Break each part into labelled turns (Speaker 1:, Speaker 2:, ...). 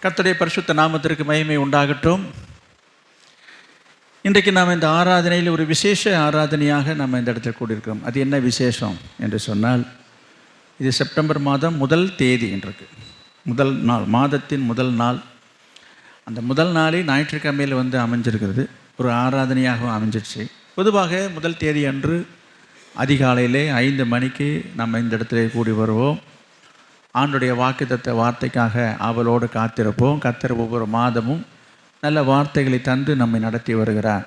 Speaker 1: கர்த்தருடைய பரிசுத்த நாமத்திற்கு மகிமை உண்டாகட்டும். இன்றைக்கு நாம் இந்த ஆராதனையில் ஒரு விசேஷ ஆராதனையாக நம்ம இந்த இடத்துல கூடியிருக்கிறோம். அது என்ன விசேஷம் என்று சொன்னால், இது செப்டம்பர் மாதம் முதல் தேதி இன்றைக்கு முதல் நாள், மாதத்தின் முதல் நாள். அந்த முதல் நாளே ஞாயிற்றுக்கிழமையில் அமைஞ்சிருக்கிறது, ஒரு ஆராதனையாகவும் அமைஞ்சிருச்சு. பொதுவாக முதல் தேதி அன்று அதிகாலையிலே 5 மணிக்கு நம்ம இந்த இடத்துல கூடி வருவோம். ஆண்டுடைய வாக்குத்தத்த வார்த்தைக்காக ஆவலோடு காத்திருப்போம். கர்த்தர் ஒவ்வொரு மாதமும் நல்ல வார்த்தைகளை தந்து நம்மை நடத்தி வருகிறார்.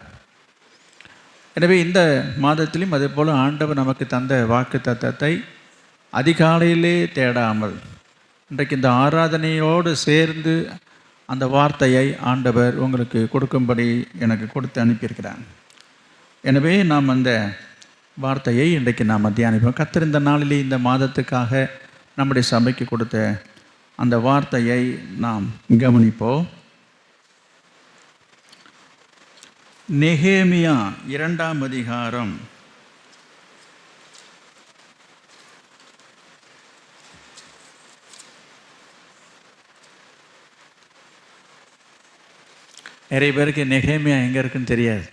Speaker 1: எனவே இந்த மாதத்திலும் அதே போல் ஆண்டவர் நமக்கு தந்த வாக்குத்தத்தத்தை அதிகாலையிலே தேடாமல் இன்றைக்கு இந்த ஆராதனையோடு சேர்ந்து அந்த வார்த்தையை ஆண்டவர் உங்களுக்கு கொடுக்கும்படி எனக்கு கொடுத்து அனுப்பியிருக்கிறார். எனவே நாம் அந்த வார்த்தையை இன்றைக்கு நாம் தியானிப்போம். கர்த்தர் இந்த நாளிலே இந்த மாதத்துக்காக நம்முடைய சபைக்கு கொடுத்த அந்த வார்த்தையை நாம் கவனிப்போம். நெகேமியா 2ஆம் அதிகாரம் நிறைய பேருக்கு நெகேமியா எங்கே இருக்குன்னு தெரியாது.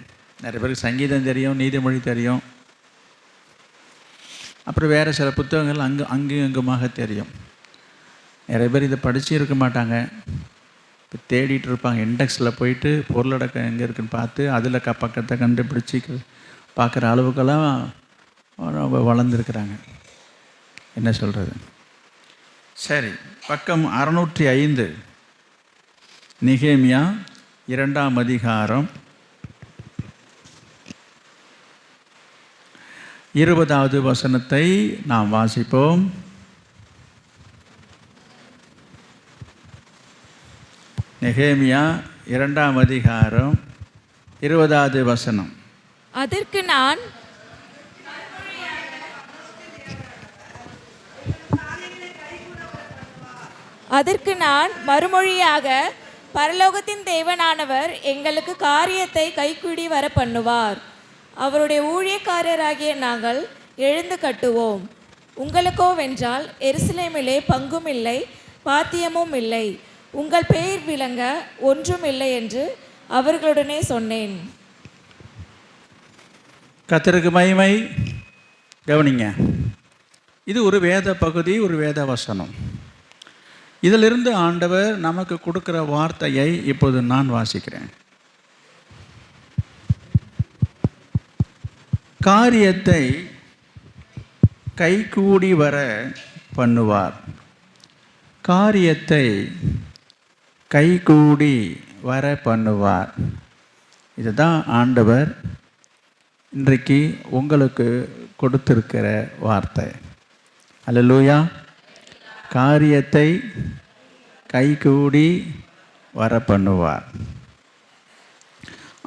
Speaker 1: நிறைய பேருக்கு சங்கீதம் தெரியும், நீதிமொழி தெரியும், அப்புறம் வேறு சில புத்தகங்கள் அங்கும் இங்குமாக தெரியும். நிறைய பேர் இதை படித்து இருக்க மாட்டாங்க. இப்போ தேடிட்டு இருப்பாங்க, இண்டெக்ஸில் போயிட்டு பொருளடக்கம் எங்கே இருக்குன்னு பார்த்து அதில் பக்கத்தை கண்டுபிடிச்சி பார்க்குற அளவுக்கெல்லாம் வளர்ந்துருக்குறாங்க. என்ன சொல்கிறது? சரி, பக்கம் 605 நெகேமியா 2ஆம் அதிகாரம் 20வது வசனத்தை நாம் வாசிப்போம். நெகேமியா 2ஆம் அதிகாரம் 20வது வசனம்.
Speaker 2: அதற்கு நான் மறுமொழியாக, பரலோகத்தின் தேவனானவர் எங்களுக்கு காரியத்தை கைக்கூடி வர பண்ணுவார். அவருடைய ஊழியக்காரராகிய நாங்கள் எழுந்து கட்டுவோம். உங்களுக்கோ வென்றால் எருசலேமிலே பங்கும் இல்லை, பாத்தியமும் இல்லை, உங்கள் பெயர் விளங்க ஒன்றும் இல்லை என்று அவர்களுடனே சொன்னேன்.
Speaker 1: கர்த்தருக்கு மகிமை. கவனிங்க, இது ஒரு வேத பகுதி, ஒரு வேத வசனம். இதிலிருந்து ஆண்டவர் நமக்கு கொடுக்கிற வார்த்தையை இப்போது நான் வாசிக்கிறேன். காரியத்தை கைகூடி வர பண்ணுவார். காரியத்தை கைகூடி வர பண்ணுவார். இதுதான் ஆண்டவர் இன்றைக்கு உங்களுக்கு கொடுத்திருக்கிற வார்த்தை. அல்லேலூயா. காரியத்தை கைகூடி வர பண்ணுவார்.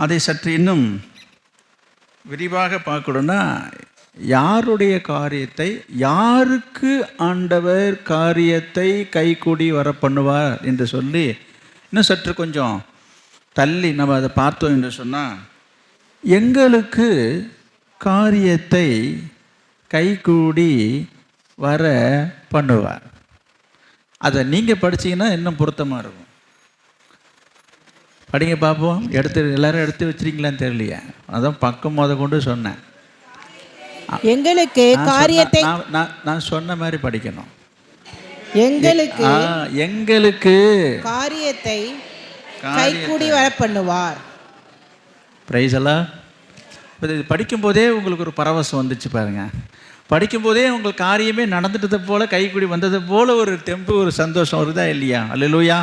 Speaker 1: அதை சற்று இன்னும் விரிவாக பார்க்கணுன்னா, யாருடைய காரியத்தை, யாருக்கு ஆண்டவர் காரியத்தை கைகூடி வர பண்ணுவார் என்று சொல்லி இன்னும் சற்று கொஞ்சம் தள்ளி நம்ம அதை பார்த்தோம் என்று சொன்னால், எங்களுக்கு காரியத்தை கைகூடி வர பண்ணுவார். அதை நீங்கள் படித்தீங்கன்னா இன்னும் பொருத்தமாக இருக்கும். படிங்க பார்ப்போம். எல்லாரும் எடுத்து வச்சிருக்கீங்களான்னு தெரியலையே, அதான் பக்கம் கொண்டு சொன்னேன்.
Speaker 3: எங்களுக்கு காரியத்தை
Speaker 1: நான் சொன்ன மாதிரி படிக்கணும்.
Speaker 3: எங்களுக்கு காரியத்தை கைகூடி வர பண்ணுவார்.
Speaker 1: பிரைஸ் எல்லாம். இது படிக்கும்போதே உங்களுக்கு ஒரு பரவசம் வந்துச்சு பாருங்க. படிக்கும்போதே உங்களுக்கு காரியமே நடந்துட்டது போல, கைகூடி வந்தது போல ஒரு தெம்பு, ஒரு சந்தோஷம் வருதா இல்லையா? அல்லேலூயா.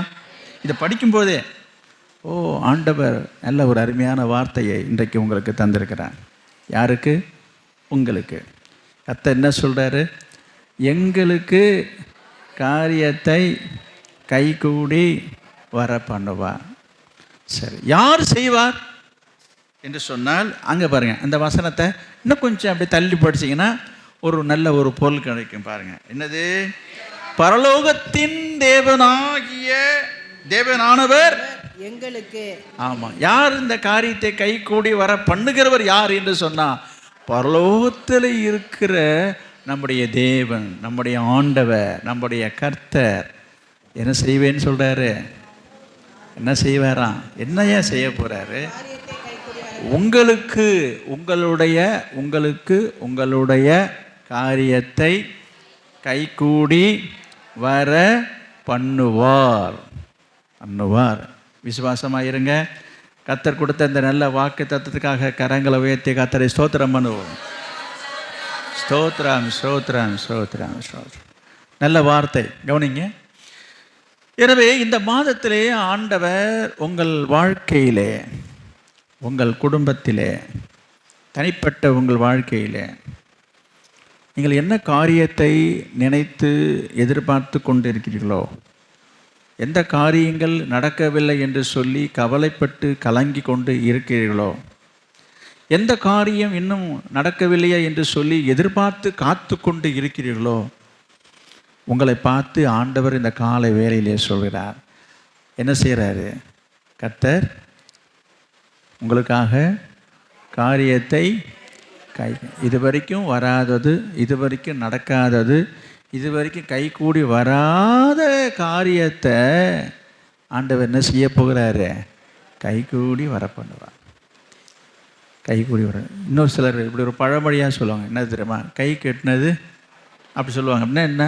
Speaker 1: இதை படிக்கும்போதே ஆண்டவர் நல்ல ஒரு அருமையான வார்த்தையை இன்றைக்கு உங்களுக்கு தந்திருக்கிறார். யாருக்கு? உங்களுக்கு. கர்த்தர் என்ன சொல்கிறாரு? எங்களுக்கு காரியத்தை கைகூடி வர பண்ணுவார். சரி, யார் செய்வார் என்று சொன்னால், அங்கே பாருங்கள், அந்த வசனத்தை இன்னும் கொஞ்சம் அப்படி தள்ளி படிச்சிங்கன்னா ஒரு நல்ல ஒரு பொருள் கிடைக்கும். பாருங்கள், என்னது? பரலோகத்தின் தேவனானவர்
Speaker 3: எங்களுக்கு.
Speaker 1: ஆமாம், யார் இந்த காரியத்தை கைகூடி வர பண்ணுகிறவர் யார் என்று சொன்னால், பரலோகத்தில் இருக்கிற நம்முடைய தேவன், நம்முடைய ஆண்டவர், நம்முடைய கர்த்தர் என்ன செய்வேன்னு சொல்கிறாரு? என்ன செய்வாராம்? என்ன ஏன் செய்ய போகிறாரு? உங்களுக்கு உங்களுடைய காரியத்தை கைகூடி வர பண்ணுவார். விசுவாசமாக இருங்க. கர்த்தர் கொடுத்த இந்த நல்ல வாக்கு தத்துவத்துக்காக கரங்களை உயர்த்தி கர்த்தரை ஸ்தோத்திரம் பண்ணுவோம். ஸ்தோத்திரம் ஸ்தோத்திரம் ஸ்தோத்திரம் ஸ்தோத்திரம். நல்ல வார்த்தை, கவனிங்க. எனவே இந்த மாதத்திலே ஆண்டவர் உங்கள் வாழ்க்கையிலே, உங்கள் குடும்பத்திலே, தனிப்பட்ட உங்கள் வாழ்க்கையிலே நீங்கள் என்ன காரியத்தை நினைத்து எதிர்பார்த்து கொண்டு இருக்கிறீர்களோ, எந்த காரியங்கள் நடக்கவில்லை என்று சொல்லி கவலைப்பட்டு கலங்கி கொண்டு இருக்கிறீர்களோ, எந்த காரியம் இன்னும் நடக்கவில்லையா என்று சொல்லி எதிர்பார்த்து காத்து கொண்டு இருக்கிறீர்களோ, உங்களை பார்த்து ஆண்டவர் இந்த காலை வேளையிலே சொல்கிறார். என்ன செய்கிறாரு? கர்த்தர் உங்களுக்காக காரியத்தை இதுவரைக்கும் வராதது, இதுவரைக்கும் நடக்காதது, இதுவரைக்கும் கைகூடி வராத காரியத்தை ஆண்டவர் என்ன செய்ய போகிறாரு? கைகூடி வர பண்ணுவார். கைகூடி வர. இன்னொரு சிலர் இப்படி ஒரு பழமொழியாக சொல்லுவாங்க. என்ன தெரியுமா? கை கெட்டினது அப்படி சொல்லுவாங்க. அப்படின்னா என்ன?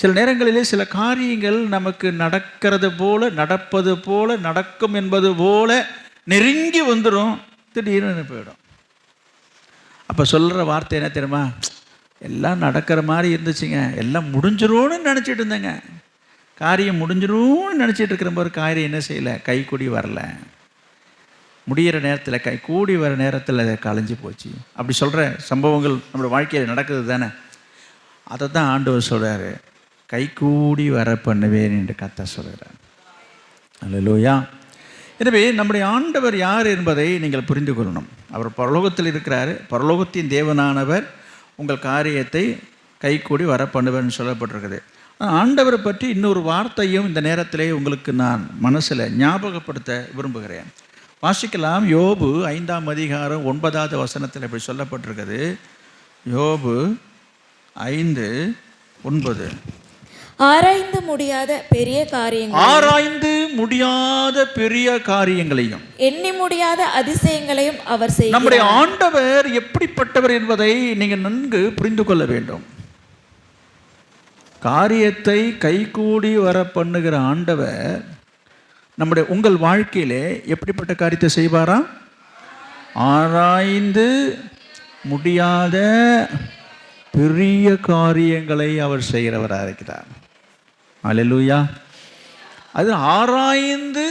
Speaker 1: சில நேரங்களிலே சில காரியங்கள் நமக்கு நடக்கிறது போல, நடப்பது போல, நடக்கும் என்பது போல நெருங்கி வந்துடும், திடீர்னு போயிடும். அப்போ சொல்கிற வார்த்தை என்ன தெரியுமா? எல்லாம் நடக்கிற மாதிரி இருந்துச்சுங்க, எல்லாம் முடிஞ்சிரும்னு நினச்சிட்டு இருந்தேங்க, காரியம் முடிஞ்சிரும்னு நினச்சிட்டு இருக்கிற ஒரு காரியம் என்ன செய்யலை? கைக்கூடி வரல. முடிகிற நேரத்தில் கூடி வர நேரத்தில் கலைஞ்சி போச்சு. அப்படி சொல்கிற சம்பவங்கள் நம்மளோட வாழ்க்கையில் நடக்குது தானே. அதை தான் ஆண்டவர் சொல்கிறாரு, கைகூடி வர பண்ணுவேன் என்று கர்த்தர் சொல்கிறார். அல்லேலூயா. எனவே நம்முடைய ஆண்டவர் யார் என்பதை நீங்கள் புரிந்து கொள்ளணும். அவர் பரலோகத்தில் இருக்கிறார். பரலோகத்தின் தேவனானவர் உங்கள் காரியத்தை கைகூடி வர பண்ணுவேன்னு சொல்லப்பட்டிருக்குது. ஆண்டவரை பற்றி இன்னொரு வார்த்தையும் இந்த நேரத்திலே உங்களுக்கு நான் மனசில் ஞாபகப்படுத்த விரும்புகிறேன். வாசிக்கலாம். யோபு 5ஆம் அதிகாரம் 9வது வசனத்தில் இப்படி சொல்லப்பட்டிருக்குது. யோபு 5:9.
Speaker 2: ஆராய்ந்து முடியாத பெரிய காரியங்களையும்
Speaker 1: எண்ணி முடியாத அதிசயங்களையும்
Speaker 2: அவர் செய்கிறார்.
Speaker 1: நம்முடைய ஆண்டவர் எப்படிப்பட்டவர் என்பதை நீங்கள் நன்கு புரிந்து கொள்ள வேண்டும். காரியத்தை கைகூடி வர பண்ணுகிற ஆண்டவர் உங்கள் வாழ்க்கையிலே எப்படிப்பட்ட காரியத்தை செய்வாராம்? ஆராய்ந்து முடியாத பெரிய காரியங்களை அவர் செய்கிறவராக இருக்கிறார். அல்லேலூயா. அது ஆராய்ந்து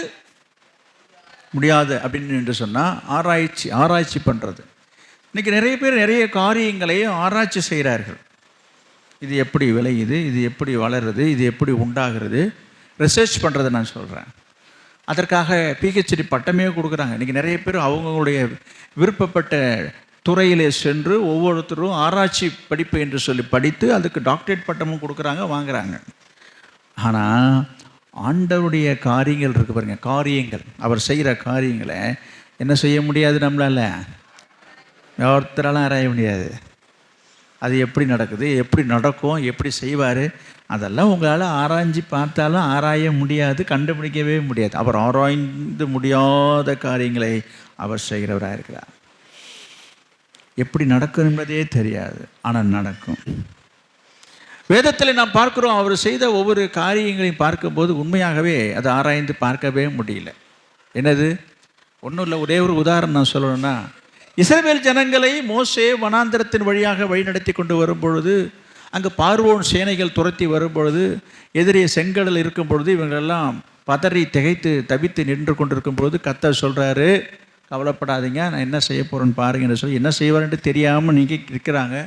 Speaker 1: முடியாது அப்படின்னு என்று சொன்னால் ஆராய்ச்சி பண்ணுறது. இன்றைக்கி நிறைய பேர் நிறைய காரியங்களை ஆராய்ச்சி செய்கிறார்கள். இது எப்படி விளையுது, இது எப்படி வளருது, இது எப்படி உண்டாகிறது, ரிசர்ச் பண்ணுறதை நான் சொல்கிறேன். அதற்காக PhD பட்டமே கொடுக்குறாங்க. இன்றைக்கி நிறைய பேர் அவங்களுடைய விருப்பப்பட்ட துறையிலே சென்று ஒவ்வொருத்தரும் ஆராய்ச்சி படிப்பு என்று சொல்லி படித்து அதுக்கு டாக்டரேட் பட்டமும் கொடுக்குறாங்க, வாங்குகிறாங்க. ஆனால் ஆண்டவருடைய காரியங்கள் இருக்குது பாருங்க, காரியங்கள் அவர் செய்கிற காரியங்களை என்ன செய்ய முடியாது, நம்மளால் ஒருத்தராலும் ஆராய முடியாது. அது எப்படி நடக்குது, எப்படி நடக்கும், எப்படி செய்வார், அதெல்லாம் உங்களால் ஆராய்ச்சி பார்த்தாலும் ஆராய முடியாது, கண்டுபிடிக்கவே முடியாது. அவர் ஆராய்ந்து முடியாத காரியங்களை அவர் செய்கிறவராக இருக்கிறார். எப்படி நடக்கும் என்பதே தெரியாது, ஆனால் நடக்கும். வேதத்தில் நாம் பார்க்குறோம், அவர் செய்த ஒவ்வொரு காரியங்களையும் பார்க்கும்போது உண்மையாகவே அதை ஆராய்ந்து பார்க்கவே முடியல. என்னது? ஒன்றும் இல்லை, ஒரே ஒரு உதாரணம் நான் சொல்லணும்னா, இஸ்ரவேல் ஜனங்களை மோசே வனாந்திரத்தின் வழியாக வழிநடத்தி கொண்டு வரும்பொழுது, அங்கே பார்வோன் சேனைகள் துரத்தி வரும்பொழுது, எதிரே செங்கடல் இருக்கும் பொழுது, இவங்களெல்லாம் பதறி திகைத்து தவித்து நின்று கொண்டிருக்கும் பொழுது கர்த்தர் சொல்கிறாரு, கவலைப்படாதீங்க, நான் என்ன செய்ய போகிறேன்னு பாருங்கன்னு சொல்லி, என்ன செய்வார்ன்ட்டு தெரியாமல் நீங்கள் இருக்கிறாங்க.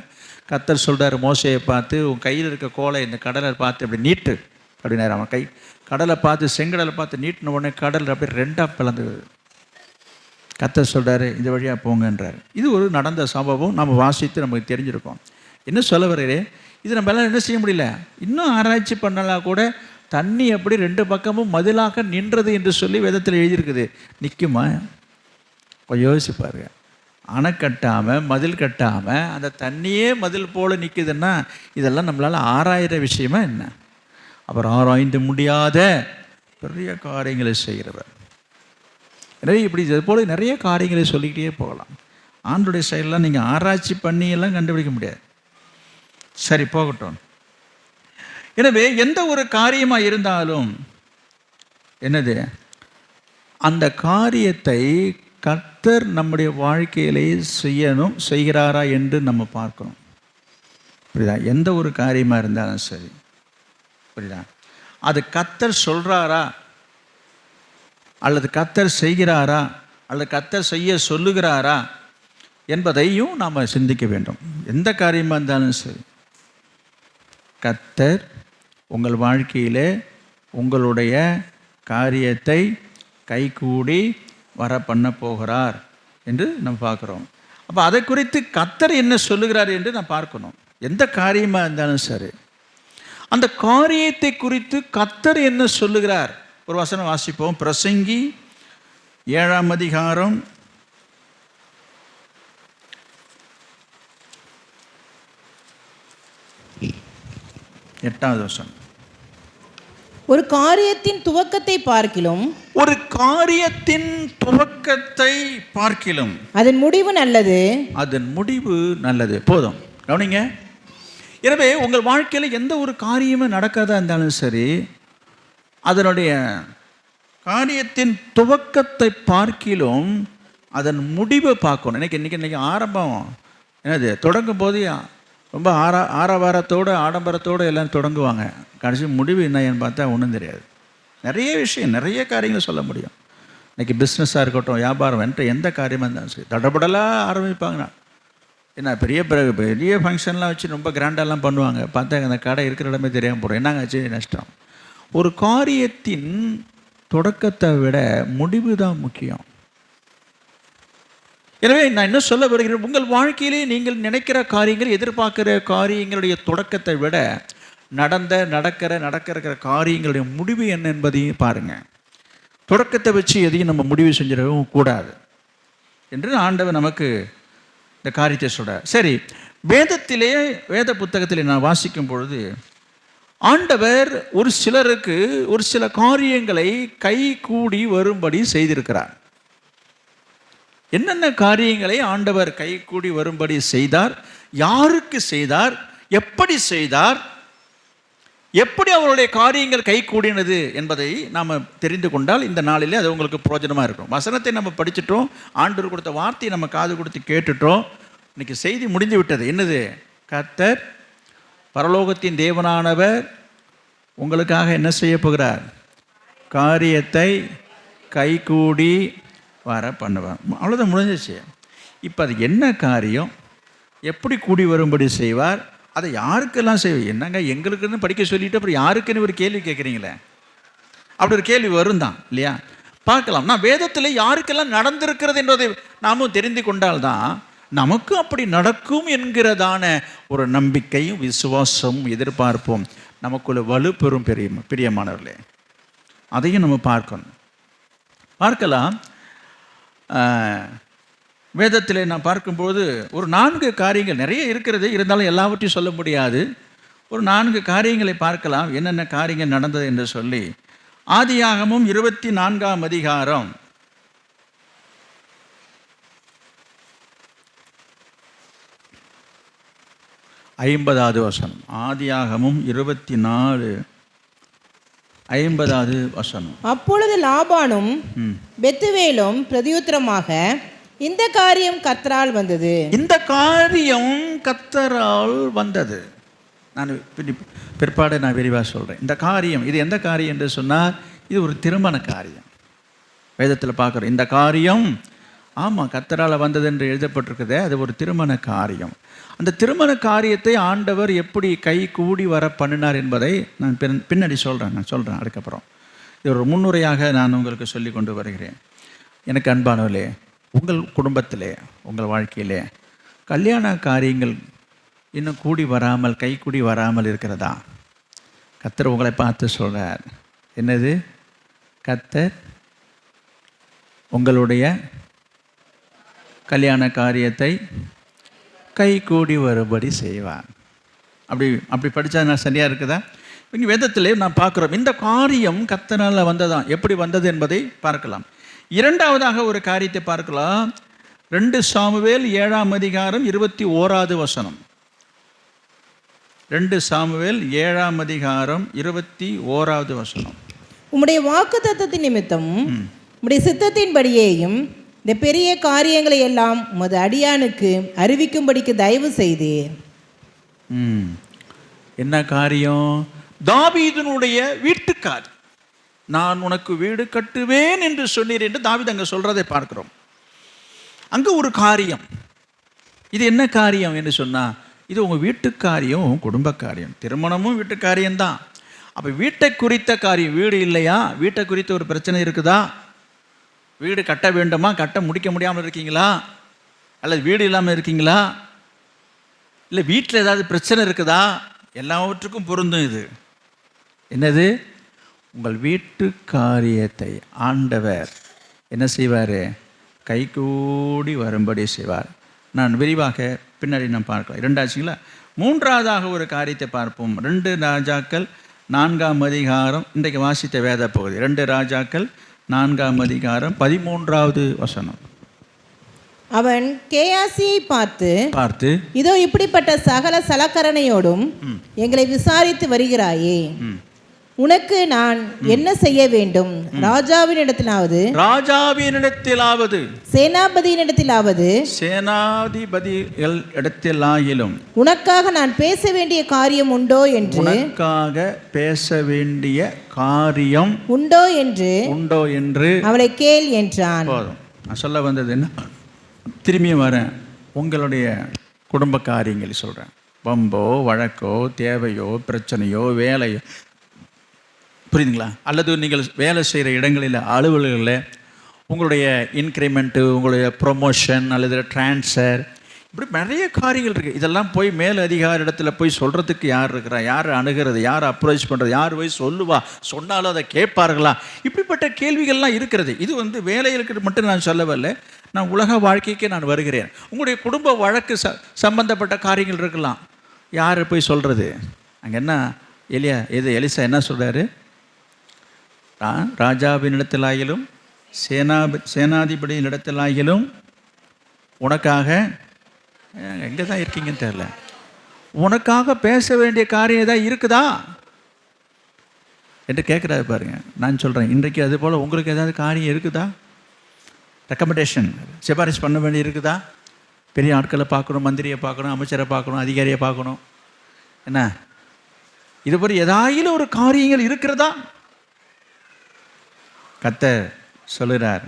Speaker 1: கர்த்தர் சொல்கிறார் மோசையை பார்த்து, உன் கையில் இருக்க கோலை இந்த கடலை பார்த்து அப்படி நீட்டு அப்படின்னாரு. அவன் கை கடலை பார்த்து, செங்கடலை பார்த்து நீட்டின உடனே கடல் அப்படியே ரெண்டாக பிளந்தது. கர்த்தர் சொல்கிறாரு, இந்த வழியாக போங்கன்றார். இது ஒரு நடந்த சம்பவம், நம்ம வாசித்து நமக்கு தெரிஞ்சிருக்கோம். என்ன சொல்ல வரே, இது நம்ம எல்லாம் என்ன செய்ய முடியல, இன்னும் ஆராய்ச்சி பண்ணலாம் கூட. தண்ணி அப்படி ரெண்டு பக்கமும் மதிலாக நின்றது என்று சொல்லி வேதத்தில் எழுதியிருக்குது. நிற்குமா? கொஞ்சம் யோசிப்பாரு. அணை கட்டாமல், மதில் கட்டாமல், அந்த தண்ணியே மதில் போல் நிற்குதுன்னா இதெல்லாம் நம்மளால் ஆராயிற விஷயமா என்ன? அவர் ஆராய்ந்து முடியாத பெரிய காரியங்களை செய்கிறவர். நிறைய இப்படி இது போல நிறைய காரியங்களை சொல்லிக்கிட்டே போகலாம். ஆண்டோடைய செயலெலாம் நீங்கள் ஆராய்ச்சி பண்ணியெல்லாம் கண்டுபிடிக்க முடியாது. சரி, போகட்டும். எனவே எந்த ஒரு காரியமாக இருந்தாலும் என்னது, அந்த காரியத்தை கர்த்தர் நம்முடைய வாழ்க்கையிலே செய்கிறாரா என்று நம்ம பார்க்கணும். புரியுதா? எந்த ஒரு காரியமாக இருந்தாலும் சரி, புரியுதா, அது கர்த்தர் சொல்கிறாரா அல்லது கர்த்தர் செய்கிறாரா அல்லது கர்த்தர் செய்ய சொல்லுகிறாரா என்பதையும் நாம் சிந்திக்க வேண்டும். எந்த காரியமாக இருந்தாலும் சரி, கர்த்தர் உங்கள் வாழ்க்கையிலே உங்களுடைய காரியத்தை கைகூடி வர பண்ண போகிறார் என்று நம்ம பார்க்குறோம். அப்போ அதை குறித்து கர்த்தர் என்ன சொல்லுகிறார் என்று நான் பார்க்கணும். எந்த காரியமாக இருந்தாலும் சரி, அந்த காரியத்தை குறித்து கர்த்தர் என்ன சொல்லுகிறார். ஒரு வசனம் வாசிப்போம். பிரசங்கி 7ஆம் அதிகாரம் 8வது வசனம்.
Speaker 3: ஒரு காரியத்தின் துவக்கத்தை பார்க்கிலும்,
Speaker 1: ஒரு காரியத்தின் துவக்கத்தை பார்க்கிலும்
Speaker 3: அதன் முடிவு நல்லது,
Speaker 1: அதன் முடிவு நல்லது. போதும், கவனிங்க. எனவே உங்கள் வாழ்க்கையில் எந்த ஒரு காரியமும் நடக்கிறதா இருந்தாலும் சரி, அதனுடைய காரியத்தின் துவக்கத்தை பார்க்கிலும் அதன் முடிவை பார்க்கணும். இன்னைக்கு ஆரம்பம் என்னது, தொடங்கும் போது ரொம்ப ஆரவாரத்தோடு ஆடம்பரத்தோடு எல்லாம் தொடங்குவாங்க. கடைசி முடிவு என்னன்னு பார்த்தா ஒன்றும் தெரியாது. நிறைய விஷயம், நிறைய காரியங்கள் சொல்ல முடியும். இன்றைக்கி பிஸ்னஸாக இருக்கட்டும், வியாபாரம் என்ற எந்த காரியமாக இருந்தாலும் சரி, தடபடலாக ஆரம்பிப்பாங்கண்ணா. என்ன பெரிய பெரிய ஃபங்க்ஷன்லாம் வச்சு ரொம்ப கிராண்டாலாம் பண்ணுவாங்க. பார்த்தா அந்த கடை இருக்கிற இடமே தெரியாமல் போகிறோம். என்னங்க ஆச்சு, நஷ்டம். ஒரு காரியத்தின் தொடக்கத்தை விட முடிவு தான் முக்கியம். எனவே நான் என்ன சொல்ல வருகிறேன், உங்கள் வாழ்க்கையிலே நீங்கள் நினைக்கிற காரியங்கள், எதிர்பார்க்கிற காரியங்களுடைய தொடக்கத்தை விட நடக்கிற காரியங்களுடைய முடிவு என்ன என்பதையும் பாருங்கள். தொடக்கத்தை வச்சு எதையும் நம்ம முடிவு செஞ்சிடவும் கூடாது என்று ஆண்டவர் நமக்கு இந்த காரியத்தை சொல்கிறார். சரி, வேத புத்தகத்திலே நான் வாசிக்கும் பொழுது ஆண்டவர் ஒரு சிலருக்கு ஒரு சில காரியங்களை கை கூடி வரும்படி செய்திருக்கிறார். என்னென்ன காரியங்களை ஆண்டவர் கை கூடி வரும்படி செய்தார், யாருக்கு செய்தார், எப்படி செய்தார், எப்படி அவருடைய காரியங்கள் கை கூடினது என்பதை நாம் தெரிந்து கொண்டால் இந்த நாளிலே அது உங்களுக்கு பிரயோஜனமாக இருக்கும். வசனத்தை நம்ம படிச்சுட்டோம், ஆண்டவர் கொடுத்த வார்த்தையை நம்ம காது கொடுத்து கேட்டுட்டோம். இன்னைக்கு செய்தி முடிந்து விட்டது. என்னது, கர்த்தர் பரலோகத்தின் தேவனானவர் உங்களுக்காக என்ன செய்ய போகிறார், காரியத்தை கைகூடி வர பண்ணுவார். அவ்வளோதான், முடிஞ்சிச்சு. இப்போ அது என்ன காரியம், எப்படி கூடி வரும்படி செய்வார், அதை யாருக்கெல்லாம் செய்வார். என்னங்க எங்களுக்குன்னு படிக்க சொல்லிட்டு அப்புறம் யாருக்குன்னு ஒரு கேள்வி கேட்குறீங்களே, அப்படி ஒரு கேள்வி வரும் தான் இல்லையா? பார்க்கலாம். நான் வேதத்தில் யாருக்கெல்லாம் நடந்திருக்கிறது என்பதை நாமும் தெரிந்து கொண்டால்தான் நமக்கு அப்படி நடக்கும் என்கிறதான ஒரு நம்பிக்கையும் விசுவாசமும் எதிர்பார்ப்போம் நமக்குள்ள வலுப்பெறும். பிரியமானவர்களே, அதையும் நம்ம பார்க்கலாம். வேதத்தில் நான் பார்க்கும்போது ஒரு 4 காரியங்கள் நிறைய இருக்கிறது, இருந்தாலும் எல்லாவற்றையும் சொல்ல முடியாது. ஒரு 4 காரியங்களை பார்க்கலாம், என்னென்ன காரியங்கள் நடந்தது என்று சொல்லி. ஆதியாகமம் 24ஆம் அதிகாரம் 50வது வசனம். ஆதியாகமம் 24:50வது வசனம்.
Speaker 3: அப்பொழுது லாபானும் பெத்துவேலும் பிரதியுத்தரமாக, இந்த காரியம் கர்த்தரால் வந்தது.
Speaker 1: இந்த காரியம் கர்த்தரால் வந்தது. நான் பிற்பாடு விரிவாக சொல்கிறேன். இந்த காரியம், இது எந்த காரியம் என்று சொன்னால், இது ஒரு திருமண காரியம். வேதத்தில் பார்க்குறோம், இந்த காரியம் ஆமாம் கர்த்தரால் வந்தது என்று எழுதப்பட்டிருக்குதே, அது ஒரு திருமண காரியம். அந்த திருமண காரியத்தை ஆண்டவர் எப்படி கை கூடி வர பண்ணினார் என்பதை நான் பின்னாடி சொல்கிறேன். அதுக்கப்புறம் இது ஒரு முன்னுரையாக நான் உங்களுக்கு சொல்லி கொண்டு வருகிறேன். எனக்கு அன்பானவர்களே, உங்கள் குடும்பத்திலே, உங்கள் வாழ்க்கையிலே கல்யாண காரியங்கள் இன்னும் கூடி வராமல், கை கூடி வராமல் இருக்கிறதா? கர்த்தர் உங்களை பார்த்து சொல்கிறார். என்னது? கர்த்தர் உங்களுடைய கல்யாண காரியத்தை கை கூடி வரும்படி செய்வார். அப்படி படித்தா நான் சரியாக இருக்குதா? இங்கே வேதத்திலே நான் பார்க்குறோம், இந்த காரியம் கர்த்தரால் வந்ததான். எப்படி வந்தது என்பதை பார்க்கலாம். இரண்டாவதாக ஒரு காரியத்தை பார்க்கலாம். 2 சாமுவேல் 7ஆம் அதிகாரம் 21வது வசனம். 2 சாமுவேல் 7ஆம் அதிகாரம் 21வது வசனம்.
Speaker 3: உம்முடைய வாக்குத்தத்தத்தின் நிமித்தம் உம்முடைய சித்தத்தின்படியேயும் இந்த பெரிய காரியங்களை எல்லாம் உமது அடியானுக்கு அறிவிக்கும்படிக்கு தயவு செய்தீர்.
Speaker 1: என்ன காரியம்? தாவீதினுடைய வீட்டுக்கார். நான் உனக்கு வீடு கட்டுவேன் என்று சொன்னீர் என்று தாவீது அங்கே சொல்றதை பார்க்கிறோம். அங்கே ஒரு காரியம். இது என்ன காரியம் என்று சொன்னா, இது உங்க வீட்டு காரியம், உங்க குடும்ப காரியம். திருமணமும் வீட்டு காரியம்தான். அப்போ வீட்டை குறித்த காரியம். வீடு இல்லையா? வீட்டை குறித்த ஒரு பிரச்சனை இருக்குதா? வீடு கட்ட வேண்டுமா? கட்ட முடிக்க முடியாமல் இருக்கீங்களா? அல்லது வீடு இல்லாமல் இருக்கீங்களா? இல்லை வீட்டில் ஏதாவது பிரச்சனை இருக்குதா? எல்லாவற்றுக்கும் பொருந்தும் இது. என்னது? உங்கள் வீட்டு காரியத்தை ஆண்டவர் என்ன செய்வார்? கைகூடி வரும்படி செய்வார். நான் விரிவாக பின்னாடி நான் பார்க்கலாம். 2ஆச்சுங்களா? 3ஆவதாக ஒரு காரியத்தை பார்ப்போம். 2 ராஜாக்கள் 4ஆம் அதிகாரம், இன்றைக்கு வாசித்த வேத பகுதி. 2 ராஜாக்கள் 4ஆம் அதிகாரம் 13வது வசனம்.
Speaker 3: அவன் கேயாசியை பார்த்து இதோ இப்படிப்பட்ட சகல சலக்கரணையோடும் எங்களை விசாரித்து வருகிறாயே, உனக்கு நான் என்ன செய்ய வேண்டும்? ராஜாவினிடத்திலாவது
Speaker 1: சேனாதிபதிகளிடத்திலாயிலும்
Speaker 3: உனக்காக நான் பேச வேண்டிய காரியம் உண்டோ என்று அவளை கேள் என்றான்.
Speaker 1: நான் சொல்ல வந்தது என்ன? திரும்பியும் வரேன். உங்களுடைய குடும்ப காரியங்களை சொல்கிறேன். வம்போ வழக்கோ தேவையோ பிரச்சனையோ வேலையோ, புரியுதுங்களா? அல்லது நீங்கள் வேலை செய்கிற இடங்களில் அலுவலகங்களில் உங்களுடைய இன்க்ரிமெண்ட்டு, உங்களுடைய ப்ரொமோஷன் அல்லது ட்ரான்ஸ்ஃபர், இப்படி நிறைய காரியங்கள் இருக்குது. இதெல்லாம் போய் மேல் அதிகார இடத்துல போய் சொல்கிறதுக்கு யார் இருக்கிறா? யார் அணுகிறது? யார் அப்ரோச் பண்ணுறது? யார் போய் சொல்லுவா? சொன்னாலும் அதை கேட்பார்களா? இப்படிப்பட்ட கேள்விகள்லாம் இருக்கிறது. இது வேலைகளுக்கு மட்டும் நான் சொல்லவில்லை, நான் உலக வாழ்க்கைக்கு நான் வருகிறேன். உங்களுடைய குடும்ப வழக்கு சம்பந்தப்பட்ட காரியங்கள் இருக்கலாம். யார் போய் சொல்கிறது? அங்கே என்ன எலிசா என்ன சொல்கிறாரு? ராஜாவினிடத்திலாயிலும் சேனாதிபதியினிடத்திலாயிலும் உனக்காக, எங்கே தான் இருக்கீங்கன்னு தெரியல, உனக்காக பேச வேண்டிய காரியம் ஏதாவது இருக்குதா என்று கேட்குறாரு பாருங்க. நான் சொல்கிறேன், இன்றைக்கு அது போல் உங்களுக்கு ஏதாவது காரியம் இருக்குதா? ரெக்கமெண்டேஷன், சிபாரிசு பண்ண வேண்டி இருக்குதா? பெரிய ஆட்களை பார்க்கணும், மந்திரியை பார்க்கணும், அமைச்சரை பார்க்கணும், அதிகாரியை பார்க்கணும். என்ன இது போல் ஏதாயிலும் ஒரு காரியங்கள் இருக்கிறதா? கர்த்தர் சொல்லுறார்,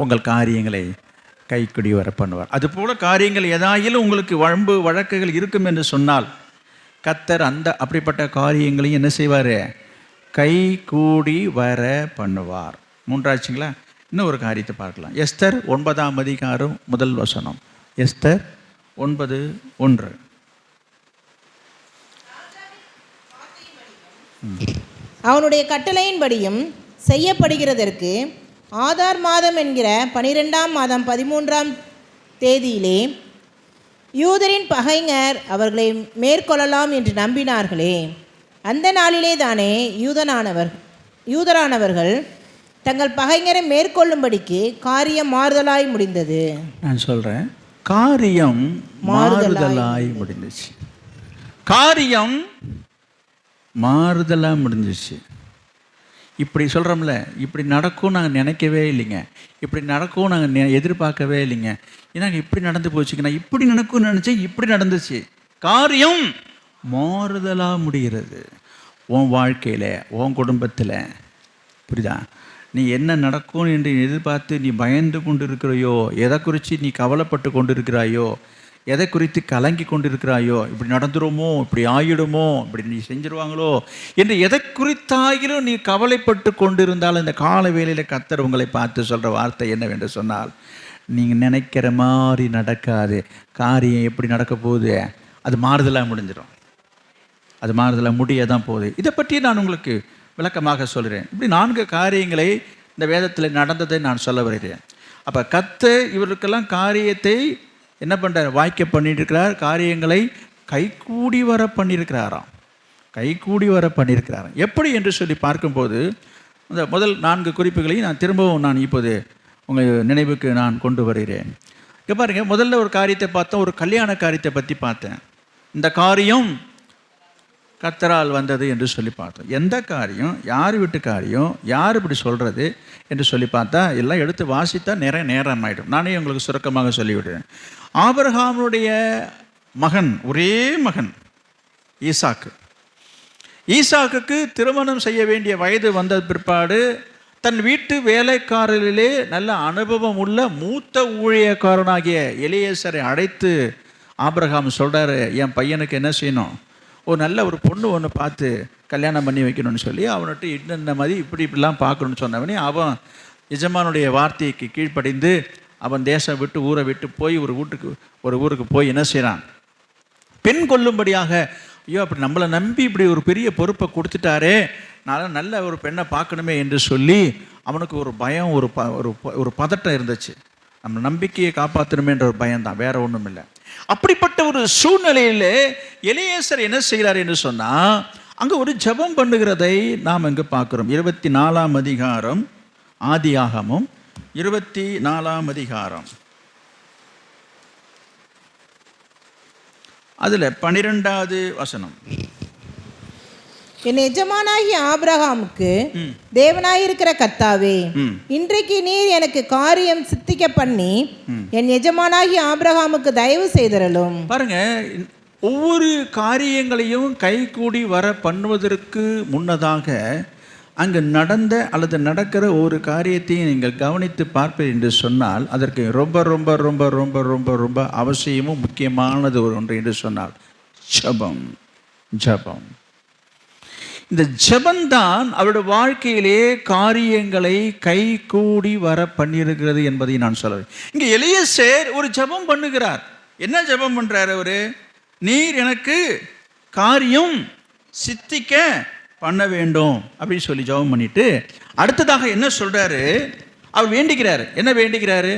Speaker 1: உங்கள் காரியங்களை கைக்குடி வர பண்ணுவார். அதுபோல காரியங்கள் ஏதாயிலும் உங்களுக்கு வம்பு வழக்குகள் இருக்கும் என்று சொன்னால் கர்த்தர் அப்படிப்பட்ட காரியங்களையும் என்ன செய்வார்? கை கூடி வர பண்ணுவார். 3ஆச்சுங்களா? இன்னும் ஒரு காரியத்தை பார்க்கலாம். எஸ்தர் 9ஆம் அதிகாரம் 1 வசனம். எஸ்தர் 9:1.
Speaker 3: அவனுடைய கட்டளையின்படியும் செய்யப்படுகிறதற்கு ஆதார் மாதம் என்கிற 12ஆம் மாதம் 13ஆம் தேதியிலே யூதரின் பகைஞர் அவர்களை மேற்கொள்ளலாம் என்று நம்பினார்களே, அந்த நாளிலே தானே யூதரானவர்கள் தங்கள் பகைஞரை மேற்கொள்ளும்படிக்கு காரியம் மாறுதலாய் முடிந்தது.
Speaker 1: நான் சொல்கிறேன், காரியம் மாறுதலாய் முடிந்துச்சு. காரியம் மாறுதலாக முடிஞ்சிச்சு. இப்படி சொல்கிறோம்ல, இப்படி நடக்கும் நாங்கள் நினைக்கவே இல்லைங்க, இப்படி நடக்கும் நாங்கள் எதிர்பார்க்கவே இல்லைங்க, ஏன்னா இப்படி நடந்து போச்சுங்க, நான் இப்படி நடக்கும்னு நினச்சேன், இப்படி நடந்துச்சு. காரியம் மாறுதலாக முடிகிறது. உன் வாழ்க்கையில், உன் குடும்பத்தில், புரியுதா? நீ என்ன நடக்கும் என்று எதிர்பார்த்து நீ பயந்து கொண்டு இருக்கிறாயோ, எதை குறித்து நீ கவலைப்பட்டு கொண்டு இருக்கிறாயோ, எதை குறித்து கலங்கி கொண்டிருக்கிறாயோ, இப்படி நடந்துருமோ, இப்படி ஆயிடுமோ, இப்படி நீ செஞ்சிருவாங்களோ என்று எதை குறித்தாகிலும் நீ கவலைப்பட்டு கொண்டிருந்தாலும் இந்த கால வேளையில் கர்த்தர் உங்களை பார்த்து சொல்கிற வார்த்தை என்னவென்று சொன்னால், நீங்கள் நினைக்கிற மாதிரி நடக்காது. காரியம் எப்படி நடக்க போகுது? அது மாறுதலாக முடிஞ்சிடும். அது மாறுதலாக முடிய தான் போகுது. இதை பற்றி நான் உங்களுக்கு விளக்கமாக சொல்கிறேன். இப்படி 4 காரியங்களை இந்த வேதத்தில் நடந்ததை நான் சொல்ல வருகிறேன். அப்போ கர்த்தர் இவருக்கெல்லாம் காரியத்தை என்ன பண்ணுறார்? வாய்க்க பண்ணிட்டு இருக்கிறார். காரியங்களை கைகூடி வர பண்ணியிருக்கிறாராம். கைகூடி வர பண்ணியிருக்கிறாராம். எப்படி என்று சொல்லி பார்க்கும்போது அந்த முதல் 4 குறிப்புகளையும் நான் திரும்பவும் இப்போது உங்கள் நினைவுக்கு நான் கொண்டு வருகிறேன். இங்கே பாருங்கள், முதல்ல ஒரு காரியத்தை பார்த்தோம், ஒரு கல்யாண காரியத்தை பற்றி பார்த்தேன். இந்த காரியம் கர்த்தரால் வந்தது என்று சொல்லி பார்த்தோம். எந்த காரியம், யார் வீட்டு காரியம், யார் இப்படி சொல்கிறது என்று சொல்லி பார்த்தா எல்லாம் எடுத்து வாசித்தா நிறைய நேரம் ஆகிடும். நானே உங்களுக்கு சுருக்கமாக சொல்லிவிடுவேன். ஆபிரகாமுடைய மகன், ஒரே மகன் ஈசாக்குக்கு திருமணம் செய்ய வேண்டிய வயது வந்த பிற்பாடு தன் வீட்டு வேலைக்காரர்களிலே நல்ல அனுபவம் உள்ள மூத்த ஊழியக்காரனாகிய எலியேசரை அழைத்து ஆபிரகாம் சொல்கிறாரு, என் பையனுக்கு என்ன செய்யணும், நல்ல ஒரு பொண்ணு ஒன்று பார்த்து கல்யாணம் பண்ணி வைக்கணும்னு சொல்லி அவன்கிட்ட இன்ன மாதிரி இப்படிலாம் பார்க்கணுன்னு சொன்னவனே அவன் எஜமானுடைய வார்த்தைக்கு கீழ்ப்படிந்து அவன் தேசம் விட்டு ஊரை விட்டு போய் ஒரு ஊருக்கு போய் என்ன செய்கிறான், பெண் கொள்ளும்படியாக. ஐயோ, அப்படி நம்மளை நம்பி இப்படி ஒரு பெரிய பொறுப்பை கொடுத்துட்டாரே, நான் நல்ல ஒரு பெண்ணை பார்க்கணுமே என்று சொல்லி அவனுக்கு ஒரு பயம், ஒரு பதட்டம் இருந்துச்சு. நம்ம நம்பிக்கையை காப்பாற்றணுமேன்ற ஒரு பயம்தான், வேற ஒன்றும் இல்லை. அப்படிப்பட்ட ஒரு சூழ்நிலையில் எலியேசர் என்ன செய்கிறார் என்று சொன்னால், அங்கே ஒரு ஜெபம் பண்ணுகிறதை நாம் இங்கே பார்க்குறோம். 24ஆம் அதிகாரம், ஆதியாகமம் 24ஆம் அதிகாரம், அதில் 12வது வசனம்.
Speaker 3: என் எஜமானாகிய ஆபிரகாமுக்கு தேவனாயிருக்கிற கர்த்தாவே, இன்றைக்கு நீர் எனக்கு காரியம் சித்திக்க பண்ணி என் எஜமானாகிய ஆபிரகாமுக்கு தயவு செய்தரலும்.
Speaker 1: பாருங்க, ஒவ்வொரு காரியங்களையும் கைகூடி வர பண்ணுவதற்கு முன்னதாக அங்கு நடந்த அல்லது நடக்கிற ஒரு காரியத்தையும் நீங்கள் கவனித்து பார்ப்பீர் என்று சொன்னால் அதற்கு ரொம்ப ரொம்ப ரொம்ப ரொம்ப ரொம்ப ரொம்ப அவசியமும் முக்கியமானது ஒன்று என்று சொன்னால் ஜெபம். இந்த ஜெபந்தான் அவருடைய வாழ்க்கையிலே காரியங்களை கைகூடி வர பண்ணியிருக்கிறது என்பதை நான் சொல்லுவேன். இங்கே எலியேசர் ஒரு ஜெபம் பண்ணுகிறார். என்ன ஜெபம் பண்ணுறார் அவரு? நீர் எனக்கு காரியம் சித்திக்க பண்ண வேண்டும் அப்படின்னு சொல்லி ஜெபம் பண்ணிட்டு அடுத்ததாக என்ன சொல்றாரு, அவர் வேண்டிக்கிறாரு. என்ன வேண்டிக்கிறாரு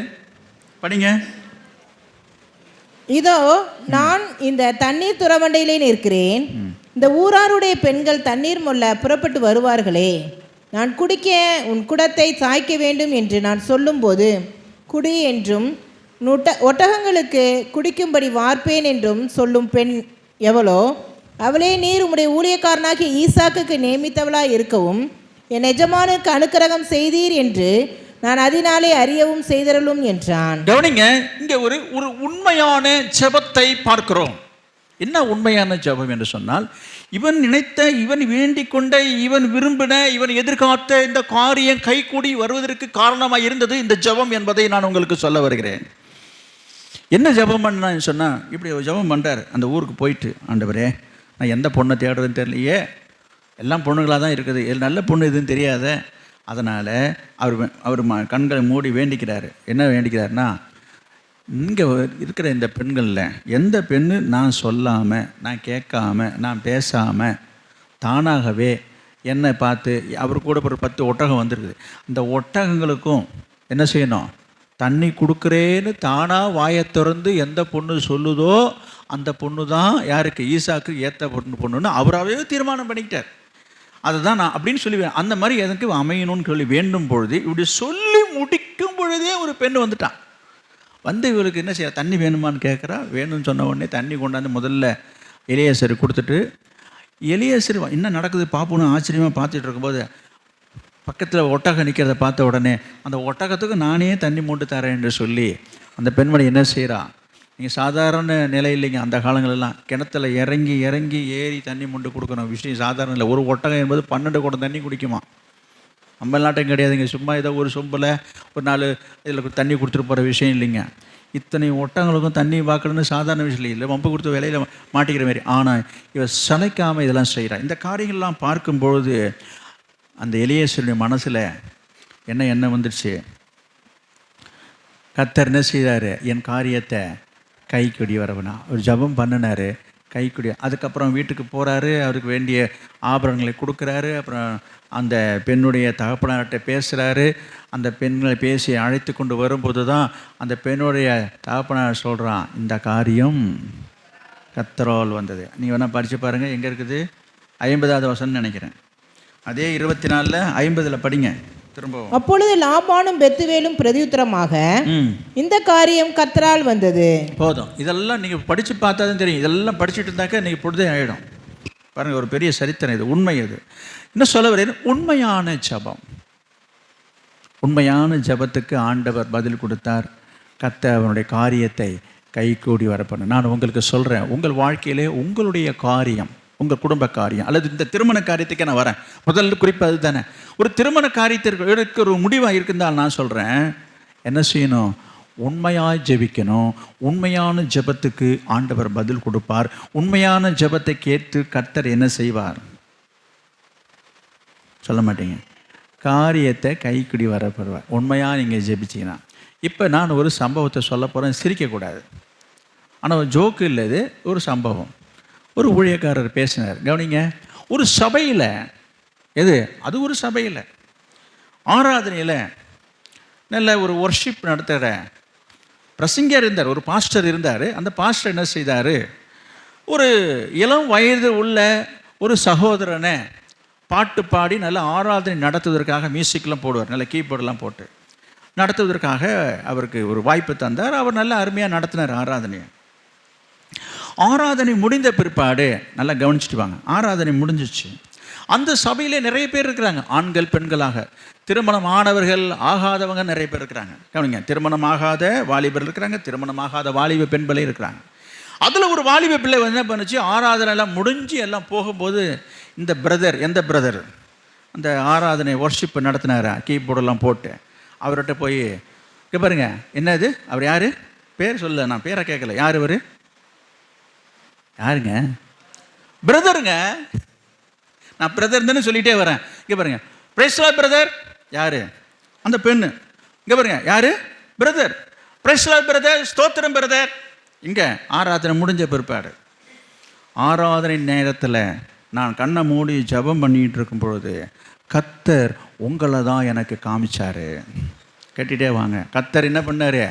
Speaker 1: படிங்க.
Speaker 3: இதோ நான் இந்த தண்ணீர் துறவண்டையிலே நிற்கிறேன், இந்த ஊராருடைய பெண்கள் தண்ணீர் மொல்ல புறப்பட்டு வருவார்களே, நான் குடிக்க உன் குடத்தை சாய்க்க வேண்டும் என்று நான் சொல்லும்போது குடி என்றும் ஒட்டகங்களுக்கு குடிக்கும்படி வார்ப்பேன் என்றும் சொல்லும் பெண் எவளோ அவளே நீர் உம்முடைய ஊழியக்காரனாகிய ஈசாக்குக்கு நியமித்தவளாய் இருக்கவும் என் எஜமானுக்கு அனுக்கிரகம் செய்தீர் என்று நான் அதனாலே அறியவும் செய்தரலும் என்றான்.
Speaker 1: கவனிங்க, இங்க ஒரு உண்மையான ஜெபத்தை பார்க்கிறோம். என்ன உண்மையான ஜெபம் என்று சொன்னால், இவன் நினைத்த, இவன் வேண்டிக் கொண்ட, இவன் விரும்பின, இவன் எதிர்காத்த இந்த காரியம் கைகூடி வருவதற்கு காரணமாக இருந்தது இந்த ஜெபம் என்பதை நான் உங்களுக்கு சொல்ல வருகிறேன். என்ன ஜெபம் பண்ணான்னு சொன்னால், இப்படி ஒரு ஜெபம் பண்ணுறார். அந்த ஊருக்கு போயிட்டு, ஆண்டவரே நான் எந்த பொண்ணை தேடுறதுன்னு தெரியலையே, எல்லாம் பொண்ணுங்களாக தான் இருக்குது, நல்ல பொண்ணு எதுன்னு தெரியாத. அதனால் அவர் கண்களை மூடி வேண்டிக்கிறாரு. என்ன வேண்டிக்கிறாருன்னா, இங்கே இருக்கிற இந்த பெண்களில் எந்த பெண்ணு நான் சொல்லாமல், நான் கேட்காம, நான் பேசாமல் தானாகவே என்னை பார்த்து, அவர் கூட ஒரு 10 ஒட்டகம் வந்துருக்குது, இந்த ஒட்டகங்களுக்கும் என்ன செய்யணும், தண்ணி கொடுக்குறேன்னு தானாக வாயை திறந்து எந்த பொண்ணு சொல்லுதோ அந்த பொண்ணு தான் யாருக்கு, ஈசாக்கு ஏற்ற பொண்ணுன்னு அவராகவே தீர்மானம் பண்ணிக்கிட்டார். அதை தான் நான் அப்படின்னு சொல்லி அந்த மாதிரி எதற்கு அமையணும்னு சொல்லி வேண்டும் பொழுது இப்படி சொல்லி முடிக்கும் பொழுதே ஒரு பெண் வந்துட்டான். வந்து இவருக்கு என்ன செய்ய, தண்ணி வேணுமான்னு கேட்குறா. வேணும்னு சொன்ன உடனே தண்ணி கொண்டாந்து முதல்ல எலியேசர் கொடுத்துட்டு, எலியேசர் என்ன நடக்குது பாப்புன்னு ஆச்சரியமாக பார்த்துட்டு இருக்கும்போது பக்கத்தில் ஒட்டகம் நிற்கிறத பார்த்த உடனே அந்த ஒட்டகத்துக்கு நானே தண்ணி மூட்டு தரேன் என்று சொல்லி அந்த பெண்மணி என்ன செய்கிறா, நீங்கள் சாதாரண நிலை இல்லைங்க, அந்த காலங்களெல்லாம் கிணத்துல இறங்கி ஏறி தண்ணி மூண்டு கொடுக்கணும் விஷயம் சாதாரண இல்லை. ஒரு ஒட்டகம் என்பது 12 குடம் தண்ணி குடிக்குமா. நம்ம நாட்டம் கிடையாதுங்க, சும்மா ஏதோ ஒரு சொம்பில் ஒரு 4 இதில் தண்ணி கொடுத்துட்டு போகிற விஷயம் இல்லைங்க. இத்தனை ஒட்டங்களுக்கும் தண்ணி பார்க்கணுன்னு சாதாரண விஷயம் இல்லை, வம்பு கொடுத்து வேலையில் மாட்டிக்கிற மாதிரி. ஆனால் இவ சளைக்காமல் இதெல்லாம் செய்கிறான். இந்த காரியங்கள்லாம் பார்க்கும்பொழுது அந்த எலியேசருடைய மனசில் என்ன வந்துடுச்சு, கர்த்தர் என்ன செய்கிறாரு, என் காரியத்தை கைக்குடி வரவனா ஒரு ஜபம் பண்ணினார், கைக்குடி. அதுக்கப்புறம் வீட்டுக்கு போகிறாரு, அவருக்கு வேண்டிய ஆபரணங்களை கொடுக்குறாரு. அப்புறம் அந்த பெண்ணுடைய தகப்பனார்கிட்ட பேசுகிறாரு. அந்த பெண்களை பேசி அழைத்து கொண்டு வரும்போது தான் அந்த பெண்ணுடைய தகப்பனார் சொல்கிறான், இந்த காரியம் கர்த்தரால் வந்தது. நீங்கள் வேணால் படித்து பாருங்கள், எங்கே இருக்குது, 50வது வசனம்னு நினைக்கிறேன். அதே 24 50 படிங்க திரும்பவும்.
Speaker 3: அப்பொழுது லாபானும் பெத்துவேலும் பிரதியுத்தரமாக, இந்த காரியம் கர்த்தரால் வந்தது.
Speaker 1: போதும், இதெல்லாம் நீங்கள் படித்து பார்த்தா தான் தெரியும். இதெல்லாம் படிச்சுட்டு இருந்தாக்க நீங்கள் பொழுதே ஆகிடும். பாருங்கள், ஒரு பெரிய சரித்திரம் இது, உண்மை அது. என்ன சொல்ல வரேன்? உண்மையான ஜெபம், உண்மையான ஜெபத்துக்கு ஆண்டவர் பதில் கொடுத்தார். கர்த்தர் அவனுடைய காரியத்தை கைகூடி வரப்பண்ண. நான் உங்களுக்கு சொல்கிறேன், உங்கள் வாழ்க்கையிலே உங்களுடைய காரியம், உங்கள் குடும்ப காரியம் அல்லது இந்த திருமண காரியத்துக்கே நான் வரேன். முதல்ல குறிப்பு அது தானே. ஒரு திருமண காரியத்திற்கு எடுக்க ஒரு முடிவாக இருக்குந்தால் நான் சொல்கிறேன், என்ன செய்யணும்? உண்மையாக ஜெபிக்கணும். உண்மையான ஜெபத்துக்கு ஆண்டவர் பதில் கொடுப்பார். உண்மையான ஜெபத்தை கேட்டு கர்த்தர் என்ன செய்வார்? சொல்ல மாட்டீங்க. காரியத்தை கைக்குடி வரப்படுவார், உண்மையாக நீங்கள் ஜெபிச்சிங்கன்னா. இப்போ நான் ஒரு சம்பவத்தை சொல்ல போகிறேன், சிரிக்கக்கூடாது. ஆனால் ஒரு ஜோக்கு இல்லை, இது ஒரு சம்பவம். ஒரு ஊழியக்காரர் பேசினார், கவனிங்க. ஒரு சபையில், எது அது, ஒரு சபையில் ஆராதனையில் நல்ல ஒரு ஒர்ஷிப் நடத்துகிற பிரசங்கர் இருந்தார், ஒரு பாஸ்டர் இருந்தார். அந்த பாஸ்டர் என்ன செய்தார்? ஒரு இளம் வயது உள்ள ஒரு சகோதரனை பாட்டு பாடி நல்ல ஆராதனை நடத்துவதற்காக மியூசிக்லாம் போடுவார், நல்ல கீபோர்டெலாம் போட்டு நடத்துவதற்காக அவருக்கு ஒரு வாய்ப்பு தந்தார். அவர் நல்ல அருமையாக நடத்தினார் ஆராதனையை. ஆராதனை முடிந்த பிற்பாடு நல்லா கவனிச்சுட்டு வாங்க, ஆராதனை முடிஞ்சிச்சு. அந்த சபையிலே நிறைய பேர் இருக்கிறாங்க, ஆண்கள் பெண்களாக. திருமணம் ஆனவர்கள் ஆகாதவங்க நிறைய பேர் இருக்கிறாங்க. கவனிங்க, திருமணம் ஆகாத வாலிபர் இருக்கிறாங்க, திருமணம் ஆகாத வாலிப பெண்களே இருக்கிறாங்க. அதில் ஒரு வாலிப பிள்ளை என்ன பண்ணுச்சு, ஆராதனை எல்லாம் முடிஞ்சு எல்லாம் போகும்போது இந்த பிரதர், எந்த பிரதர், அந்த ஆராதனை ஒர்ஷிப் நடத்தினாரா கீபோர்டெல்லாம் போட்டு, அவர்கிட்ட போய் இங்கே பாருங்க, என்னது அவர் யார், பேர் சொல்ல, நான் பேரை கேட்கல, யார் அவர், யாருங்க, பிரதருங்க. நான் பிரதர் தானே சொல்லிகிட்டே வரேன். இங்கே பாருங்க, பிரைஸ் லார்ட் பிரதர், யார், அந்த பெண்ணு. இங்கே பாருங்க, யார், பிரதர், பிரைஸ் லார்ட் பிரதர், ஸ்தோத்திரம் பிரதர். இங்கே ஆராதனை முடிஞ்ச பிற்பாடு, ஆராதனை நேரத்தில் நான் கண்ணை மூடி ஜெபம் பண்ணிகிட்டு இருக்கும் பொழுது கர்த்தர் உங்களை தான் எனக்கு காமிச்சாரு. கேட்டுகிட்டே வாங்க, கர்த்தர் என்ன பண்ணார்?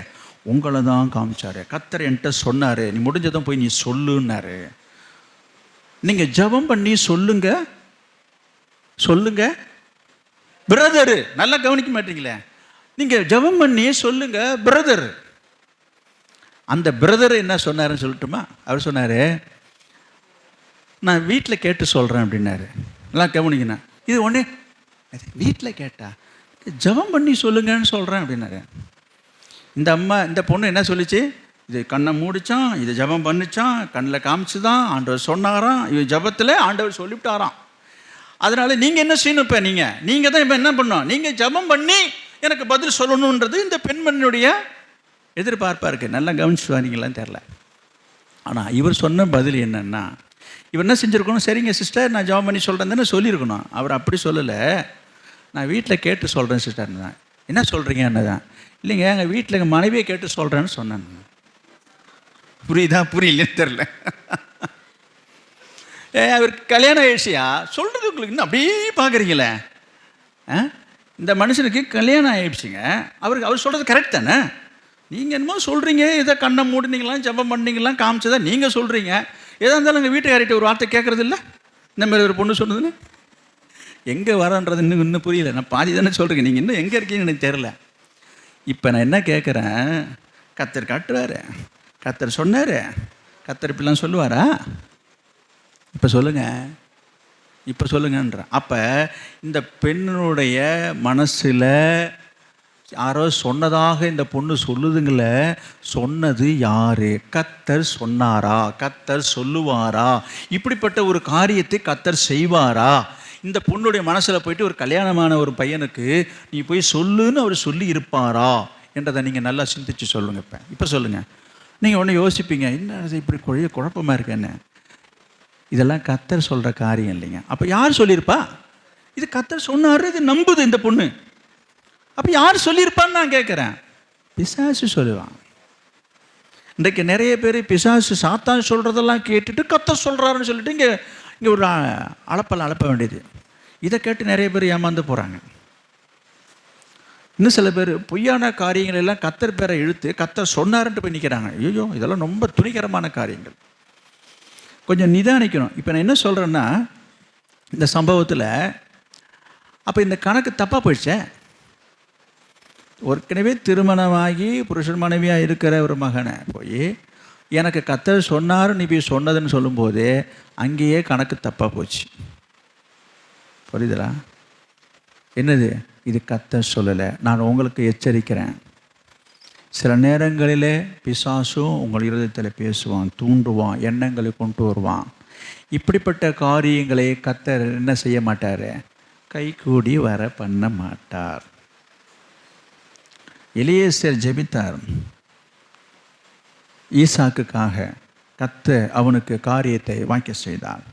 Speaker 1: உங்களை தான் காமிச்சாரு. கர்த்தர் என்கிட்ட சொன்னார், நீ முடிஞ்சதும் போய் நீ சொல்லுன்னாரு. நீங்கள் ஜெபம் பண்ணி சொல்லுங்க, சொல்லுங்க பிரதரு. நல்லா கவனிக்க மாட்டீங்களே, நீங்கள் ஜெபம் பண்ணி சொல்லுங்க பிரதர். அந்த பிரதர் என்ன சொன்னாருன்னு சொல்லட்டுமா? அவர் சொன்னார், நான் வீட்டில் கேட்டு சொல்கிறேன் அப்படின்னாரு. நல்லா கவனிக்கண்ணா, இது ஒன்றே வீட்டில் கேட்டா, ஜெபம் பண்ணி சொல்லுங்கன்னு சொல்கிறேன் அப்படின்னாரு. இந்த அம்மா, இந்த பொண்ணு என்ன சொல்லிச்சு? இது கண்ணை மூடிச்சான், இது ஜெபம் பண்ணிச்சான், கண்ணில் காமிச்சு தான் ஆண்டவர் சொன்னாராம், இது ஜெபத்தில் ஆண்டவர் சொல்லிவிட்டாராம். அதனால் நீங்கள் என்ன செய்யணும்? இப்போ நீங்கள் தான் இப்போ என்ன பண்ணணும்? நீங்கள் ஜெபம் பண்ணி எனக்கு பதில் சொல்லணுன்றது இந்த பெண்மணியுடைய எதிர்பார்ப்பாக இருக்குது. நல்லா கவனிச்சு வரீங்களான்னு தெரில. ஆனால் இவர் சொன்ன பதில் என்னென்னா, இவர் என்ன செஞ்சுருக்கணும்? சரிங்க சிஸ்டர், நான் ஜெபம் பண்ணி சொல்கிறேன் தானே சொல்லியிருக்கணும். அவர் அப்படி சொல்லலை, நான் வீட்டில் கேட்டு சொல்கிறேன் சிஸ்டர் தான். என்ன சொல்கிறீங்க என்னதான்? இல்லைங்க, எங்கள் வீட்டில் எங்கள் மனைவியை கேட்டு சொல்கிறேன்னு சொன்னேன். புரியுதா புரியலன்னு தெரில. அவருக்கு கல்யாணம் ஆயிடுச்சியா சொல்கிறது உங்களுக்கு இன்னும் அப்படியே பார்க்குறீங்களே. இந்த மனுஷனுக்கு கல்யாணம் ஆயிடுச்சுங்க, அவர் சொல்கிறது கரெக்ட் தானே? நீங்கள் என்னமோ சொல்கிறீங்க, இதை கண்ணை மூடினீங்களாம் ஜெபம் பண்ணிங்களாம் காமிச்சதா நீங்கள் சொல்கிறீங்க. எதாக இருந்தாலும் எங்கள் வீட்டுக்காரிட்ட ஒரு வார்த்தை கேட்குறது இல்லை, இந்த மாதிரி ஒரு பொண்ணு சொன்னதுன்னு. எங்கே வரன்றது இன்னும் புரியல. நான் பாதி தானே சொல்கிறீங்க, நீங்கள் இன்னும் எங்கே இருக்கீங்கன்னு எனக்கு தெரில. இப்போ நான் என்ன கேட்குறேன், கர்த்தர் காட்டுவார், கர்த்தர் சொன்னார், கர்த்தர் இப்படிலாம் சொல்லுவாரா? இப்போ சொல்லுங்கள், இப்போ சொல்லுங்கன்ற. அப்போ இந்த பெண்ணுடைய மனசில் யாரோ சொன்னதாக இந்த பொண்ணு சொல்லுதுங்கள, சொன்னது யாரு? கர்த்தர் சொன்னாரா? கர்த்தர் சொல்லுவாரா? இப்படிப்பட்ட ஒரு காரியத்தை கர்த்தர் செய்வாரா? இந்த பொண்ணுடைய மனசில் போயிட்டு ஒரு கல்யாணமான ஒரு பையனுக்கு நீ போய் சொல்லுன்னு அவர் சொல்லி இருப்பாரா என்றதை நீங்கள் நல்லா சிந்திச்சு சொல்லுங்கள். இப்போ சொல்லுங்கள். நீங்கள் ஒன்று யோசிப்பீங்க, என்ன இப்படி குழப்பமாக இருக்கு என்ன? இதெல்லாம் கர்த்தர் சொல்கிற காரியம் இல்லைங்க. அப்போ யார் சொல்லியிருப்பா? இது கர்த்தர் சொன்னார், இது நம்புது இந்த பொண்ணு. அப்போ யார் சொல்லியிருப்பான்னு நான் கேட்குறேன். பிசாசு சொல்லுவான். இன்றைக்கு நிறைய பேர் பிசாசு சாத்தான் சொல்கிறதெல்லாம் கேட்டுட்டு கர்த்தர் சொல்கிறாருன்னு சொல்லிட்டு இங்கே ஒரு அளப்பெல்லாம் அளப்ப வேண்டியது. இதை கேட்டு நிறைய பேர் ஏமாந்து போகிறாங்க. இன்னும் சில பேர் பொய்யான காரியங்கள் எல்லாம் கர்த்தர் பேரை இழுத்து கர்த்தர் சொன்னாருன்ட்டு போய் நிற்கிறாங்க. ஐயோ, இதெல்லாம் ரொம்ப துணிகரமான காரியங்கள். கொஞ்சம் நிதானிக்கணும். இப்போ நான் என்ன சொல்கிறேன்னா, இந்த சம்பவத்தில் அப்போ இந்த கணக்கு தப்பாக போயிடுச்சே. ஏற்கனவே திருமணமாகி புருஷன் மனைவியாக இருக்கிற ஒரு மகனை போய் எனக்கு கர்த்தர் சொன்னார் நீ போய் சொன்னதுன்னு சொல்லும்போதே அங்கேயே கணக்கு தப்பாக போச்சு. புரியுதுடா? என்னது இது? கர்த்தர் சொல்லலை. நான் உங்களுக்கு எச்சரிக்கிறேன். சில நேரங்களிலே பிசாசும் உங்கள் இருதயத்தில் பேசுவான், தூண்டுவான், எண்ணங்களை கொண்டு வருவான். இப்படிப்பட்ட காரியங்களை கர்த்தர் என்ன செய்ய மாட்டார்? கைகூடி வர பண்ண மாட்டார். எலியேசர் ஜெபித்தார் ஈசாக்குக்காக. கர்த்தர் அவனுக்கு காரியத்தை வாய்க்க செய்தார்.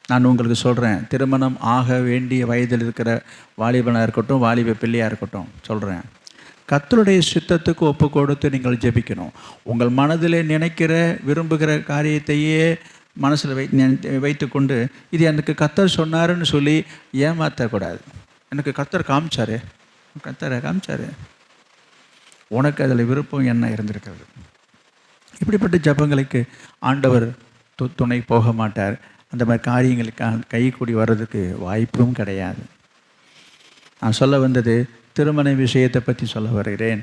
Speaker 1: நான் உங்களுக்கு சொல்கிறேன், திருமணம் ஆக வேண்டிய வயதில் இருக்கிற வாலிபனாக இருக்கட்டும், வாலிப பிள்ளையாக இருக்கட்டும், சொல்கிறேன், கர்த்தருடைய சித்தத்துக்கு ஒப்பு கொடுத்து நீங்கள் ஜெபிக்கணும். உங்கள் மனதில் நினைக்கிற விரும்புகிற காரியத்தையே மனசில் வைத்துக்கொண்டு இது எனக்கு கர்த்தர் சொன்னாருன்னு சொல்லி ஏமாற்றக்கூடாது. எனக்கு கர்த்தர் காமிச்சாரு, கர்த்தரை காமிச்சாரு, உனக்கு அதில் விருப்பம் என்ன இருந்திருக்கிறது. இப்படிப்பட்ட ஜபங்களுக்கு ஆண்டவர் துணை போக மாட்டார். அந்த மாதிரி காரியங்களுக்காக கை கூடி வர்றதுக்கு வாய்ப்பும் கிடையாது. நான் சொல்ல வந்தது திருமண விஷயத்தை பற்றி சொல்ல வருகிறேன்.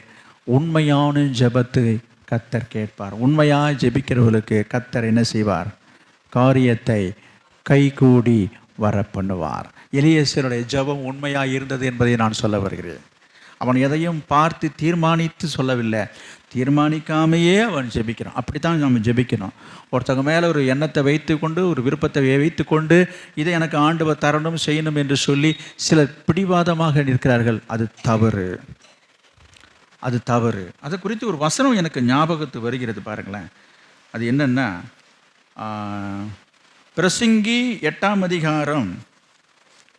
Speaker 1: உண்மையான ஜபத்தை கர்த்தர் கேட்பார். உண்மையாக ஜெபிக்கிறவர்களுக்கு கர்த்தர் என்ன செய்வார்? காரியத்தை கைகூடி வர பண்ணுவார். எலியேசருடைய ஜபம் உண்மையாக இருந்தது என்பதை நான் சொல்ல வருகிறேன். அவன் எதையும் பார்த்து தீர்மானித்து சொல்லவில்லை, தீர்மானிக்காமையே அவன் ஜெபிக்கிறான். அப்படி தான் நம்ம ஜெபிக்கணும். ஒருத்தவங்க மேலே ஒரு எண்ணத்தை வைத்துக்கொண்டு, ஒரு விருப்பத்தை வைத்துக்கொண்டு, இதை எனக்கு ஆண்டவர் தரணும் செய்யணும் என்று சொல்லி சிலர் பிடிவாதமாக நிற்கிறார்கள். அது தவறு, அது தவறு. அதை குறித்து ஒரு வசனம் எனக்கு ஞாபகத்து வருகிறது பாருங்களேன். அது என்னென்னா, பிரசங்கி 8ஆம் அதிகாரம்,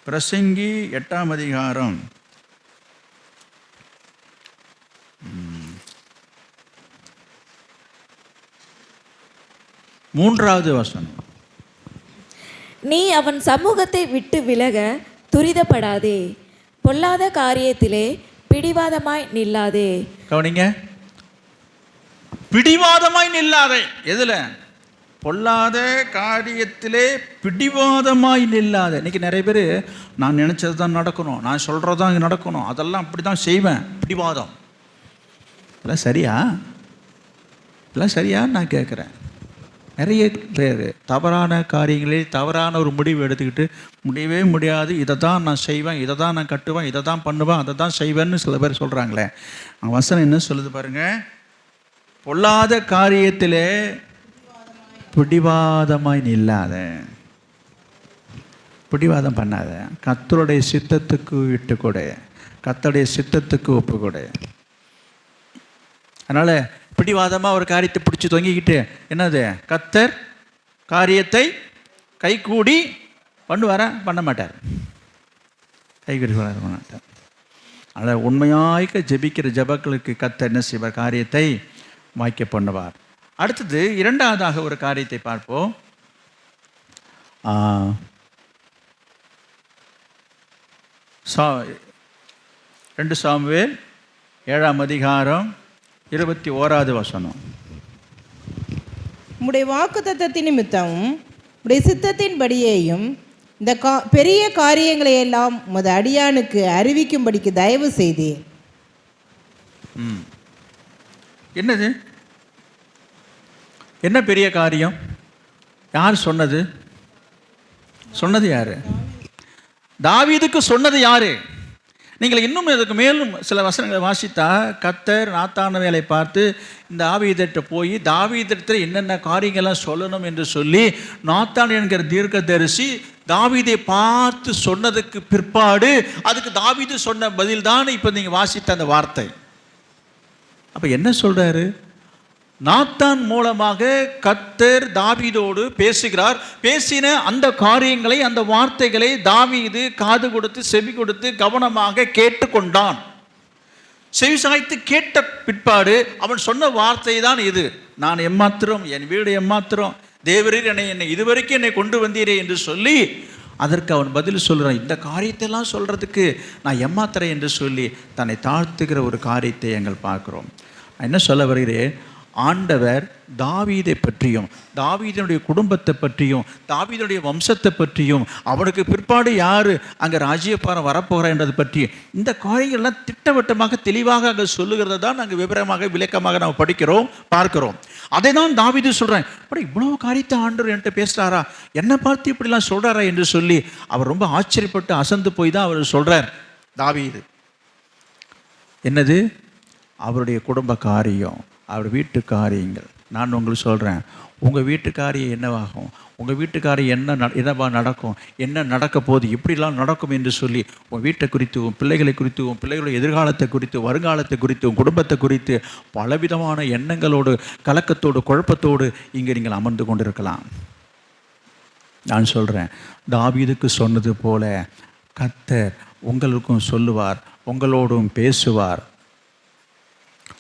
Speaker 1: பிரசங்கி 8ஆம் அதிகாரம் 3வது வசனம்.
Speaker 2: நீ அவன் சமூகத்தை விட்டு விலக துரிதப்படாதே, பொல்லாத காரியத்திலே பிடிவாதமாய் நில்லாதே.
Speaker 1: கவனிங்க, பிடிவாதமாய் நில்லாதே. எதுல? பொல்லாத காரியத்திலே பிடிவாதமாய் நில்லாதே. இன்னைக்கு நிறைய பேர் நான் நினைச்சது தான் நடக்கணும், நான் சொல்கிறது தான் நடக்கணும், அதெல்லாம் அப்படி தான் செய்வேன். பிடிவாதம். இதெல்லாம் சரியா? இதெல்லாம் சரியா நான் கேட்குறேன். நிறைய பேர் தவறான காரியங்களில் தவறான ஒரு முடிவு எடுத்துக்கிட்டு முடியவே முடியாது, இதை தான் நான் செய்வேன், இதை தான் நான் கட்டுவேன், இதை தான் பண்ணுவேன், அதை தான் செய்வேன்னு சில பேர் சொல்கிறாங்களே. வசனம் என்ன சொல்லுது பாருங்க, பொல்லாத காரியத்திலே பிடிவாதமாய் நில்லாத. பிடிவாதம் பண்ணாத. கர்த்தருடைய சித்தத்துக்கு விட்டு கொடு, கர்த்தருடைய சித்தத்துக்கு ஒப்பு கொடு. அதனால் பிடிவாதமாக ஒரு காரியத்தை பிடிச்சி தொங்கிக்கிட்டு என்னது, கர்த்தர் காரியத்தை கைகூடி பண்ணுவாரா? பண்ண மாட்டார். கைகூடி பண்ண மாட்டார். அதனால் உண்மையாய்க்க ஜெபிக்கிற ஜபங்களுக்கு கர்த்தர் என்ன செய்வார்? காரியத்தை வாய்க்க பண்ணுவார். அடுத்தது இரண்டாவதாக ஒரு காரியத்தை பார்ப்போம். 2 சாமுவேல் 7ஆம் அதிகாரம் 21வது வசனம்.
Speaker 3: உம்முடைய வாக்குத்தத்தத்தின் நிமித்தமும் உம்முடைய சித்தத்தின்படியேயும் இந்த பெரிய காரியங்களை எல்லாம் உமது அடியானுக்கு அறிவிக்கும்படிக்கு தயவு செய்தீர்.
Speaker 1: என்னது? என்ன பெரிய காரியம்? யார் சொன்னது? சொன்னது யாரு? தாவீதுக்கு சொன்னது யாரு? நீங்கள் இன்னும் இதுக்கு மேலும் சில வசனங்களை வாசித்தா, கர்த்தர் நாத்தானவேலை பார்த்து இந்த தாவீதிட்ட போய் தாவீதிடத்தில் என்னென்ன காரியங்கள்லாம் சொல்லணும் என்று சொல்லி நாத்தான் என்கிற தீர்க்கதரிசி தாவீதை பார்த்து சொன்னதுக்கு பிற்பாடு அதுக்கு தாவீது சொன்ன பதில் தான் இப்போ நீங்கள் வாசித்த அந்த வார்த்தை. அப்போ என்ன சொல்கிறாரு? நாத்தான் மூலமாக கர்த்தர் தாவீதோடு பேசுகிறார். பேசின அந்த காரியங்களை, அந்த வார்த்தைகளை தாவீது காது கொடுத்து செவி கொடுத்து கவனமாக கேட்டுக்கொண்டான். செவி சாய்த்து கேட்ட பிற்பாடு அவன் சொன்ன வார்த்தை தான் இது. நான் எம்மாத்திரம், என் வீடு எம்மாத்திரம், தேவரீர் என்னை இதுவரைக்கும் என்னை கொண்டு வந்தீரே என்று சொல்லி அதற்கு அவன் பதில் சொல்கிறான். இந்த காரியத்தையெல்லாம் சொல்கிறதுக்கு நான் எம்மாத்திரேன் என்று சொல்லி தன்னை தாழ்த்துகிற ஒரு காரியத்தை எங்கள் பார்க்குறோம். என்ன சொல்ல வருகிறேன்? ஆண்டவர் தாவீதை பற்றியும் தாவீதனுடைய குடும்பத்தை பற்றியும் தாவீதனுடைய வம்சத்தை பற்றியும் அவனுக்கு பிற்பாடு யார் அங்கே ராஜ்யபாரம் வரப்போகிறார் என்றதை பற்றி இந்த காரியங்கள்லாம் திட்டவட்டமாக தெளிவாக அங்கே சொல்லுகிறத தான் நாங்கள் விவரமாக விளக்கமாக நாம் படிக்கிறோம் பார்க்கிறோம். அதை தான் தாவீது சொல்கிறேன், அப்படி இவ்வளோ காரியத்தை ஆண்டவர் என்கிட்ட பேசுகிறாரா, என்னை பார்த்து இப்படிலாம் சொல்கிறாரா என்று சொல்லி அவர் ரொம்ப ஆச்சரியப்பட்டு அசந்து போய் தான் அவர் சொல்கிறார். தாவீது என்னது அவருடைய குடும்ப காரியம், அவர் வீட்டு காரியங்கள். நான் உங்களுக்கு சொல்கிறேன், உங்கள் வீட்டு காரியம் என்னவாகும், உங்கள் வீட்டுக்காரியம் என்னவா நடக்கும், என்ன நடக்க போகுது, இப்படிலாம் நடக்கும் என்று சொல்லி உன் வீட்டை குறித்து, உன் பிள்ளைகளை குறித்து, உன் பிள்ளைகளுடைய எதிர்காலத்தை குறித்து, வருங்காலத்தை குறித்து, உன் குடும்பத்தை குறித்து பலவிதமான எண்ணங்களோடு கலக்கத்தோடு குழப்பத்தோடு இங்கே நீங்கள் அமர்ந்து கொண்டிருக்கலாம். நான் சொல்கிறேன், தாவீதுக்கு சொன்னது போல கர்த்தர் உங்களுக்கும் சொல்லுவார், உங்களோடும் பேசுவார்,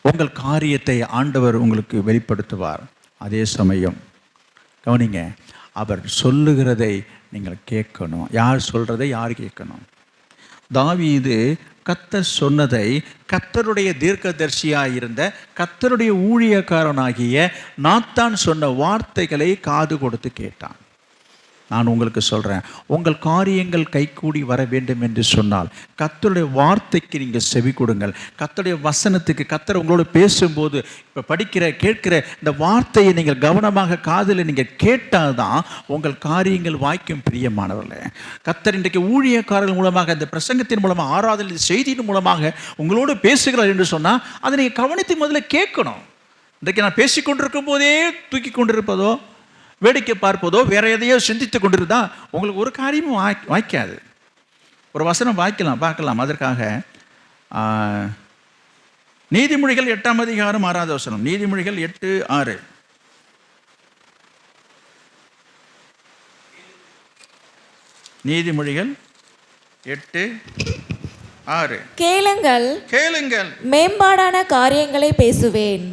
Speaker 1: உங்கள் காரியத்தை ஆண்டவர் உங்களுக்கு வெளிப்படுத்துவார். அதே சமயம் கவனிங்க, அவர் சொல்லுகிறதை நீங்கள் கேட்கணும். யார் சொல்கிறதை யார் கேட்கணும்? தாவீது கர்த்தர் சொன்னதை கர்த்தருடைய தீர்க்கதரிசியாக இருந்த கர்த்தருடைய ஊழியக்காரனாகிய நாத்தான் சொன்ன வார்த்தைகளை காது கொடுத்து கேட்டான். நான் உங்களுக்கு சொல்கிறேன், உங்கள் காரியங்கள் கைகூடி வர வேண்டும் என்று சொன்னால் கர்த்தருடைய வார்த்தைக்கு நீங்கள் செவி கொடுங்கள். கர்த்தருடைய வசனத்துக்கு கர்த்தர் உங்களோட பேசும்போது இப்போ கேட்கிற இந்த வார்த்தையை நீங்கள் கவனமாக காதில் நீங்கள் கேட்டால் தான் உங்கள் காரியங்கள் வாய்க்கும். பிரியமானவர்களே, கர்த்தர் இன்றைக்கு ஊழியக்காரர்கள் மூலமாக இந்த பிரசங்கத்தின் மூலமாக ஆராதனை செய்தியின் மூலமாக உங்களோடு பேசுகிறார் என்று சொன்னால் அதை நீங்கள் கவனித்து முதல்ல கேட்கணும். இன்றைக்கு நான் பேசி கொண்டிருக்கும் போதே தூக்கி கொண்டிருப்பதோ வேடிக்கை பார்ப்பதோ வேற எதையோ சிந்தித்து கொண்டிருந்தா உங்களுக்கு ஒரு காரியமும் வாய்க்காது. ஒரு வசனம் பார்க்கலாம். அதற்காக நீதிமொழிகள் 8ஆம் அதிகாரம் 6வது வசனம். நீதிமொழிகள் 8:6. நீதிமொழிகள் 8:6. கேளுங்கள்,
Speaker 2: மேம்பாடான காரியங்களை பேசுவேன்,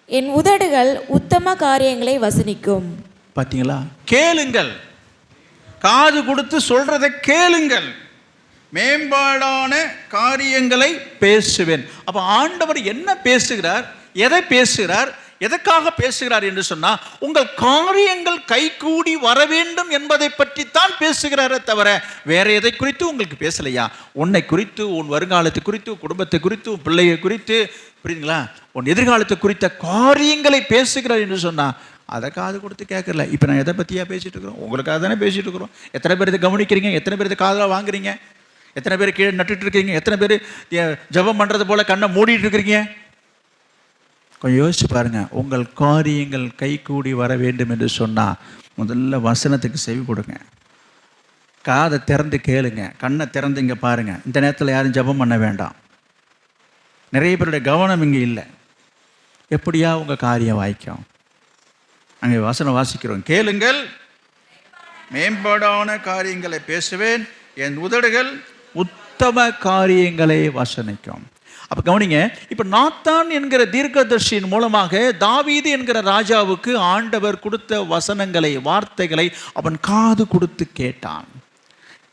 Speaker 2: என் உதடுகள் உத்தம காரியங்களை வசனிக்கும்.
Speaker 1: பார்த்தீங்களா? கேளுங்கள், காது கொடுத்து சொல்றதை கேளுங்கள், மேம்பாடான காரியங்களை பேசுவேன். அப்ப ஆண்டவர் என்ன பேசுகிறார், எதை பேசுகிறார், எதற்காக பேசுகிறார் என்று சொன்னா உங்கள் காரியங்கள் கைகூடி வர வேண்டும் என்பதை பற்றி தான் பேசுகிறாரே தவிர வேற எதை குறித்து உங்களுக்கு பேசலையா? உன்னை குறித்து, உன் வருங்காலத்தை குறித்து, குடும்பத்தை குறித்து, உன் பிள்ளையை குறித்து, புரியுதுங்களா, உன் எதிர்காலத்தை குறித்த காரியங்களை பேசுகிறார் என்று சொன்னா அதை காது கொடுத்து கேட்கல. இப்போ நான் எதை பற்றியா பேசிகிட்டு இருக்கிறோம்? உங்களுக்காக தானே பேசிகிட்டு இருக்கிறோம். எத்தனை பேர் இதை கவனிக்கிறீங்க? எத்தனை பேர் இதை காதில் வாங்குறீங்க? எத்தனை பேர் கீழே நட்டுட்டு இருக்கீங்க? எத்தனை பேர் ஜெபம் பண்ணுறது போல் கண்ணை மூடிட்டு இருக்கிறீங்க? கொஞ்சம் யோசிச்சு பாருங்கள். உங்கள் காரியங்கள் கைகூடி வர வேண்டும் என்று சொன்னால் முதல்ல வசனத்துக்கு செவி கொடுங்க, காதை திறந்து கேளுங்க, கண்ணை திறந்து இங்கே பாருங்கள். இந்த நேரத்தில் யாரும் ஜெபம் பண்ண வேண்டாம். நிறைய பேருடைய கவனம் இங்கே இல்லை. எப்படியா உங்கள் காரியம் வாய்க்கும்? அங்கே வசனம் வாசிக்கிறோம், கேளுங்கள், மேம்பாடான காரியங்களை பேசுவேன், என் உதடுகள் உத்தம காரியங்களை வசனிக்கும். அப்போ கவனிங்க, இப்போ நாத்தான் என்கிற தீர்க்கதரிசியின் மூலமாக தாவீது என்கிற ராஜாவுக்கு ஆண்டவர் கொடுத்த வசனங்களை, வார்த்தைகளை அவன் காது கொடுத்து கேட்டான்.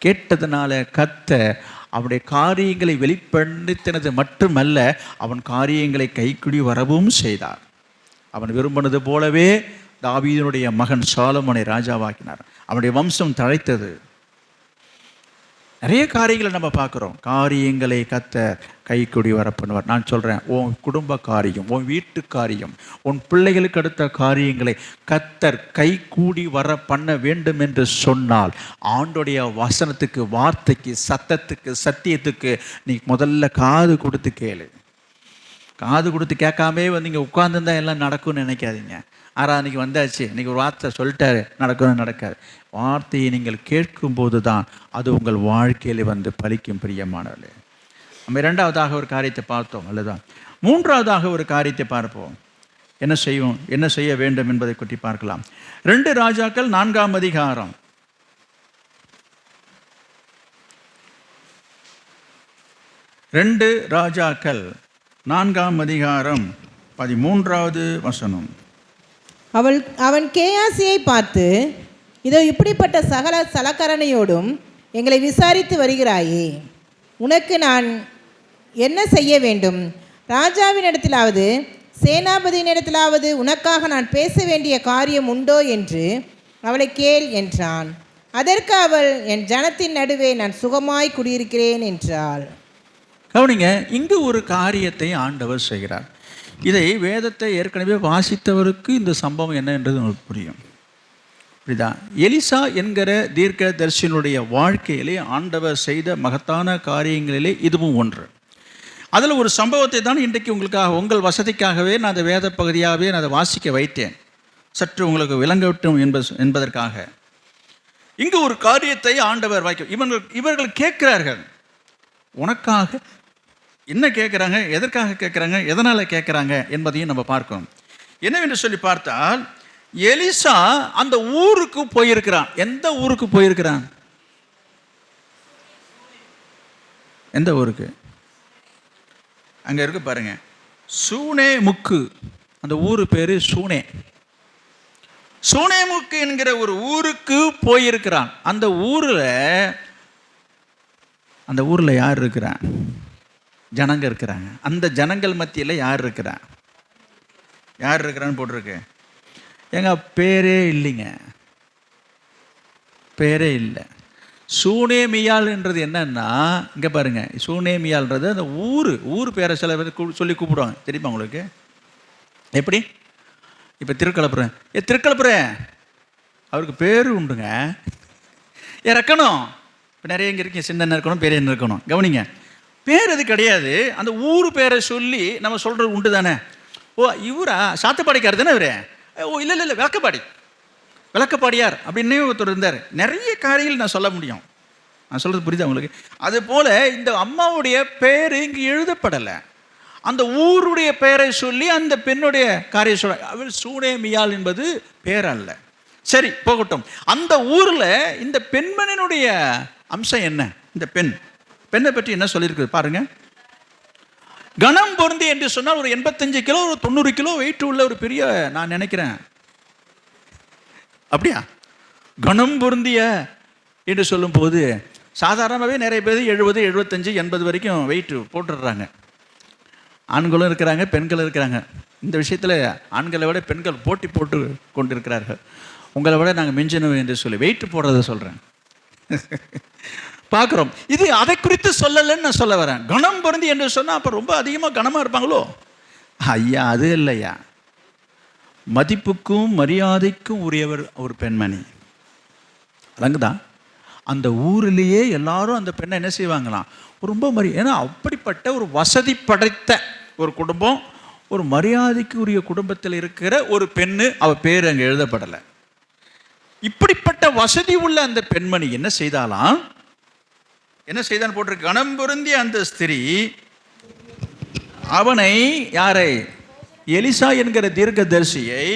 Speaker 1: கேட்டதுனால கர்த்தர் அவனுடைய காரியங்களை வெளிப்படுத்தினது மட்டுமல்ல, அவன் காரியங்களை கைக்குடி வரவும் செய்தார். அவன் விரும்பினது போலவே தாவீதினுடைய மகன் சாலமோனை ராஜாவாக்கினார். அவனுடைய வம்சம் தழைத்தது. நிறைய காரியங்களை நம்ம பார்க்குறோம். காரியங்களை கர்த்தர் கைக்கூடி வர பண்ணுவார். நான் சொல்கிறேன், உன் குடும்ப காரியம், உன் வீட்டு காரியம், உன் பிள்ளைகளுக்கு அடுத்த காரியங்களை கர்த்தர் கைக்கூடி வர பண்ண வேண்டும் என்று சொன்னால் ஆண்டோடைய வசனத்துக்கு, வார்த்தைக்கு, சத்தத்துக்கு, சத்தியத்துக்கு நீ முதல்ல காது கொடுத்து கேளு. காது கொடுத்து கேட்காமே நீங்கள் உட்கார்ந்துருந்தா எல்லாம் நடக்கும்னு நினைக்காதீங்க. அன்றைக்கி வந்தாச்சு, இன்றைக்கி ஒரு வார்த்தை சொல்லிட்டாரு, நடக்கணும் நடக்காது. வார்த்தையை நீங்கள் கேட்கும்போது தான் அது உங்கள் வாழ்க்கையில் பலிக்கும். பிரியமானவர்களே, நம்ம 2வதாக ஒரு காரியத்தை பார்த்தோம் அல்லதா? 3வதாக ஒரு காரியத்தை பார்ப்போம். என்ன செய்ய வேண்டும் என்பதை பற்றி பார்க்கலாம். 2 ராஜாக்கள் 4ஆம் அதிகாரம். 2 ராஜாக்கள் 4ஆம் அதிகாரம் 13வது வசனம்.
Speaker 3: அவன் கேயாசியை பார்த்து, இதோ இப்படிப்பட்ட சகல சலக்கரணையோடும் எங்களை விசாரித்து வருகிறாயே, உனக்கு நான் என்ன செய்ய வேண்டும்? ராஜாவினிடத்திலாவது சேனாபதியினிடத்திலாவது உனக்காக நான் பேச வேண்டிய காரியம் உண்டோ என்று அவளை கேள் என்றான். அதற்கு அவள், என் ஜனத்தின் நடுவே நான் சுகமாய் குடியிருக்கிறேன் என்றாள்.
Speaker 1: கவனிங்க, இங்கு ஒரு காரியத்தை ஆண்டவர் செய்கிறார். இதை வேதத்தை ஏற்கனவே வாசித்தவருக்கு இந்த சம்பவம் என்ன என்றது உங்களுக்கு புரியும். புரியுதா? எலிசா என்கிற தீர்க்க தரிசனுடைய வாழ்க்கையிலே ஆண்டவர் செய்த மகத்தான காரியங்களிலே இதுவும் ஒன்று. அதில் ஒரு சம்பவத்தை தான் இன்றைக்கு உங்களுக்காக, உங்கள் வசதிக்காகவே நான் அந்த வேத பகுதியாகவே நான் அதை வாசிக்க வைத்தேன், சற்று உங்களுக்கு விளங்கட்டும் என்பதற்காக. இங்கு ஒரு காரியத்தை ஆண்டவர் வாய்க்க இவர்கள் கேட்கிறார்கள். உனக்காக என்ன கேட்குறாங்க, எதற்காக கேட்குறாங்க, எதனால் கேட்குறாங்க என்பதையும் நம்ம பார்க்கணும். என்னவென்று சொல்லி பார்த்தால், எலிசா அந்த ஊருக்கு போயிருக்கிறான். எந்த ஊருக்கு போயிருக்கிறான்? எந்த ஊருக்கு? அங்கே இருக்கு பாருங்க, சூனே முக்கு. அந்த ஊரு பேரு சூனே. சூனேமுக்கு என்கிற ஒரு ஊருக்கு போயிருக்கிறான். அந்த ஊரில் யார் இருக்கிறான்? ஜனங்க இருக்கிறாங்க. அந்த ஜனங்கள் மத்தியில் யார் இருக்கிறான்? யார் இருக்கிறான்னு போட்டிருக்கு. எங்க பேரே இல்லைங்க, பேரே இல்லை. சூனேமியால்ன்றது என்னன்னா, இங்கே பாருங்க, சூனேமியால்ன்றது அந்த ஊர் பேரை சில பேர் சொல்லி கூப்பிடுவாங்க. தெரியுமா உங்களுக்கு? எப்படி? இப்போ திருக்கலப்புறேன், திருக்கலப்புறேன், அவருக்கு பேர் உண்டுங்க. இருக்கணும். இப்போ நிறைய இங்கே இருக்கீங்க, சின்ன இருக்கணும், பெரிய இருக்கணும். கவனிங்க, பேர் அது கிடையாது. அந்த ஊர் பேரை சொல்லி நம்ம சொல்கிறது உண்டு தானே. ஓ இவரா சாத்துப்பாடிக்கார் தானே இவரு? ஓ இல்லை இல்லை இல்லை, விளக்கப்பாடியார் அப்படின்னு ஒருத்தர் இருந்தார். நிறைய காரியங்கள் நான் சொல்ல முடியும். நான் சொல்கிறது புரியுதா உங்களுக்கு? அதுபோல் இந்த அம்மாவுடைய பேர் இங்கே எழுதப்படலை. அந்த ஊருடைய பெயரை சொல்லி அந்த பெண்ணுடைய காரியம் சொல்ல. அவள் சூனேமியால் என்பது பேர் அல்ல. சரி போகட்டும். அந்த ஊரில் இந்த பெண்மணினுடைய அம்சம் என்ன? இந்த பெண்ணை பற்றி என்ன சொல்லியிருக்கு பாருங்க. கனம் பொருந்தி என்று சொன்னால் ஒரு 85 கிலோ, ஒரு 90 கிலோ வெயிட் உள்ள ஒரு பெரிய, நான் நினைக்கிறேன். அப்படியா? கனம் பொருந்திய என்று சொல்லும் போது சாதாரணமாகவே நிறைய பேர் 70, 75, 80 வரைக்கும் வெயிட் போட்டுடுறாங்க. ஆண்களும் இருக்கிறாங்க, பெண்களும் இருக்கிறாங்க. இந்த விஷயத்தில் ஆண்களை விட பெண்கள் போட்டி போட்டு கொண்டு இருக்கிறார்கள். உங்களை விட நாங்கள் மிஞ்சணும் என்று சொல்லி வெயிட் போடுறத சொல்கிறேன். பார்க்குறோம். இது அதை குறித்து சொல்லலைன்னு நான் சொல்ல வரேன். கனம் பொருந்தி என்று சொன்னால் அப்போ ரொம்ப அதிகமாக கனமாக இருப்பாங்களோ? ஐயா அது இல்லையா, மதிப்புக்கும் மரியாதைக்கும் உரியவர் ஒரு பெண்மணி. அங்கதான் அந்த ஊரிலேயே எல்லாரும் அந்த பெண்ணை என்ன செய்வாங்களாம், ரொம்ப ஏன்னா அப்படிப்பட்ட ஒரு வசதி படைத்த ஒரு குடும்பம், ஒரு மரியாதைக்கு உரிய குடும்பத்தில் இருக்கிற ஒரு பெண்ணு. அவள் பேர் அங்கே எழுதப்படலை. இப்படிப்பட்ட வசதி உள்ள அந்த பெண்மணி என்ன செய்தாலாம், என்ன செய்தான் போட்டிருக்கு. கனம் பொருந்திய அந்த ஸ்திரீ அவனை, யாரை? எலிசா என்கிற தீர்க்கதரிசியை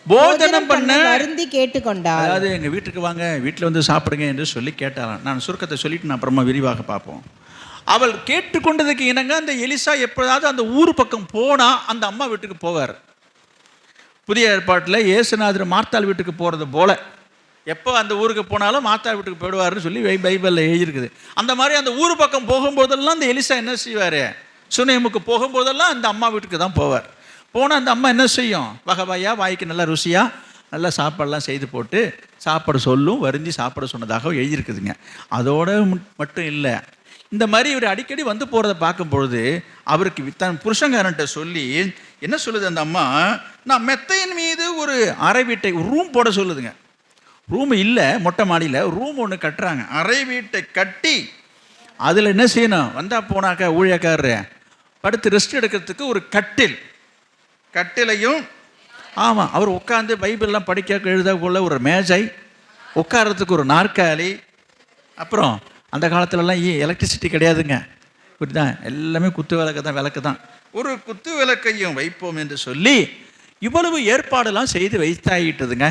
Speaker 1: போஜனம் பண்ண
Speaker 3: வருந்தி கேட்டுக்கொண்டாள்.
Speaker 1: அதாவது எங்கள் வீட்டுக்கு வாங்க, வீட்டில் வந்து சாப்பிடுங்க என்று சொல்லி கேட்டாலாம். நான் சுருக்கத்தை சொல்லிட்டு நான் அப்புறமா விரிவாக பார்ப்போம். அவள் கேட்டுக்கொண்டதுக்கு இணங்க அந்த எலிசா எப்பொழுதாவது அந்த ஊர் பக்கம் போனால் அந்த அம்மா வீட்டுக்கு போவார். புதிய ஏற்பாட்டில் இயேசுநாதர் மார்த்தாள் வீட்டுக்கு போகிறது போல எப்போ அந்த ஊருக்கு போனாலும் மார்த்தா வீட்டுக்கு போயிடுவார்னு சொல்லி பைபிளில் எழுதியிருக்குது. அந்த மாதிரி அந்த ஊர் பக்கம் போகும்போதெல்லாம் அந்த எலிசா என்ன செய்வார், சுனேமுக்கு போகும்போதெல்லாம் அந்த அம்மா வீட்டுக்கு தான் போவார். போனால் அந்த அம்மா என்ன செய்யும், வகையாக வாய்க்கு நல்லா ருசியாக நல்லா சாப்பாடெல்லாம் செய்து போட்டு சாப்பாடு சொல்லும், வருந்தி சாப்பாடு சொன்னதாக எழுதியிருக்குதுங்க. அதோடு மட்டும் இல்லை, இந்த மாதிரி இவர் அடிக்கடி வந்து போகிறத பார்க்கும்பொழுது அவருக்கு தன் புருஷங்காரன்ட்ட சொல்லி என்ன சொல்லுது அந்த அம்மா, நான் மெத்தையின் மீது ஒரு அறை வீட்டை ரூம் போட சொல்லுதுங்க. ரூம் இல்லை, மொட்டை மாடியில் ரூம் ஒன்று கட்டுறாங்க. அறை வீட்டை கட்டி அதில் என்ன செய்யணும், வந்தால் போனாக்கா ஊழியக்காரரு படுத்து ரெஸ்ட் எடுக்கிறதுக்கு ஒரு கட்டிலையும், ஆமாம் அவர் உட்காந்து பைபிள்லாம் படிக்க எழுத போல ஒரு மேஜை, உட்காரத்துக்கு ஒரு நாற்காலி, அப்புறம் அந்த காலத்துலலாம் எலக்ட்ரிசிட்டி கிடையாதுங்க, புரியுதா, எல்லாமே குத்து விளக்கு தான், ஒரு குத்து விளக்கையும் வைப்போம் என்று சொல்லி இவ்வளவு ஏற்பாடெல்லாம் செய்து வைத்தாயிட்டதுங்க.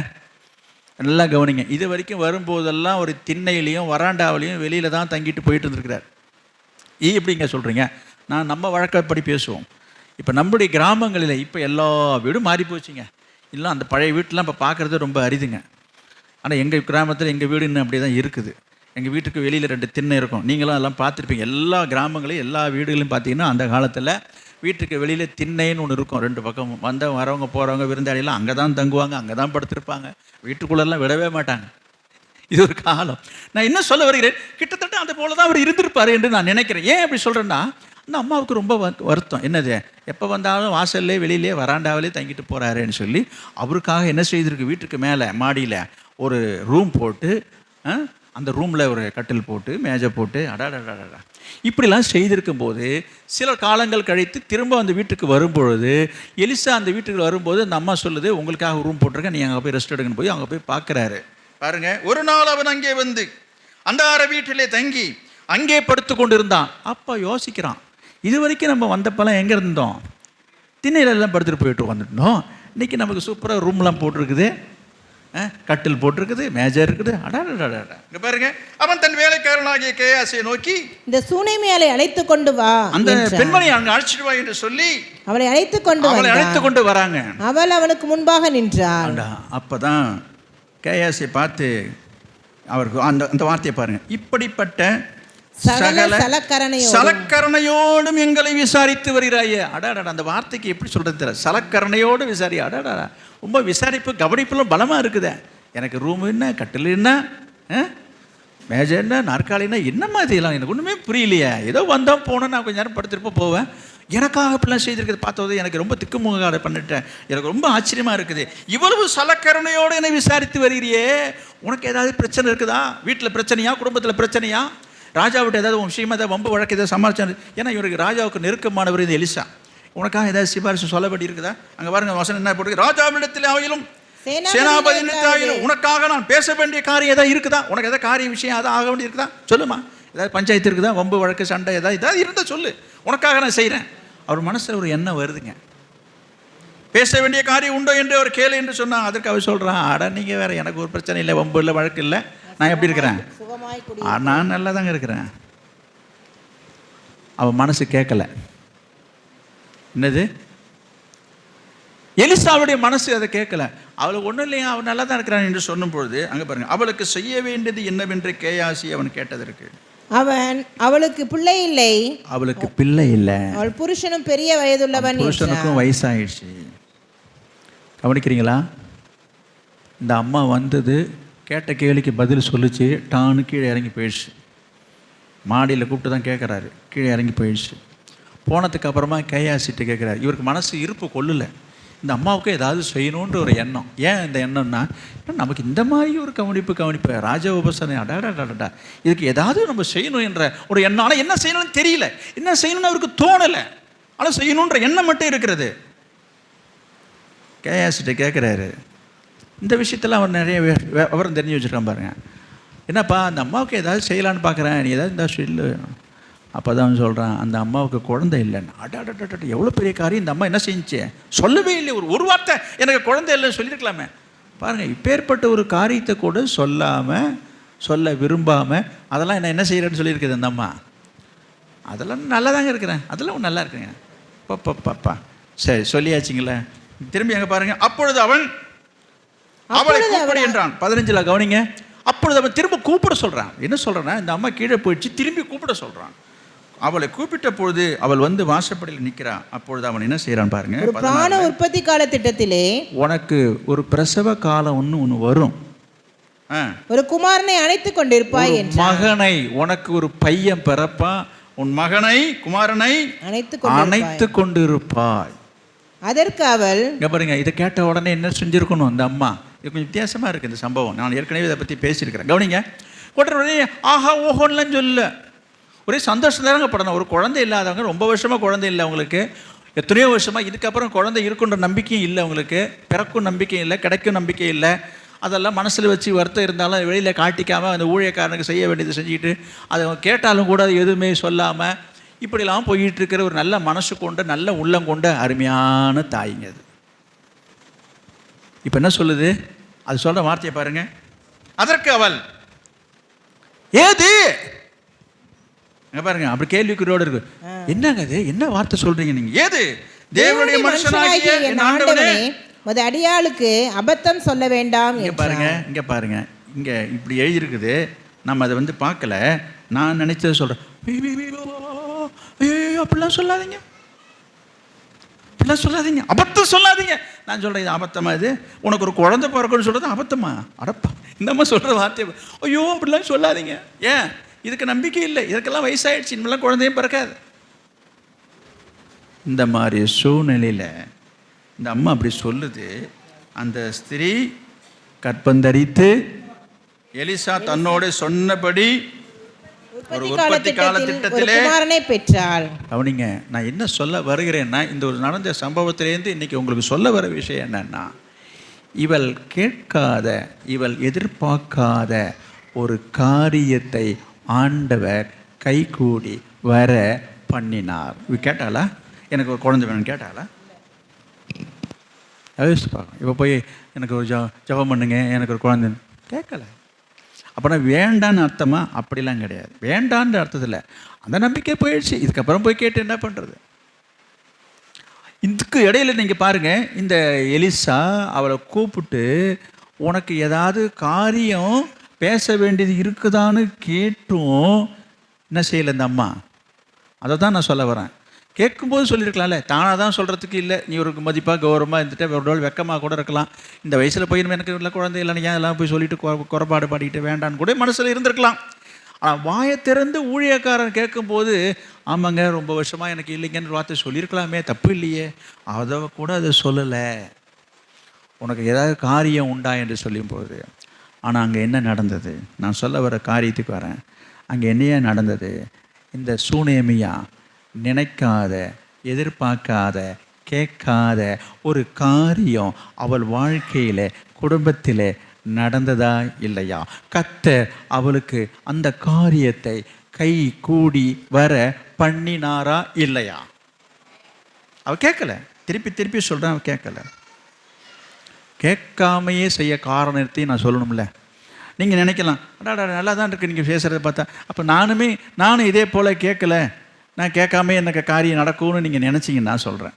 Speaker 1: நல்லா கவனிங்க. இது வரைக்கும் வரும்போதெல்லாம் ஒரு திண்ணையிலையும் வராண்டாவிலையும் வெளியில் தான் தங்கிட்டு போயிட்டு இருந்திருக்கிறார். எப்படிங்க சொல்கிறீங்க? நான் நம்ம வழக்கப்படி பேசுவோம். இப்போ நம்முடைய கிராமங்களில் இப்போ எல்லா வீடும் மாறி போச்சுங்க. இல்லை அந்த பழைய வீட்டெலாம் இப்போ பார்க்குறது ரொம்ப அரிதுங்க. ஆனால் எங்கள் கிராமத்தில் எங்கள் வீடு இன்னும் அப்படி தான் இருக்குது. எங்கள் வீட்டுக்கு வெளியில் 2 திண்ணை இருக்கும். நீங்களும் எல்லாம் பார்த்துருப்பீங்க. எல்லா கிராமங்களையும் எல்லா வீடுகளையும் பார்த்தீங்கன்னா அந்த காலத்தில் வீட்டுக்கு வெளியில் திண்ணைன்னு ஒன்று இருக்கும், 2 பக்கம் வந்தவங்க வரவங்க போகிறவங்க விருந்தாளிலாம் அங்கே தான் தங்குவாங்க, அங்கே தான் படுத்திருப்பாங்க, வீட்டுக்குள்ளெல்லாம் விடவே மாட்டாங்க. இது ஒரு காலம். நான் என்ன சொல்ல வருகிறேன், கிட்டத்தட்ட அது போல தான் அவர் இருந்திருப்பார் என்று நான் நினைக்கிறேன். ஏன் அப்படி சொல்கிறேன்னா, அந்த அம்மாவுக்கு ரொம்ப வருத்தம். என்னது, எப்போ வந்தாலும் வாசல்லே வெளியிலே வராண்டாவிலே தங்கிட்டு போகிறாருன்னு சொல்லி அவருக்காக என்ன செய்திருக்கு, வீட்டுக்கு மேலே மாடியில் ஒரு ரூம் போட்டு, அந்த ரூமில் ஒரு கட்டில் போட்டு மேஜை போட்டு அடாடா இப்படிலாம் செய்திருக்கும் போது சில காலங்கள் கழித்து திரும்ப அந்த வீட்டுக்கு வரும்பொழுது, எலிசா அந்த வீட்டுக்கு வரும்போது அந்த அம்மா சொல்லுது, உங்களுக்காக ரூம் போட்டிருக்கேன், நீங்கள் அங்கே போய் ரெஸ்ட் எடுங்கன்னு போய் அங்கே போய் பார்க்குறாரு. பாருங்க, ஒரு நாள் அவன் அங்கே வந்து அந்தார வீட்டிலே தங்கி அங்கே படுத்து கொண்டு இருந்தான். அப்போ யோசிக்கிறான், இது வரைக்கும் நம்ம வந்தப்பெல்லாம் எங்கே இருந்தோம், திண்ணையிலெல்லாம் படுத்துட்டு போயிட்டு வந்துட்டோம். இன்றைக்கி நமக்கு சூப்பராக ரூம்லாம் போட்டிருக்குது, கட்டில் போட்டிருக்குது, மேஜர் இருக்குது, அடாடா. இங்கே பாருங்க, அவன் தன் வேலைக்காரனாகிய கேயாசியை நோக்கி,
Speaker 3: இந்த சூனேமியாளை அழைத்து கொண்டு வா,
Speaker 1: அந்த பெண்மணி அங்கே அழைச்சிட்டு வா என்று சொல்லி
Speaker 3: அவளை அழைத்து கொண்டு
Speaker 1: வராங்க.
Speaker 3: அவள் அவனுக்கு முன்பாக நின்றாள்.
Speaker 1: அப்பதான் கேயாசியை பார்த்து அவருக்கு அந்த வார்த்தையை பாருங்க, இப்படிப்பட்ட சகல சலக்கரணையோடும் எங்களை விசாரித்து வருகிறாயே. அடாடா, அந்த வார்த்தைக்கு எப்படி சொல்றது தெரியல, சலக்கரணையோடு விசாரி. அடாடா, ரொம்ப விசாரிப்பு கவனிப்புலாம் பலமாக இருக்குதே. எனக்கு ரூம் என்ன, கட்டில் என்ன, மேஜை என்ன, நாற்காலின்னா என்னம்மா இதெல்லாம் எனக்கு ஒன்றுமே புரியலையே. ஏதோ வந்தோம் போனோம், நான் கொஞ்சம் நேரம் படுத்துட்டு போவேன். எனக்காக இப்படிலாம் செய்திருக்கிறது பார்த்தது எனக்கு ரொம்ப திக்குமுகாட பண்ணிட்டேன். எனக்கு ரொம்ப ஆச்சரியமாக இருக்குது. இவ்வளவு சலக்கரணையோடு என்னை விசாரித்து வருகிறியே, உனக்கு ஏதாவது பிரச்சனை இருக்குதா, வீட்டில் பிரச்சனையா, குடும்பத்தில் பிரச்சனையா, ராஜாவிட்ட ஏதாவது உன் விஷயமா ஏதாவது வம்பு வழக்கு ஏதாவது சமாளிச்சாரு. ஏன்னா இவருக்கு ராஜாவுக்கு நெருக்கமானவர் இந்த எலிசா. உனக்காக ஏதாவது சிபாரிசு சொல்லப்படி இருக்குதா? அங்கே பாருங்க, வசனம் என்ன போட்டு, ராஜாவிடத்தில் ஆகிலும் சேனாபதியிலும் உனக்காக நான் பேச வேண்டிய காரியம் ஏதாவது இருக்குதா, உனக்கு ஏதாவது காரிய விஷயம் ஏதாவது ஆக வேண்டிய இருக்குதா, சொல்லுமா. ஏதாவது பஞ்சாயத்து இருக்குதா, வம்பு வழக்கு சண்டை ஏதாவது இருந்தால் சொல்லு, உனக்காக நான் செய்கிறேன். அவர் மனசில் ஒரு எண்ணம் வருதுங்க, பேச வேண்டிய காரியம் உண்டோ என்று அவர் கேளு என்று சொன்னான். அதற்கு அவர் சொல்கிறான், அட நீங்கள் வேறு, எனக்கு ஒரு பிரச்சனை இல்லை, வம்பு இல்லை, வழக்கு இல்லை, நான் எப்படி இருக்கிறேன், நான் நல்லா தாங்க இருக்கிறேன். அவன் மனசு கேட்கல. என்னது, எலிசாவுடைய மனசு அதை கேட்கல. அவளுக்கு ஒன்றும் இல்லையா, அவன் நல்லா தான் இருக்கிறான் என்று சொன்னும் பொழுது அங்கே பாருங்க, அவளுக்கு செய்ய வேண்டியது என்னவென்று கேயாசி அவன் கேட்டதற்கு,
Speaker 3: அவளுக்கு பிள்ளை இல்லை,
Speaker 1: அவளுக்கு பிள்ளை இல்லை,
Speaker 3: அவள் புருஷனும் பெரிய வயதுள்ளவன்,
Speaker 1: புருஷனுக்கும் வயசாயிடுச்சு. கவனிக்கிறீங்களா? இந்த அம்மா வந்தது, கேட்ட கேள்விக்கு பதில் சொல்லிச்சு, டான்னு கீழே இறங்கி போயிடுச்சு. மாடியில் கூப்பிட்டு தான் கேட்குறாரு, கீழே இறங்கி போயிடுச்சு. போனதுக்கு அப்புறமா கேயாசிட்டு கேட்குறாரு. இவருக்கு மனசு இருப்பு கொள்ளலை, இந்த அம்மாவுக்கு ஏதாவது செய்யணுன்ற ஒரு எண்ணம். ஏன் இந்த எண்ணம்னா, நமக்கு இந்த மாதிரி ஒரு கவனிப்பு ராஜ உபசனை, அடாடாடாடா, இதுக்கு ஏதாவது நம்ம செய்யணும் என்ற ஒரு எண்ணம். ஆனால் என்ன செய்யணும்னு தெரியல, என்ன செய்யணும்னு அவருக்கு தோணலை, ஆனால் செய்யணுன்ற எண்ணம் மட்டும் இருக்கிறது. கேயாசிட்டு கேட்குறாரு. இந்த விஷயத்தில் அவர் நிறைய விவரம் தெரிஞ்சு வச்சுருக்கான் பாருங்க. என்னப்பா, அந்த அம்மாவுக்கு ஏதாவது செய்யலான்னு பார்க்குறேன், நீ ஏதாவது இந்த சொல்லு. அப்போ தான் அவன் சொல்கிறான், அந்த அம்மாவுக்கு குழந்தை இல்லைன்னு. அடாடா, எவ்வளோ பெரிய காரியம் இந்த அம்மா என்ன செஞ்சு, சொல்லவே இல்லை, ஒரு வார்த்தை எனக்கு குழந்தை இல்லைன்னு சொல்லியிருக்கலாமே. பாருங்கள், இப்பேற்பட்ட ஒரு காரியத்தை கூட சொல்ல விரும்பாமல் அதெல்லாம் என்ன செய்கிறேன்னு சொல்லியிருக்குது அந்த அம்மா. அதெல்லாம் நல்லா தாங்க இருக்கிறேன், அதெல்லாம் நல்லா இருக்குங்க. பாப்பா சரி சொல்லியாச்சுங்களே. திரும்பி அங்கே பாருங்கள், அப்பொழுது அவன் அவளை கூப்பிடு என்றான். 15 கவனிங்க. அப்பொழுது அவன் திரும்ப கூப்பிட சொல்கிறான். என்ன சொல்கிறான்னா, இந்த அம்மா கீழே போயிடுச்சு, திரும்பி கூப்பிட சொல்கிறான். அவளை கூப்பிட்ட பொழுது அவள் வந்து வாசப்படியில் நிற்கிறான். அப்பொழுது அவன் என்ன செய்யறான் பாருங்க,
Speaker 3: ஒரு பிராண உற்பத்தி கால திட்டத்திலே
Speaker 1: உனக்கு ஒரு பிரசவ காலம் ஒன்று வரும்,
Speaker 3: ஒரு குமாரனை அணைத்துக் கொண்டிருப்பாய் என்று,
Speaker 1: மகனை, உனக்கு ஒரு பையன் பிறப்பா, உன் மகனை குமாரனை அணைத்து கொண்டிருப்பாய்.
Speaker 3: அதற்கு அவள்,
Speaker 1: இங்க பாருங்க, இதை கேட்ட உடனே என்ன செஞ்சிருக்கணும் இந்த அம்மா. இது கொஞ்சம் வித்தியாசமாக இருக்குது இந்த சம்பவம், நான் ஏற்கனவே இதை பற்றி பேசியிருக்கிறேன். கவனிங்க, உடனே ஆஹா ஓஹோன்லாம் சொல்ல, ஒரே சந்தோஷம் தானங்க படணும். ஒரு குழந்தை இல்லாதவங்க, ரொம்ப வருஷமாக குழந்தை இல்லை அவங்களுக்கு, எத்தனையோ வருஷமாக, இதுக்கப்புறம் குழந்தை இருக்குன்ற நம்பிக்கையும் இல்லை அவங்களுக்கு, பிறக்கும் நம்பிக்கையும் இல்லை, கிடைக்கும் நம்பிக்கை இல்லை. அதெல்லாம் மனசில் வச்சு வருத்தம் இருந்தாலும் வெளியில் காட்டிக்காமல் அந்த ஊழியக்காரனுக்கு செய்ய வேண்டியது செஞ்சுக்கிட்டு, அதை கேட்டாலும் கூட எதுவுமே சொல்லாமல் இப்படிலாம் போயிட்டு இருக்கிற ஒரு நல்ல மனசு கொண்ட, நல்ல உள்ளம் கொண்ட அருமையான தாய்ங்க அது. இப்போ என்ன சொல்லுது, அது சொல்கிற வார்த்தையை பாருங்க. அதற்கு அவள், ஏது பாருங்க, அப்படி கேள்விக்குறியோடு இருக்கு. என்னங்க அது, என்ன வார்த்தை சொல்றீங்க நீங்க? ஏது தேவனுடைய மனுஷனாகிய என் ஆண்டவனே,
Speaker 3: மது அடியாளுக்கு அபத்தம் சொல்ல வேண்டாம்.
Speaker 1: இங்க பாருங்க, இங்க இப்படி எழுதியிருக்குது, நம்ம அதை வந்து பார்க்கல. நான் நினைச்சதை சொல்றேன். அப்படிலாம் சொல்லாதீங்க. அப்படிலாம் சொல்லாதீங்க, அபத்தம் சொல்லாதீங்க. நான் சொல்கிறேன், இது அபத்தமா? இது உனக்கு ஒரு குழந்தை பிறக்கணும்னு சொல்கிறது அபத்தமா? அடப்பா, இந்தம்மா சொல்கிற வார்த்தை, ஐயோ அப்படிலாம் சொல்லாதீங்க. ஏன்? இதுக்கு நம்பிக்கை இல்லை, இதுக்கெல்லாம் வயசாகிடுச்சு, இனிமேலாம் குழந்தையும் பிறக்காது. இந்த மாதிரி சூழ்நிலையில் இந்த அம்மா அப்படி சொல்லுது. அந்த ஸ்திரீ கற்பந்தரித்து எலிசா தன்னோடு சொன்னபடி ஒரு உற்பத்தி கால திட்டத்திலே
Speaker 3: குமாரனை பெற்றாள்.
Speaker 1: கவனிங்க, நான் என்ன சொல்ல வருகிறேன்னா, இந்த ஒரு நடந்த சம்பவத்திலேருந்து இன்னைக்கு உங்களுக்கு சொல்ல வர விஷயம் என்னன்னா, இவள் கேட்காத, இவள் எதிர்பார்க்காத ஒரு காரியத்தை ஆண்டவர் கைகூடி வர பண்ணினார். இவ கேட்டாளா? எனக்கு ஒரு குழந்தை வேணும்னு கேட்டாளா? யோசிச்சு பார்க்கணும். இப்போ போய் எனக்கு ஒரு ஜெபம் பண்ணுங்க, எனக்கு ஒரு குழந்தை கேட்கல. அப்போனா வேண்டான்னு அர்த்தமா? அப்படிலாம் கிடையாது. வேண்டான்ற அர்த்தத்தில் அந்த நம்பிக்கை போயிடுச்சு. இதுக்கப்புறம் போய் கேட்டு என்ன பண்ணுறது? இதுக்கு இடையில நீங்கள் பாருங்கள், இந்த எலிசா அவளை கூப்பிட்டு உனக்கு ஏதாவது காரியம் பேச வேண்டியது இருக்குதான்னு கேட்டும் என்ன செய்யலை இந்த அம்மா. அதை தான் நான் சொல்ல வரேன். கேட்கும்போது சொல்லியிருக்கலாம்ல, தானாக தான் சொல்கிறதுக்கு இல்லை. நீ ஒரு மதிப்பாக கௌரவமாக இருந்துட்டு ஒரு நாள் வெக்கமாக கூட இருக்கலாம். இந்த வயசில் போய் எனக்கு இல்லை குழந்தை இல்லைன்னு ஏன் எல்லாம் போய் சொல்லிட்டு குறைபாடு பாடிக்கிட்டு வேண்டான்னு கூட மனசில் இருந்திருக்கலாம். ஆனால் வாயை திறந்து ஊழியக்காரன் கேட்கும்போது, ஆமாங்க ரொம்ப வருஷமாக எனக்கு இல்லைங்கன்னு வார்த்தை சொல்லியிருக்கலாமே, தப்பு இல்லையே. அதை கூட அதை சொல்லலை. உனக்கு ஏதாவது காரியம் உண்டா என்று சொல்லும்போது, ஆனால் அங்கே என்ன நடந்தது? நான் சொல்ல வர காரியத்துக்கு வரேன். அங்கே என்னையா நடந்தது? இந்த சூனேமியா நினைக்காத, எதிர்பார்க்காத, கேட்காத ஒரு காரியம் அவள் வாழ்க்கையில், குடும்பத்தில் நடந்ததா இல்லையா? கர்த்தர் அவளுக்கு அந்த காரியத்தை கை கூடி வர பண்ணினாரா இல்லையா? அவ கேட்கல. திருப்பி திருப்பி சொல்கிறேன், அவ கேட்கல. கேட்காமையே செய்ய காரணத்தையும் நான் சொல்லணும்ல. நீங்கள் நினைக்கலாம், அடாடா நல்லா தான் இருக்குது நீங்கள் பேசுகிறத பார்த்தா, அப்போ நானும் இதே போல் கேட்கல, நான் கேட்காம எனக்கு காரியம் நடக்கும்னு நீங்கள் நினச்சிங்கன்னு நான் சொல்கிறேன்.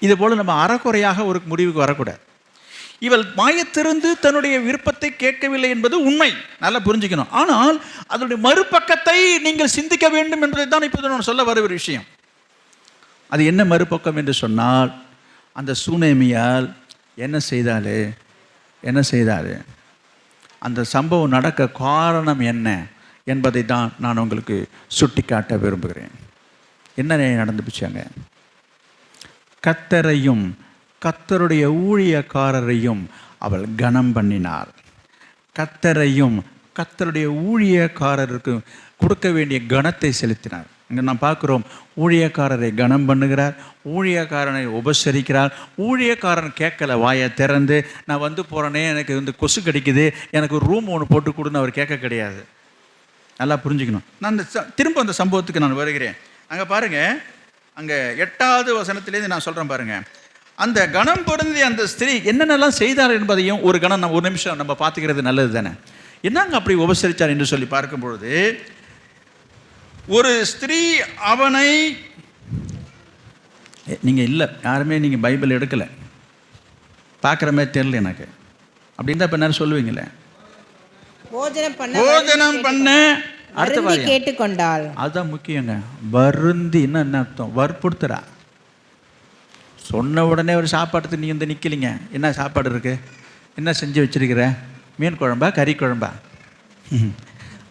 Speaker 1: இது போல் நம்ம அறக்குறையாக ஒரு முடிவுக்கு வரக்கூடாது. இவள் மாயத்திருந்து தன்னுடைய விருப்பத்தை கேட்கவில்லை என்பது உண்மை, நல்லா புரிஞ்சுக்கணும். ஆனால் அதனுடைய மறுபக்கத்தை நீங்கள் சிந்திக்க வேண்டும் என்பதை தான் இப்போது நான் சொல்ல வர ஒரு விஷயம். அது என்ன மறுபக்கம் என்று சொன்னால், அந்த சூனேமியால் என்ன செய்தார், அந்த சம்பவம் நடக்க காரணம் என்ன என்பதை தான் நான் உங்களுக்கு சுட்டி காட்ட விரும்புகிறேன். என்ன நடந்துச்சுங்க? கர்த்தரையும் கர்த்தருடைய ஊழியக்காரரையும் அவள் கனம் பண்ணினார். கர்த்தரையும் கர்த்தருடைய ஊழியக்காரருக்கு கொடுக்க வேண்டிய கனத்தை செலுத்தினார். இங்கே நான் பார்க்குறோம், ஊழியக்காரரை கனம் பண்ணுகிறார், ஊழியக்காரனை உபசரிக்கிறார். ஊழியக்காரன் கேட்கல, வாயை திறந்து நான் வந்து போகிறேனே, எனக்கு வந்து கொசு கடிக்குது, எனக்கு ஒரு ரூம் ஒன்று போட்டு கொடுன்னு அவர் கேட்க கிடையாது. நல்லா புரிஞ்சுக்கணும். நான் திரும்ப அந்த சம்பவத்துக்கு நான் வருகிறேன். அங்கே பாருங்கள், அங்கே 8வது வசனத்திலேருந்து நான் சொல்கிறேன் பாருங்கள். அந்த கணம் பொருந்திய அந்த ஸ்திரீ என்னென்னலாம் செய்தார் என்பதையும் ஒரு கணம் ஒரு நிமிஷம் நம்ம பார்த்துக்கிறது நல்லது தானே. என்னங்க அப்படி உபசரித்தார் என்று சொல்லி பார்க்கும் பொழுது, ஒரு ஸ்திரீ அவனை, நீங்கள் இல்லை யாருமே நீங்கள் பைபிள் எடுக்கலை, பார்க்குற மாதிரி தெரியல எனக்கு, அப்படின்னு தான் இப்போ நேரம் சொல்லுவீங்களே. போஜனம் பண்ண அடுத்த வாரம்
Speaker 3: கேட்டுக்கொண்டாள்.
Speaker 1: அதுதான் முக்கியங்க. வருந்தி என்ன அர்த்தம்? வற்புறுத்துறா. சொன்ன உடனே ஒரு சாப்பாட்டுக்கு நீ வந்து நிற்கலிங்க. என்ன சாப்பாடு இருக்கு, என்ன செஞ்சு வச்சிருக்கிற, மீன் குழம்பா கறி குழம்பா?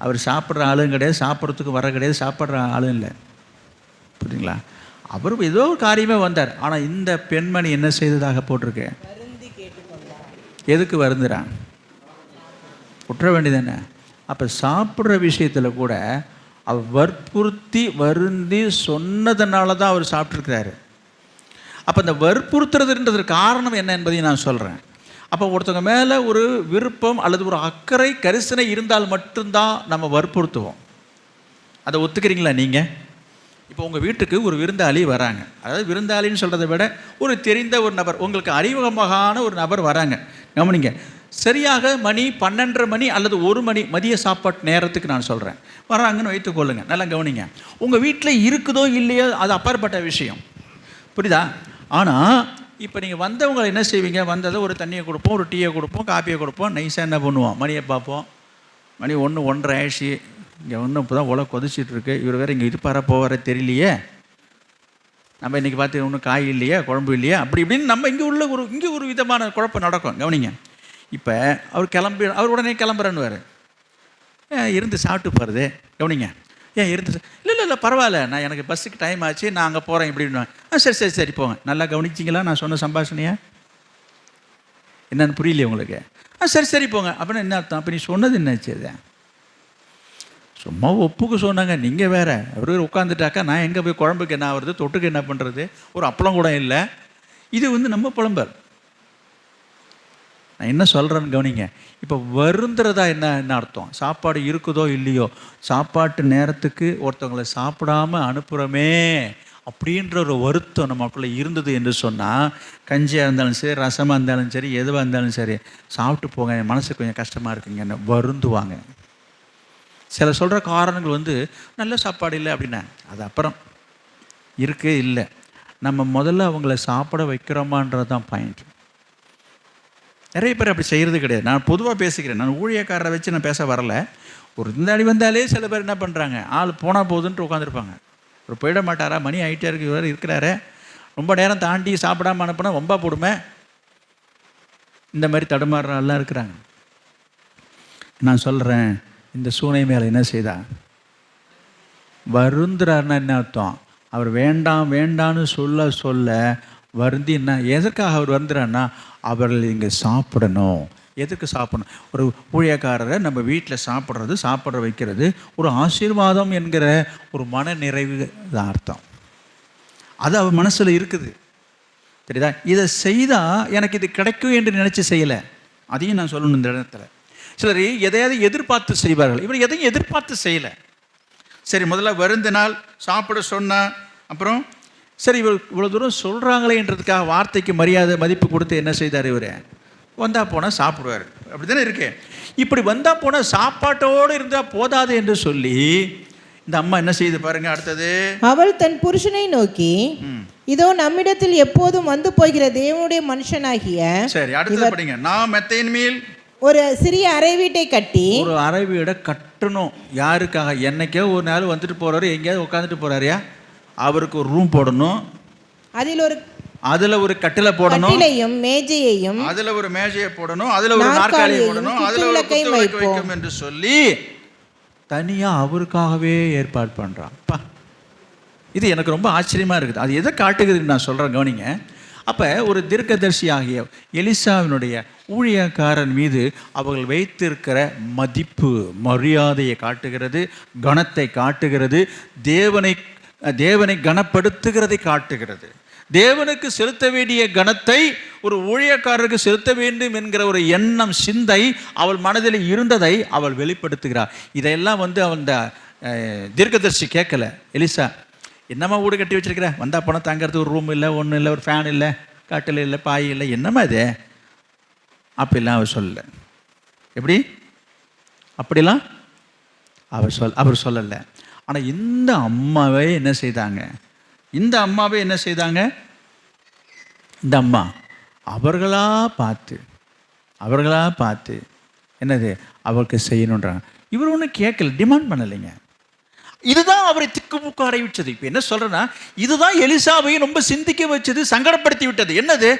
Speaker 1: அவர் சாப்பிட்ற ஆளும் கிடையாது, சாப்பிட்றதுக்கு வர கிடையாது, சாப்பிட்ற ஆளும் இல்லை. புரியுங்களா? அவர் ஏதோ ஒரு காரியமே வந்தார். ஆனால் இந்த பெண்மணி என்ன செய்ததாக போட்டிருக்கு? எதுக்கு வருந்துறான்? விட்டுற வேண்டியது என்ன? அப்போ சாப்பிட்ற விஷயத்தில் கூட அவர் வற்புறுத்தி வருந்தி சொன்னதுனால தான் அவர் சாப்பிட்ருக்கிறாரு. அப்போ இந்த வற்புறுத்துறதுன்றது காரணம் என்ன என்பதையும் நான் சொல்கிறேன். அப்போ ஒருத்தவங்க மேலே ஒரு விருப்பம் அல்லது ஒரு அக்கறை கரிசனை இருந்தால் மட்டும்தான் நம்ம வற்புறுத்துவோம். அதை ஒத்துக்கிறீங்களா நீங்கள்? இப்போ உங்கள் வீட்டுக்கு ஒரு விருந்தாளி வராங்க. அதாவது விருந்தாளின்னு சொல்கிறத விட ஒரு தெரிந்த ஒரு நபர், உங்களுக்கு அறிமுகமான ஒரு நபர் வராங்க. கவனிங்க, சரியாக மணி 12:30 மணி அல்லது 1 மணி மதிய சாப்பாட்டு நேரத்துக்கு நான் சொல்கிறேன், வராங்கன்னு வைத்துக்கொள்ளுங்க. நல்லா கவனிங்க. உங்கள் வீட்டில் இருக்குதோ இல்லையோ அது அப்பாற்பட்ட விஷயம், புரியுதா? ஆனால் இப்போ நீங்கள் வந்தவங்களை என்ன செய்வீங்க? வந்ததை ஒரு தண்ணியை கொடுப்போம், ஒரு டீயை கொடுப்போம், காப்பியை கொடுப்போம், நைஸாக என்ன பண்ணுவோம்? மணியை பார்ப்போம். மணி 1 1:30 ஆயிடுச்சு, இங்கே ஒன்றும் இப்போ தான் உலக கொதிச்சிட்ருக்கு, இவர் வேறு இங்கே இருப்பார போவார தெரியலையே, நம்ம இன்றைக்கி பார்த்து ஒன்றும் காய் இல்லையா, குழம்பு இல்லையா, அப்படி இப்படின்னு நம்ம இங்கே ஒரு விதமான குழப்பம் நடக்கும். கவனிங்க. இப்போ அவர் உடனே கிளம்புறேன்னுவார். இருந்து சாப்பிட்டு போகிறது. கவனிங்க. ஏன் இருந்து இல்லை பரவாயில்ல, நான் எனக்கு பஸ்ஸுக்கு டைம் ஆச்சு, நான் அங்கே போகிறேன் இப்படின்னு. சரி போங்க. நல்லா கவனிச்சிங்களா நான் சொன்ன சம்பாஷணையா? என்னன்னு புரியலையே உங்களுக்கு? சரி போங்க. அப்படின்னா என்ன அர்த்தம்? அப்போ நீ சொன்னது என்னாச்சு? அது சும்மா ஒப்புக்கு சொன்னாங்க. நீங்கள் வேறு அவர் உட்காந்துட்டாக்கா நான் எங்கே போய் குழம்புக்கு என்ன ஆகுறது, தொட்டுக்கு என்ன பண்ணுறது, ஒரு அப்பளம் கூட இல்லை. இது நம்ம புலம்பல். நான் என்ன சொல்கிறேன்னு கவனிங்க. இப்போ வருந்துறதா என்ன அர்த்தம்? சாப்பாடு இருக்குதோ இல்லையோ, சாப்பாட்டு நேரத்துக்கு ஒருத்தவங்களை சாப்பிடாமல் அனுப்புகிறோமே அப்படின்ற ஒரு வருத்தம் நமக்குள்ளே இருந்தது என்று சொன்னால், கஞ்சியாக இருந்தாலும் சரி, ரசமாக இருந்தாலும் சரி, எதுவாக இருந்தாலும் சரி, சாப்பிட்டு போங்க, என் மனசுக்கு கொஞ்சம் கஷ்டமாக இருக்குங்கன்னு வருந்துவாங்க. சில சொல்கிற காரணங்கள் நல்ல சாப்பாடு இல்லை அப்படின்னா, அது அப்புறம் இருக்கே இல்லை. நம்ம முதல்ல அவங்கள சாப்பிட வைக்கிறோமான்றது தான் பாயிண்ட். நிறைய பேர் அப்படி செய்கிறது கிடையாது. நான் பொதுவாக பேசிக்கிறேன். நான் ஊழியக்காரரை வச்சு நான் பேச வரல. ஒரு விருந்தாளி வந்தாலே சில பேர் என்ன பண்ணுறாங்க, ஆள் போனால் போகுதுன்ட்டு உட்காந்துருப்பாங்க. ஒரு போயிட மாட்டாரா, மணி ஆகிட்டே இருக்கு, இவர் இருக்கிறாரு, ரொம்ப நேரம் தாண்டி சாப்பிடாமல் அனுப்புனா வம்பா போடுமே, இந்த மாதிரி தடுமாறுறாலாம் இருக்கிறாங்க. நான் சொல்கிறேன், இந்த சூனை மேலே என்ன செய்தா? வருந்துறாருன்னா என்ன அர்த்தம்? அவர் வேண்டான்னு சொல்ல வருந்தி என்ன, எதற்காக அவர் வருந்துறாருன்னா, அவர்கள் இங்கே சாப்பிடணும். எதுக்கு சாப்பிடணும்? ஒரு ஊழியக்காரரை நம்ம வீட்டில் சாப்பிட்ற வைக்கிறது ஒரு ஆசீர்வாதம் என்கிற ஒரு மன நிறைவு தான் அர்த்தம். அது அவர் மனசில் இருக்குது. தெரியுதா? இதை செய்தால் எனக்கு இது கிடைக்கும் என்று நினச்சி செய்யலை. அதையும் நான் சொல்லணும் இந்த இடத்துல. சிலர் எதையாவது எதிர்பார்த்து செய்வார்கள். இவர் எதையும் எதிர்பார்த்து செய்யலை. சரி, முதல்ல வருந்தினால் சாப்பிட சொன்னால், அப்புறம் சரி இவ்வளோ தூரம் சொல்கிறாங்களேன்றதுக்காக வார்த்தைக்கு மதிப்பு கொடுத்து என்ன செய்தார்? இவர் வந்தால் போனால் சாப்பிடுவார். அப்படி தானே இருக்கு. இப்படி வந்தால் போனால் சாப்பாட்டோடு இருந்தால் போதாது என்று சொல்லி இந்த அம்மா என்ன செய்து பாருங்க. அடுத்தது,
Speaker 3: அவள் தன் புருஷனை நோக்கி, இதோ நம்மிடத்தில் எப்போதும் வந்து போகிற தேவனுடைய மனுஷனாகிய,
Speaker 1: சரி அடுத்தது படிங்க, நான் மெத்தையின் மேல்
Speaker 3: ஒரு சிறிய அறை வீட்டை கட்டி,
Speaker 1: ஒரு அறை வீடை கட்டணும். யாருக்காக? என்னைக்கோ ஒரு நாள் வந்துட்டு போறாரு, எங்கேயாவது உட்காந்துட்டு போறாருயா, அவருக்கு ஒரு ரூம் போடணும், அதுல ஒரு கட்டில போடணும்,
Speaker 3: மேஜையையும்,
Speaker 1: அதுல ஒரு மேஜையை போடணும், அதுல ஒரு நாற்காலியை போடணும், அதுல ஒரு குத்துவிளக்கு வைக்கும் என்று சொல்லி தனியா அவருக்காகவே ஏற்பாடு பண்றான். இது எனக்கு ரொம்ப ஆச்சரியமா இருக்குது. அது எதை காட்டுகிறதுன்னு நான் சொல்றேன், கவனிங்க. அப்போ ஒரு தீர்க்கதரிசியாகிய எலிசாவினுடைய ஊழியக்காரன் மீது அவர்கள் வைத்திருக்கிற மதிப்பு மரியாதையை காட்டுகிறது, கனத்தை காட்டுகிறது, தேவனை கனப்படுத்துகிறதை காட்டுகிறது. தேவனுக்கு செலுத்த வேண்டிய கனத்தை ஒரு ஊழியக்காரருக்கு செலுத்த வேண்டும் என்கிற ஒரு எண்ணம், சிந்தை அவள் மனதில் இருந்ததை அவள் வெளிப்படுத்துகிறார். இதையெல்லாம் அவன் தீர்க்கதரிசி கேட்கல. எலிசா, என்னம்மா வீடு கட்டி வச்சிருக்கிற, வந்தால் போனால் தங்கிறதுக்கு ஒரு ரூம் இல்லை, ஒன்றும் இல்லை, ஒரு ஃபேன் இல்லை, காட்டில் இல்லை, பாய் இல்லை, என்னம்மா இது? அப்படிலாம் அவர் சொல்லலை. எப்படி? அப்படிலாம் அவர் சொல்லலை. ஆனால் இந்த அம்மாவே என்ன செய்தாங்க? இந்த அம்மா அவர்களாக பார்த்து என்னது அவருக்கு செய்யணுன்றாங்க. இவர் ஒன்றும் கேட்கல, டிமாண்ட் பண்ணலைங்க. இதுதான் அவரை திக்குமுக்க அடைவிட்டது. இப்போ என்ன சொல்கிறேன்னா, இதுதான் எலிசாவை ரொம்ப சிந்திக்க வச்சது, சங்கடப்படுத்தி விட்டது. என்னது?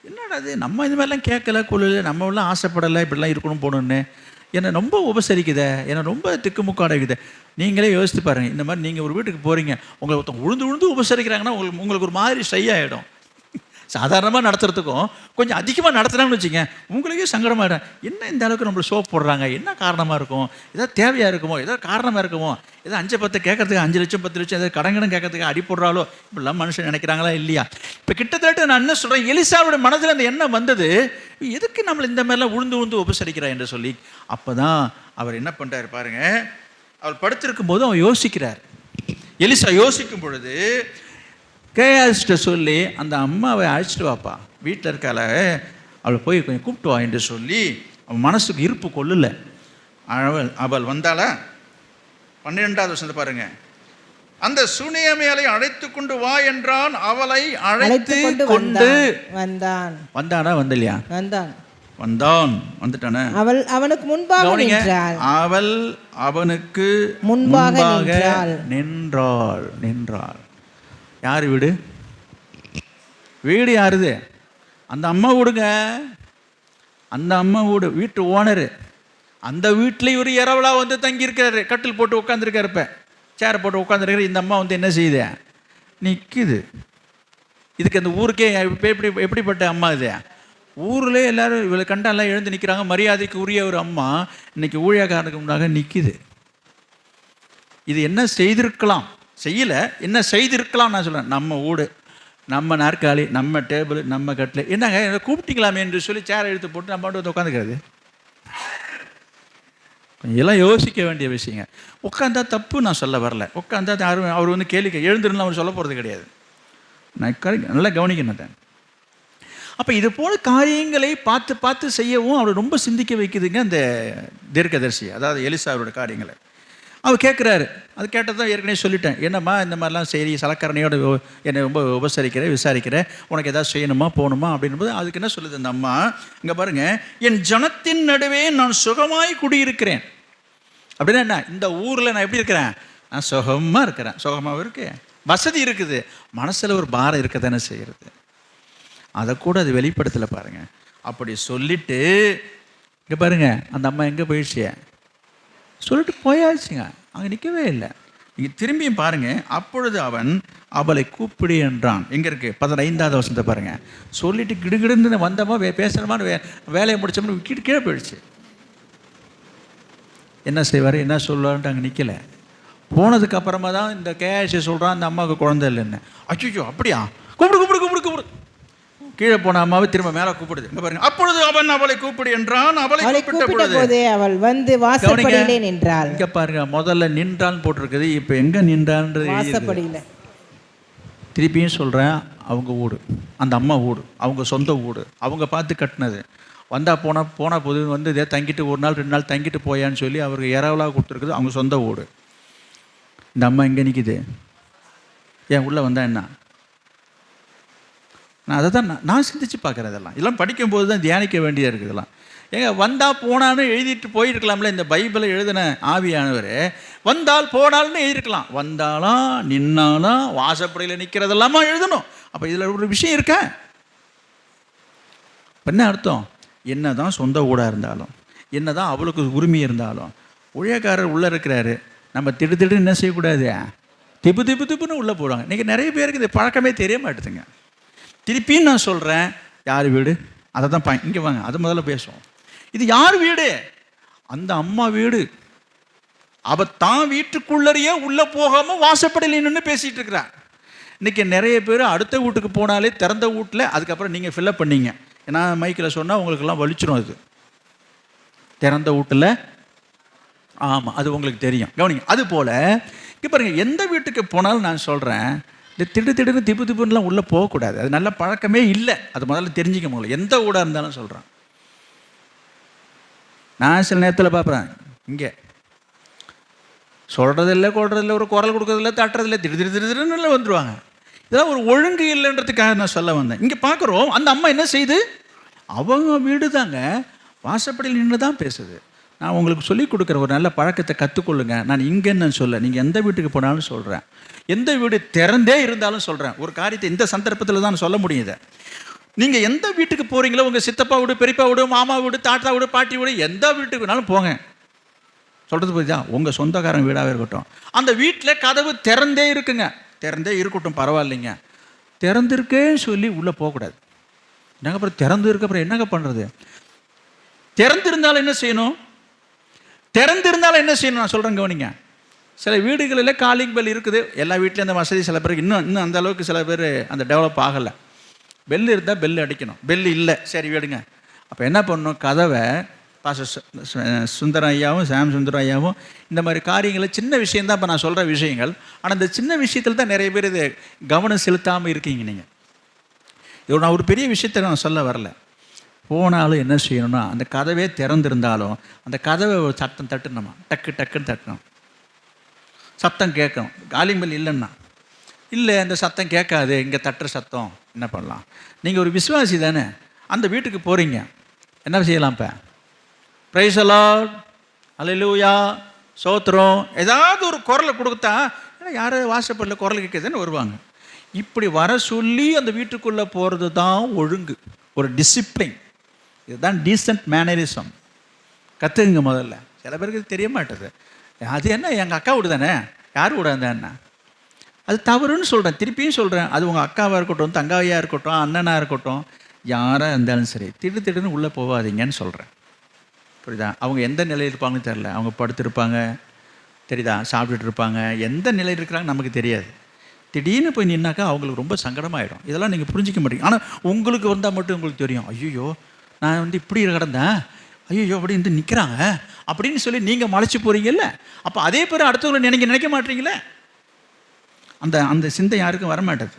Speaker 1: என்னடா அது, நம்ம இது மாதிரிலாம் கேட்கல, கொள்ளல, நம்ம எல்லாம் ஆசைப்படலை, இப்படிலாம் இருக்கணும் போகணுன்னு, என்னை ரொம்ப உபசரிக்குதே, என்னை ரொம்ப திக்குமுக்க அடைக்குது. நீங்களே யோசித்து பாருங்கள். இந்த மாதிரி நீங்கள் ஒரு வீட்டுக்கு போகிறீங்க, உங்களை ஒருத்தவங்க உழுந்து உபசரிக்கிறாங்கன்னா உங்களுக்கு ஒரு மாதிரி ஷை ஆகிடும். சாதாரணமாக நடத்துறதுக்கும் கொஞ்சம் அதிகமாக நடத்துனாங்கன்னு வச்சுங்க, உங்களுக்கே சங்கடமாயிடும். என்ன இந்த அளவுக்கு நம்மளை சோப் போடுறாங்க, என்ன காரணமாக இருக்கும்? ஏதாவது தேவையாக இருக்குமோ, ஏதாவது காரணமாக இருக்குமோ, ஏதோ 5-10 கேட்கறதுக்கு 5 லட்சம் 10 லட்சம் ஏதாவது கடங்கடன் கேட்கறதுக்கு அடி போடுறாலோ, இப்படிலாம் மனுஷன் நினைக்கிறாங்களா இல்லையா? இப்போ கிட்டத்தட்ட நான் என்ன சொல்கிறேன், எலிசாவோட மனதில் அந்த எண்ணம் வந்தது, எதுக்கு நம்மளை இந்த மாதிரிலாம் உழுந்து உபசரிக்கிறா என்று சொல்லி. அப்போ தான் அவர் என்ன பண்ணுறாரு பாருங்க. அவர் படுத்திருக்கும் போது அவர் யோசிக்கிறார். எலிசா யோசிக்கும் பொழுது கேஆஸ்ட்ட சொல்லி, அந்த அம்மாவை அழைச்சிட்டு வாப்பா, வீட்டில் இருக்கால, அவளை போய் கொஞ்சம் கூப்பிட்டு வா என்று சொல்லி அவன் மனசுக்கு இருப்பு கொள்ளல. அவள் வந்தாளா? 12வது வசனத்தை பாருங்க. அந்த சூனியமியாளை அழைத்து கொண்டு வா என்றான். அவளை அழைத்து கொண்டு
Speaker 3: வந்தான்.
Speaker 1: வந்தானா? வந்தலையா? வந்துட்டானே.
Speaker 3: அவள் அவனுக்கு முன்பாக நின்றாள்.
Speaker 1: அவள் அவனுக்கு முன்பாக நின்றாள். யார் வீடு? வீடு யாருது? அந்த அம்மா வீடுங்க. அந்த அம்மா வீடு, வீட்டு ஓனரு. அந்த வீட்டில் இவர் இரவலாக வந்து தங்கியிருக்காரு. கட்டில் போட்டு உட்காந்துருக்காரு, இப்போ சேரை போட்டு உட்காந்துருக்காரு. இந்த அம்மா வந்து என்ன செய்யுது? நிற்குது. இதுக்கு அந்த ஊருக்கே எப்படிப்பட்ட அம்மா இது? ஊரில் எல்லோரும் இவளை கண்டாலாம் எழுந்து நிற்கிறாங்க. மரியாதைக்கு உரிய ஒரு அம்மா இன்னைக்கு ஊழியக்காரனுக்கு முன்னாக நிற்கிது. இது என்ன செய்திருக்கலாம்? செய்யலை, என்ன செய்திருக்கலாம் நான் சொல்கிறேன். நம்ம வீடு, நம்ம நாற்காலி, நம்ம டேபிள், நம்ம கட்டில், என்னங்க என்னை கூப்பிட்டீங்களாமே என்று சொல்லி சேரை இழுத்து போட்டு நம்ம வந்து உட்காந்துக்கிறது. எல்லாம் யோசிக்க வேண்டிய விஷயங்க. உட்காந்தா தப்பு நான் சொல்ல வரல. உட்காந்தா யாரும் அவர் வந்து கேள்வி எழுந்துருன்னு அவர் சொல்ல போகிறது கிடையாது. நான் நல்லா கவனிக்கணும். அப்போ இது போல் காரியங்களை பார்த்து பார்த்து செய்யவும் அவர் ரொம்ப சிந்திக்க வைக்குதுங்க அந்த தீர்க்கதரிசி, அதாவது எலிசா அவரோட காரியங்களை. அவர் கேட்குறாரு. அது கேட்டதான் ஏற்கனவே சொல்லிட்டேன். என்னம்மா இந்த மாதிரிலாம் சரி சலக்கரணையோட என்னை ரொம்ப உபசரிக்கிறேன், விசாரிக்கிறேன், உனக்கு ஏதாவது செய்யணுமா போகணுமா அப்படின்போது அதுக்கு என்ன சொல்லுது அந்த அம்மா? இங்கே பாருங்கள், என் ஜனத்தின் நடுவே நான் சுகமாய் குடியிருக்கிறேன். அப்படின்னா என்ன? இந்த ஊரில் நான் எப்படி இருக்கிறேன்? நான் சுகமாக இருக்கிறேன். சுகமாகவும் இருக்கேன், வசதி இருக்குது, மனசில் ஒரு பாரம் இருக்க தானே செய்கிறது. அதை கூட அது வெளிப்படுத்தலை பாருங்கள். அப்படி சொல்லிட்டு இங்கே பாருங்கள், அந்த அம்மா எங்கே போயிடுச்சு? சொல்லிட்டு போயாச்சுங்க, அங்கே நிற்கவே இல்லை. நீங்கள் திரும்பியும் பாருங்கள். அப்பொழுது அவன் அவளை கூப்பிடு என்றான். எங்கே இருக்குது? 15வது வசனத்தை பாருங்கள். சொல்லிட்டு கிடுகிடுன்னு வந்தோமா பேசுகிறோமான்னு வேலையை முடிச்சோம்னு விட்டுட்டு கீழே போயிடுச்சு. என்ன செய்வார், என்ன சொல்லுவார்ன்ட்டு அங்கே நிற்கலை. போனதுக்கு அப்புறமா தான் இந்த கேஷை சொல்கிறான், அந்த அம்மாவுக்கு குழந்தை இல்லைன்னு. அச்சோ அப்படியா? கூப்பிடு கூப்பிடு கூப்பிடு கூப்பிடு. கீழே போன அம்மாவை திரும்ப மேலே கூப்பிடுது. இங்கே பாருங்க. அப்பொழுது அவன் அவளை கூப்பிடு என்றான். அவளை கூப்பிட்ட பொழுது
Speaker 3: அவள் வந்து வாசப்படியிலே நின்றாள்.
Speaker 1: இங்கே பாருங்க, முதல்ல நின்றான்னு போட்டிருக்குது. இப்போ எங்கே நின்றான்றது
Speaker 3: வாசப்படியில்.
Speaker 1: திருப்பியும் சொல்கிறேன், அவங்க வீடு, அந்த அம்மா வீடு, அவங்க சொந்த வீடு, அவங்க பார்த்து கட்டினது. வந்தால் போனால் போது வந்து இதே தங்கிட்டு 1 நாள் 2 நாள் தங்கிட்டு போயான்னு சொல்லி அவருக்கு இரவலாக கொடுத்துருக்குது, அவங்க சொந்த வீடு. இந்த அம்மா எங்கே நிற்கிது? ஏன் உள்ளே வந்தால் என்ன? நான் அதை தான் நான் சிந்திச்சு பார்க்குறேன். இதெல்லாம் படிக்கும்போது தான் தியானிக்க வேண்டியதாக இருக்குது. இதெல்லாம் ஏங்க வந்தால் போனான்னு எழுதிட்டு போயிருக்கலாம்ல. இந்த பைபிளை எழுதின ஆவியானவர் வந்தால் போனால்னு எழுதியிருக்கலாம். வந்தாலும் நின்னாலும் வாசப்படியில் நிற்கிறதெல்லாமா எழுதணும். அப்போ இதில் ஒரு விஷயம் இருக்கா? என்ன அர்த்தம்? என்ன தான் சொந்த ஊடாக இருந்தாலும், என்ன தான் அவளுக்கு உரிமை இருந்தாலும், ஊழியக்காரர் உள்ளே இருக்கிறாரு, நம்ம திடு என்ன செய்யக்கூடாது? திப்புன்னு உள்ளே போடுவாங்க. இன்றைக்கி நிறைய பேருக்கு இந்த பழக்கமே தெரிய மாட்டுதுங்க. திருப்பியும் நான் சொல்கிறேன், யார் வீடு? அதை தான் இங்கே வாங்க, அது முதல்ல பேசுவோம். இது யார் வீடு? அந்த அம்மா வீடு. அவள் தான் வீட்டுக்குள்ளறையே உள்ளே போகாமல் வாசப்படையில் நின்று பேசிகிட்டு இருக்கிறான். இன்றைக்கி நிறைய பேர் அடுத்த வீட்டுக்கு போனாலே திறந்த வீட்டில் அதுக்கப்புறம் நீங்கள் ஃபில்லப் பண்ணீங்க. ஏன்னா மைக்கில் சொன்னால் உங்களுக்கெல்லாம் வலிச்சிடும். அது திறந்த வீட்டில், ஆமாம், அது உங்களுக்கு தெரியும். கவனிங்க. அது போல் இங்கே பாருங்கள், எந்த வீட்டுக்கு போனாலும் நான் சொல்கிறேன், இந்த திடுன்னு திப்புன்னுலாம் உள்ளே போகக்கூடாது. அது நல்ல பழக்கமே இல்லை. அது முதல்ல தெரிஞ்சிக்க முடியல. எந்த ஊடாக இருந்தாலும் சொல்கிறேன். நான் சில நேரத்தில் பார்க்குறேன், இங்கே சொல்கிறதில்லை, கொள்றதில்லை, ஒரு குரல் கொடுக்கறதில்ல, தட்டுறதில்லை, திடுன்னு வந்துடுவாங்க. இதெல்லாம் ஒரு ஒழுங்கு இல்லைன்றதுக்காக நான் சொல்ல வந்தேன். இங்கே பார்க்குறோம், அந்த அம்மா என்ன செய்யுது? அவங்க வீடு தாங்க, வாசப்படியில் நின்று தான் பேசுது. நான் உங்களுக்கு சொல்லிக் கொடுக்குற ஒரு நல்ல பழக்கத்தை கற்றுக்கொள்ளுங்க. நான் இங்கேன்னு சொல்ல, நீங்கள் எந்த வீட்டுக்கு போனாலும் சொல்கிறேன், எந்த வீடு திறந்தே இருந்தாலும் சொல்கிறேன். ஒரு காரியத்தை இந்த சந்தர்ப்பத்தில் தான் சொல்ல முடியுது. நீங்கள் எந்த வீட்டுக்கு போகிறீங்களோ, உங்கள் சித்தப்பா வீடு, பெரியப்பா வீடு, மாமா வீடு, தாத்தா வீடு, பாட்டி வீடு, எந்த வீட்டுக்கு வேணாலும் போங்க. சொல்கிறது புரியுதா? உங்கள் சொந்தக்காரங்க வீடாகவே இருக்கட்டும், அந்த வீட்டில் கதவு திறந்தே இருக்குங்க. திறந்தே இருக்கட்டும், பரவாயில்லைங்க. திறந்துருக்கேன்னு சொல்லி உள்ளே போகக்கூடாது. என்னங்க அப்புறம் திறந்து இருக்க அப்புறம் என்னங்க பண்ணுறது? திறந்திருந்தாலும் என்ன செய்யணும்? திறந்திருந்தாலும் என்ன செய்யணும் நான் சொல்கிறேன், கவனிங்க. சில வீடுகளில் காலிங் பெல் இருக்குது. எல்லா வீட்லேயும் அந்த வசதி சில பேருக்கு இன்னும் அந்த அளவுக்கு சில பேர் அந்த டெவலப் ஆகலை. பெல் இருந்தால் பெல் அடிக்கணும். பெல் இல்லை, சரி விடுங்க. அப்போ என்ன பண்ணணும்? கதவை சுந்தரம் ஐயாவும் சாம் சுந்தரம் ஐயாவும் இந்த மாதிரி காரியங்களை, சின்ன விஷயந்தான் இப்போ நான் சொல்கிற விஷயங்கள். ஆனால் இந்த சின்ன விஷயத்தில் தான் நிறைய பேர் இது கவனம் செலுத்தாமல் இருக்கீங்க. நீங்கள் இது நான் ஒரு பெரிய விஷயத்தை நான் சொல்ல வரல. போனாலும் என்ன செய்யணும்னா, அந்த கதவே திறந்திருந்தாலும் அந்த கதவை ஒரு சத்தம் தட்டணுமா, டக்குன்னு தட்டணும். சத்தம் கேட்கணும். காலிம்பல் இல்லைன்னா இல்லை, அந்த சத்தம் கேட்காது, இங்கே தட்டுற சத்தம். என்ன பண்ணலாம்? நீங்கள் ஒரு விசுவாசி தானே, அந்த வீட்டுக்கு போகிறீங்க, என்ன செய்யலாம்? இப்போ பிரைஸ் தி லார்ட், அல்லேலூயா, சோத்திரம், ஏதாவது ஒரு குரலை கொடுத்தா யாராவது வாசப்படில் குரல் கேட்குதுன்னு வருவாங்க. இப்படி வர சொல்லி அந்த வீட்டுக்குள்ளே போகிறது தான் ஒழுங்கு, ஒரு டிசிப்ளின். இதுதான் டீசன்ட் மேனரிசம். கற்றுக்குங்க முதல்ல. சில பேருக்கு தெரிய மாட்டேது. அது என்ன எங்கள் அக்கா வீடு தானே, யார் வீடு என்ன, அது தவறுன்னு சொல்கிறேன், திருப்பியும் சொல்கிறேன். அது உங்கள் அக்காவாக இருக்கட்டும், தங்காவியாக இருக்கட்டும், அண்ணனாக இருக்கட்டும், யாராக இருந்தாலும் சரி, திடுன்னு உள்ளே போகாதீங்கன்னு சொல்கிறேன். புரியுதா? அவங்க எந்த நிலையில் இருப்பாங்கன்னு தெரில. அவங்க படுத்திருப்பாங்க, தெரியுதா, சாப்பிட்டுட்டு இருப்பாங்க, எந்த நிலையில் இருக்கிறாங்க நமக்கு தெரியாது. திடீர்னு போய் நின்னாக்கா அவங்களுக்கு ரொம்ப சங்கடமாயிடும். இதெல்லாம் நீங்கள் புரிஞ்சிக்க மாட்டீங்க. ஆனால் உங்களுக்கு வந்தால் மட்டும் உங்களுக்கு தெரியும், ஐயோ நான் வந்து இப்படி கிடந்தேன், ஐயோ அப்படி வந்து நிற்கிறாங்க அப்படின்னு சொல்லி நீங்கள் மலைச்சு போகிறீங்கல்ல. அப்போ அதே பேர் அடுத்தவங்களை நினைக்க மாட்டீங்களே. அந்த அந்த சிந்தை யாருக்கும் வரமாட்டது.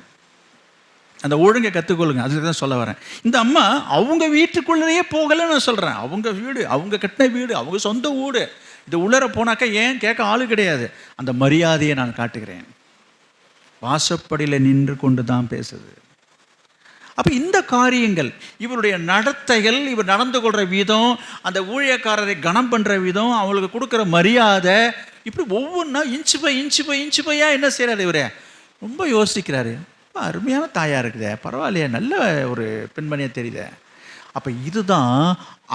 Speaker 1: அந்த ஒழுங்கை கற்றுக்கொள்ளுங்க. அதுக்கு தான் சொல்ல வரேன். இந்த அம்மா அவங்க வீட்டுக்குள்ளேயே போகலைன்னு நான் சொல்கிறேன். அவங்க வீடு, அவங்க கட்டின வீடு, அவங்க சொந்த வீடு. இது உள்ளர போனாக்கா ஏன் கேட்க ஆளு கிடையாது. அந்த மரியாதையை நான் காட்டுகிறேன். வாசப்படியில் நின்று கொண்டு தான் பேசுது. அப்போ இந்த காரியங்கள், இவருடைய நடத்தைகள், இவர் நடந்து கொள்கிற விதம், அந்த ஊழியக்காரரை கனம் பண்ணுற விதம், அவங்களுக்கு கொடுக்குற மரியாதை, இப்படி ஒவ்வொன்றா இன்ச்சு பையா என்ன செய்கிறாரு இவர், ரொம்ப யோசிக்கிறாரு. அருமையான தாயாக இருக்குதே, பரவாயில்லையே, நல்ல ஒரு பெண்மணியை தெரியுதே. அப்போ இதுதான்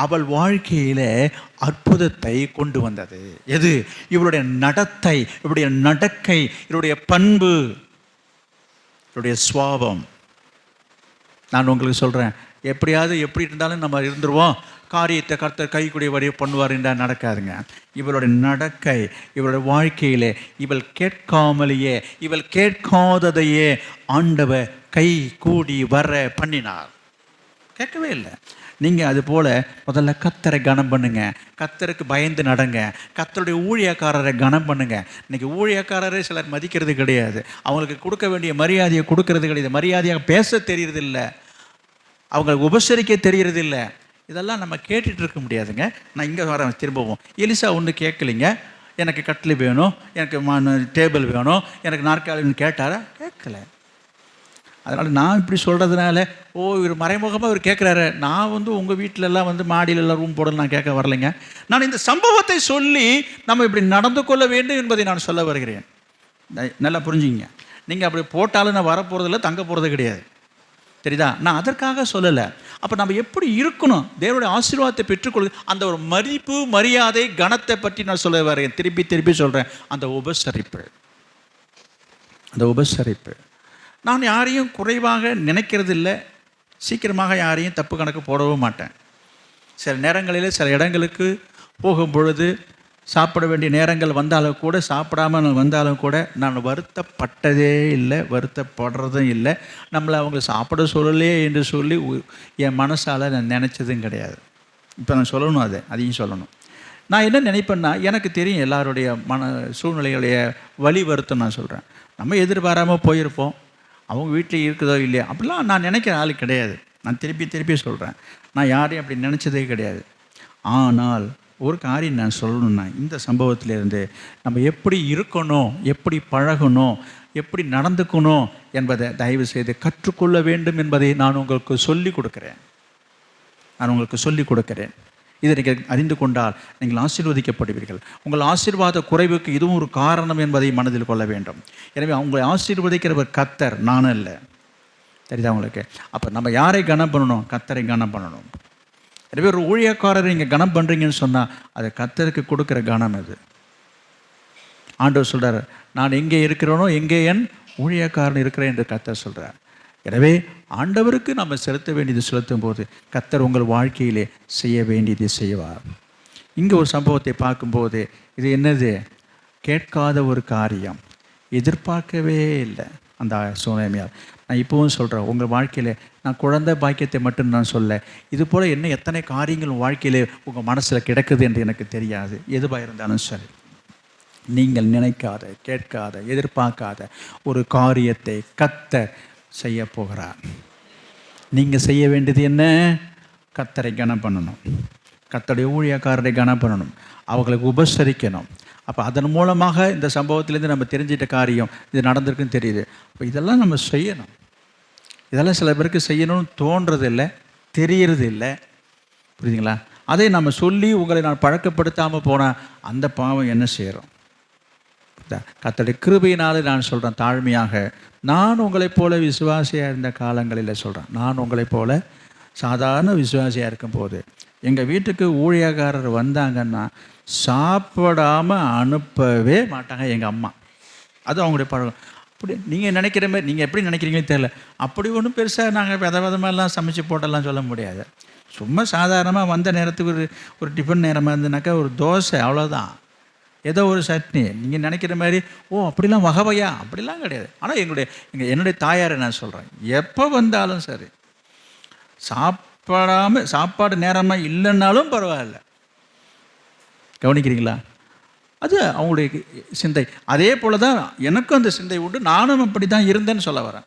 Speaker 1: அவள் வாழ்க்கையில் அற்புதத்தை கொண்டு வந்தது. எது? இவருடைய நடத்தை, இவருடைய நடக்கை, இவருடைய பண்பு, இவருடைய சுவாபம். நான் உங்களுக்கு சொல்கிறேன், எப்படியாவது எப்படி இருந்தாலும் நம்ம இருந்துருவோம், காரியத்தை கர்த்தர் கைக்குடிய வரைய பண்ணுவார் என்றால் நடக்காதுங்க. இவளுடைய நடக்கை, இவளுடைய வாழ்க்கையிலே இவள் கேட்காமலேயே, இவள் கேட்காததையே ஆண்டவர் கை கூடி வர பண்ணினார். கேட்கவே இல்லை. நீங்கள் அது போல் முதல்ல கர்த்தரை கனம் பண்ணுங்க, கர்த்தருக்கு பயந்து நடங்க, கர்த்தருடைய ஊழியக்காரரை கனம் பண்ணுங்க. இன்றைக்கி ஊழியக்காரரை சிலர் மதிக்கிறது கிடையாது, அவங்களுக்கு கொடுக்க வேண்டிய மரியாதையை கொடுக்கறது கிடையாது, மரியாதையாக பேச தெரியறதில்லை, அவங்களுக்கு உபசரிக்க தெரியறதில்லை. இதெல்லாம் நம்ம கேட்டுட்டு இருக்க முடியாதுங்க. நான் இங்கே வரேன் திரும்பவும். எலிசா ஒன்று கேட்கலிங்க, எனக்கு கட்டில் வேணும், எனக்கு டேபிள் வேணும், எனக்கு நாற்காலின்னு கேட்டாரா? கேட்கல. அதனால் நான் இப்படி சொல்கிறதுனால இவர் மறைமுகமாக இவர் கேட்குறாரு, நான் வந்து உங்கள் வீட்டிலலாம் வந்து மாடியிலெல்லாம் ரூம் போடல நான் கேட்க வரலைங்க. நான் இந்த சம்பவத்தை சொல்லி நம்ம இப்படி நடந்து கொள்ள வேண்டும் என்பதை நான் சொல்ல வருகிறேன். நல்லா புரிஞ்சுங்க. நீங்கள் அப்படி போட்டாலும் நான் வரப்போகிறதில்ல, தங்க போகிறது கிடையாது, தெரியுதா? நான் அதற்காக சொல்லலை. அப்போ நம்ம எப்படி இருக்கணும், தேவனுடைய ஆசீர்வாதத்தை பெற்றுக்கொள்ள, அந்த ஒரு மதிப்பு, மரியாதை, கனத்தை பற்றி நான் சொல்ல வரேன். திருப்பி சொல்கிறேன். அந்த உபசரிப்பு. நான் யாரையும் குறைவாக நினைக்கிறது இல்லை, சீக்கிரமாக யாரையும் தப்பு கணக்கு போடவும் மாட்டேன். சில நேரங்களில் சில இடங்களுக்கு போகும் பொழுது சாப்பிட வேண்டிய நேரங்கள் வந்தாலும் கூட, சாப்பிடாமல் வந்தாலும் கூட நான் வருத்தப்பட்டதே இல்லை, வருத்தப்படுறதும் இல்லை. நம்மளை அவங்க சாப்பிட சொல்லலையே என்று சொல்லி என் மனசால் நான் நினச்சதும் கிடையாது. இப்போ நான் சொல்லணும், அதையும் சொல்லணும். நான் என்ன நினைப்பேன்னா, எனக்கு தெரியும் எல்லாருடைய சூழ்நிலைகளுடைய வழி வருத்தம். நான் சொல்கிறேன், நம்ம எதிர்பாராமல் போயிருப்போம், அவங்க வீட்டில் இருக்குதோ இல்லையா, அப்படிலாம் நான் நினைக்கிற ஆள் கிடையாது. நான் திருப்பி சொல்கிறேன், நான் யாரையும் அப்படி நினச்சதே கிடையாது. ஆனால் ஒரு காரியம் நான் சொல்லணுன்னா, இந்த சம்பவத்திலேருந்து நம்ம எப்படி இருக்கணும், எப்படி பழகணும், எப்படி நடந்துக்கணும் என்பதை தயவு செய்து கற்றுக்கொள்ள வேண்டும் என்பதை நான் உங்களுக்கு சொல்லிக் கொடுக்கிறேன். இதை நீங்கள் அறிந்து கொண்டால் நீங்கள் ஆசீர்வதிக்கப்படுவீர்கள். உங்கள் ஆசீர்வாத குறைவுக்கு இதுவும் ஒரு காரணம் என்பதை மனதில் கொள்ள வேண்டும். எனவே அவங்களை ஆசீர்வதிக்கிறவர் கர்த்தர், நானும் இல்லை. தெரியுதா உங்களுக்கு? அப்போ நம்ம யாரை கனம் பண்ணணும்? கர்த்தரை கனம் பண்ணணும். எனவே ஒரு ஊழியக்காரரை நீங்கள் கனம் பண்ணுறீங்கன்னு சொன்னால் அது கர்த்தருக்கு கொடுக்குற கனம். அது ஆண்டவர் சொல்கிறார், நான் எங்கே இருக்கிறேனோ எங்கே என் ஊழியக்காரன் இருக்கிறேன் என்று கர்த்தர் சொல்கிறார். எனவே ஆண்டவருக்கு நம்ம செலுத்த வேண்டியது செலுத்தும் போது கர்த்தர் உங்கள் வாழ்க்கையிலே செய்ய வேண்டியது செய்வார். இங்கே ஒரு சம்பவத்தை பார்க்கும்போது இது என்னது? கேட்காத ஒரு காரியம், எதிர்பார்க்கவே இல்லை அந்த சூழ்நிலையால். நான் இப்போவும் சொல்கிறேன், உங்கள் வாழ்க்கையில் நான் குழந்தை பாக்கியத்தை மட்டும் நான் சொல்ல, இது போல் என்ன எத்தனை காரியங்கள் உங்கள் வாழ்க்கையில் உங்கள் மனசில் கிடக்குது என்று எனக்கு தெரியாது. எதுவாக இருந்தாலும் சரி, நீங்கள் நினைக்காத, கேட்காத, எதிர்பார்க்காத ஒரு காரியத்தை கர்த்தர் செய்ய போகிறார். நீங்கள் செய்ய வேண்டியது என்ன? கர்த்தரை கனம் பண்ணணும், கர்த்தருடைய ஊழியக்காரரை கனம் பண்ணணும், அவங்களுக்கு உபசரிக்கணும். அப்போ அதன் மூலமாக இந்த சம்பவத்திலேருந்து நம்ம தெரிஞ்சிட்ட காரியம் இது நடந்திருக்குன்னு தெரியுது. அப்போ இதெல்லாம் நம்ம செய்யணும். இதெல்லாம் சில பேருக்கு செய்யணும்னு தோன்றதில்லை, தெரியறது இல்லை. புரியுதுங்களா? அதை நம்ம சொல்லி உங்களை நான் பழக்கப்படுத்தாமல் போனால் அந்த பாவம் என்ன செய்கிறோம்? கர்த்தருடைய கிருபையினாலே நான் சொல்கிறேன் தாழ்மையாக, நான் உங்களைப் போல விசுவாசியாக இருந்த காலங்களில் சொல்கிறேன். நான் உங்களைப் போல சாதாரண விசுவாசியாக இருக்கும்போது எங்கள் வீட்டுக்கு ஊழியக்காரர் வந்தாங்கன்னா சாப்பிடாமல் அனுப்பவே மாட்டாங்க எங்கள் அம்மா. அது அவங்களுடைய பழக்கம். அப்படி நீங்கள் நினைக்கிற மாதிரி, நீங்கள் எப்படி நினைக்கிறீங்கன்னு தெரியல, அப்படி ஒன்றும் பெருசாக நாங்கள் விதவிதமாகலாம் சமைச்சு போட்டெல்லாம் சொல்ல முடியாது. சும்மா சாதாரணமாக வந்த நேரத்துக்கு ஒரு டிஃபன் நேரமாக இருந்துனாக்கா ஒரு தோசை, அவ்வளோதான். ஏதோ ஒரு சட்னி. நீங்கள் நினைக்கிற மாதிரி அப்படிலாம் வகையா அப்படிலாம் கிடையாது. ஆனால் என்னுடைய தாயாரை நான் சொல்கிறேன், எப்போ வந்தாலும் சரி சாப்பாடு நேரமாக இல்லைன்னாலும் பரவாயில்ல. கவனிக்கிறீங்களா? அது அவங்களுடைய சிந்தை. அதே போல் தான் எனக்கும் அந்த சிந்தை உண்டு. நானும் அப்படி தான் இருந்தேன்னு சொல்ல வரேன்.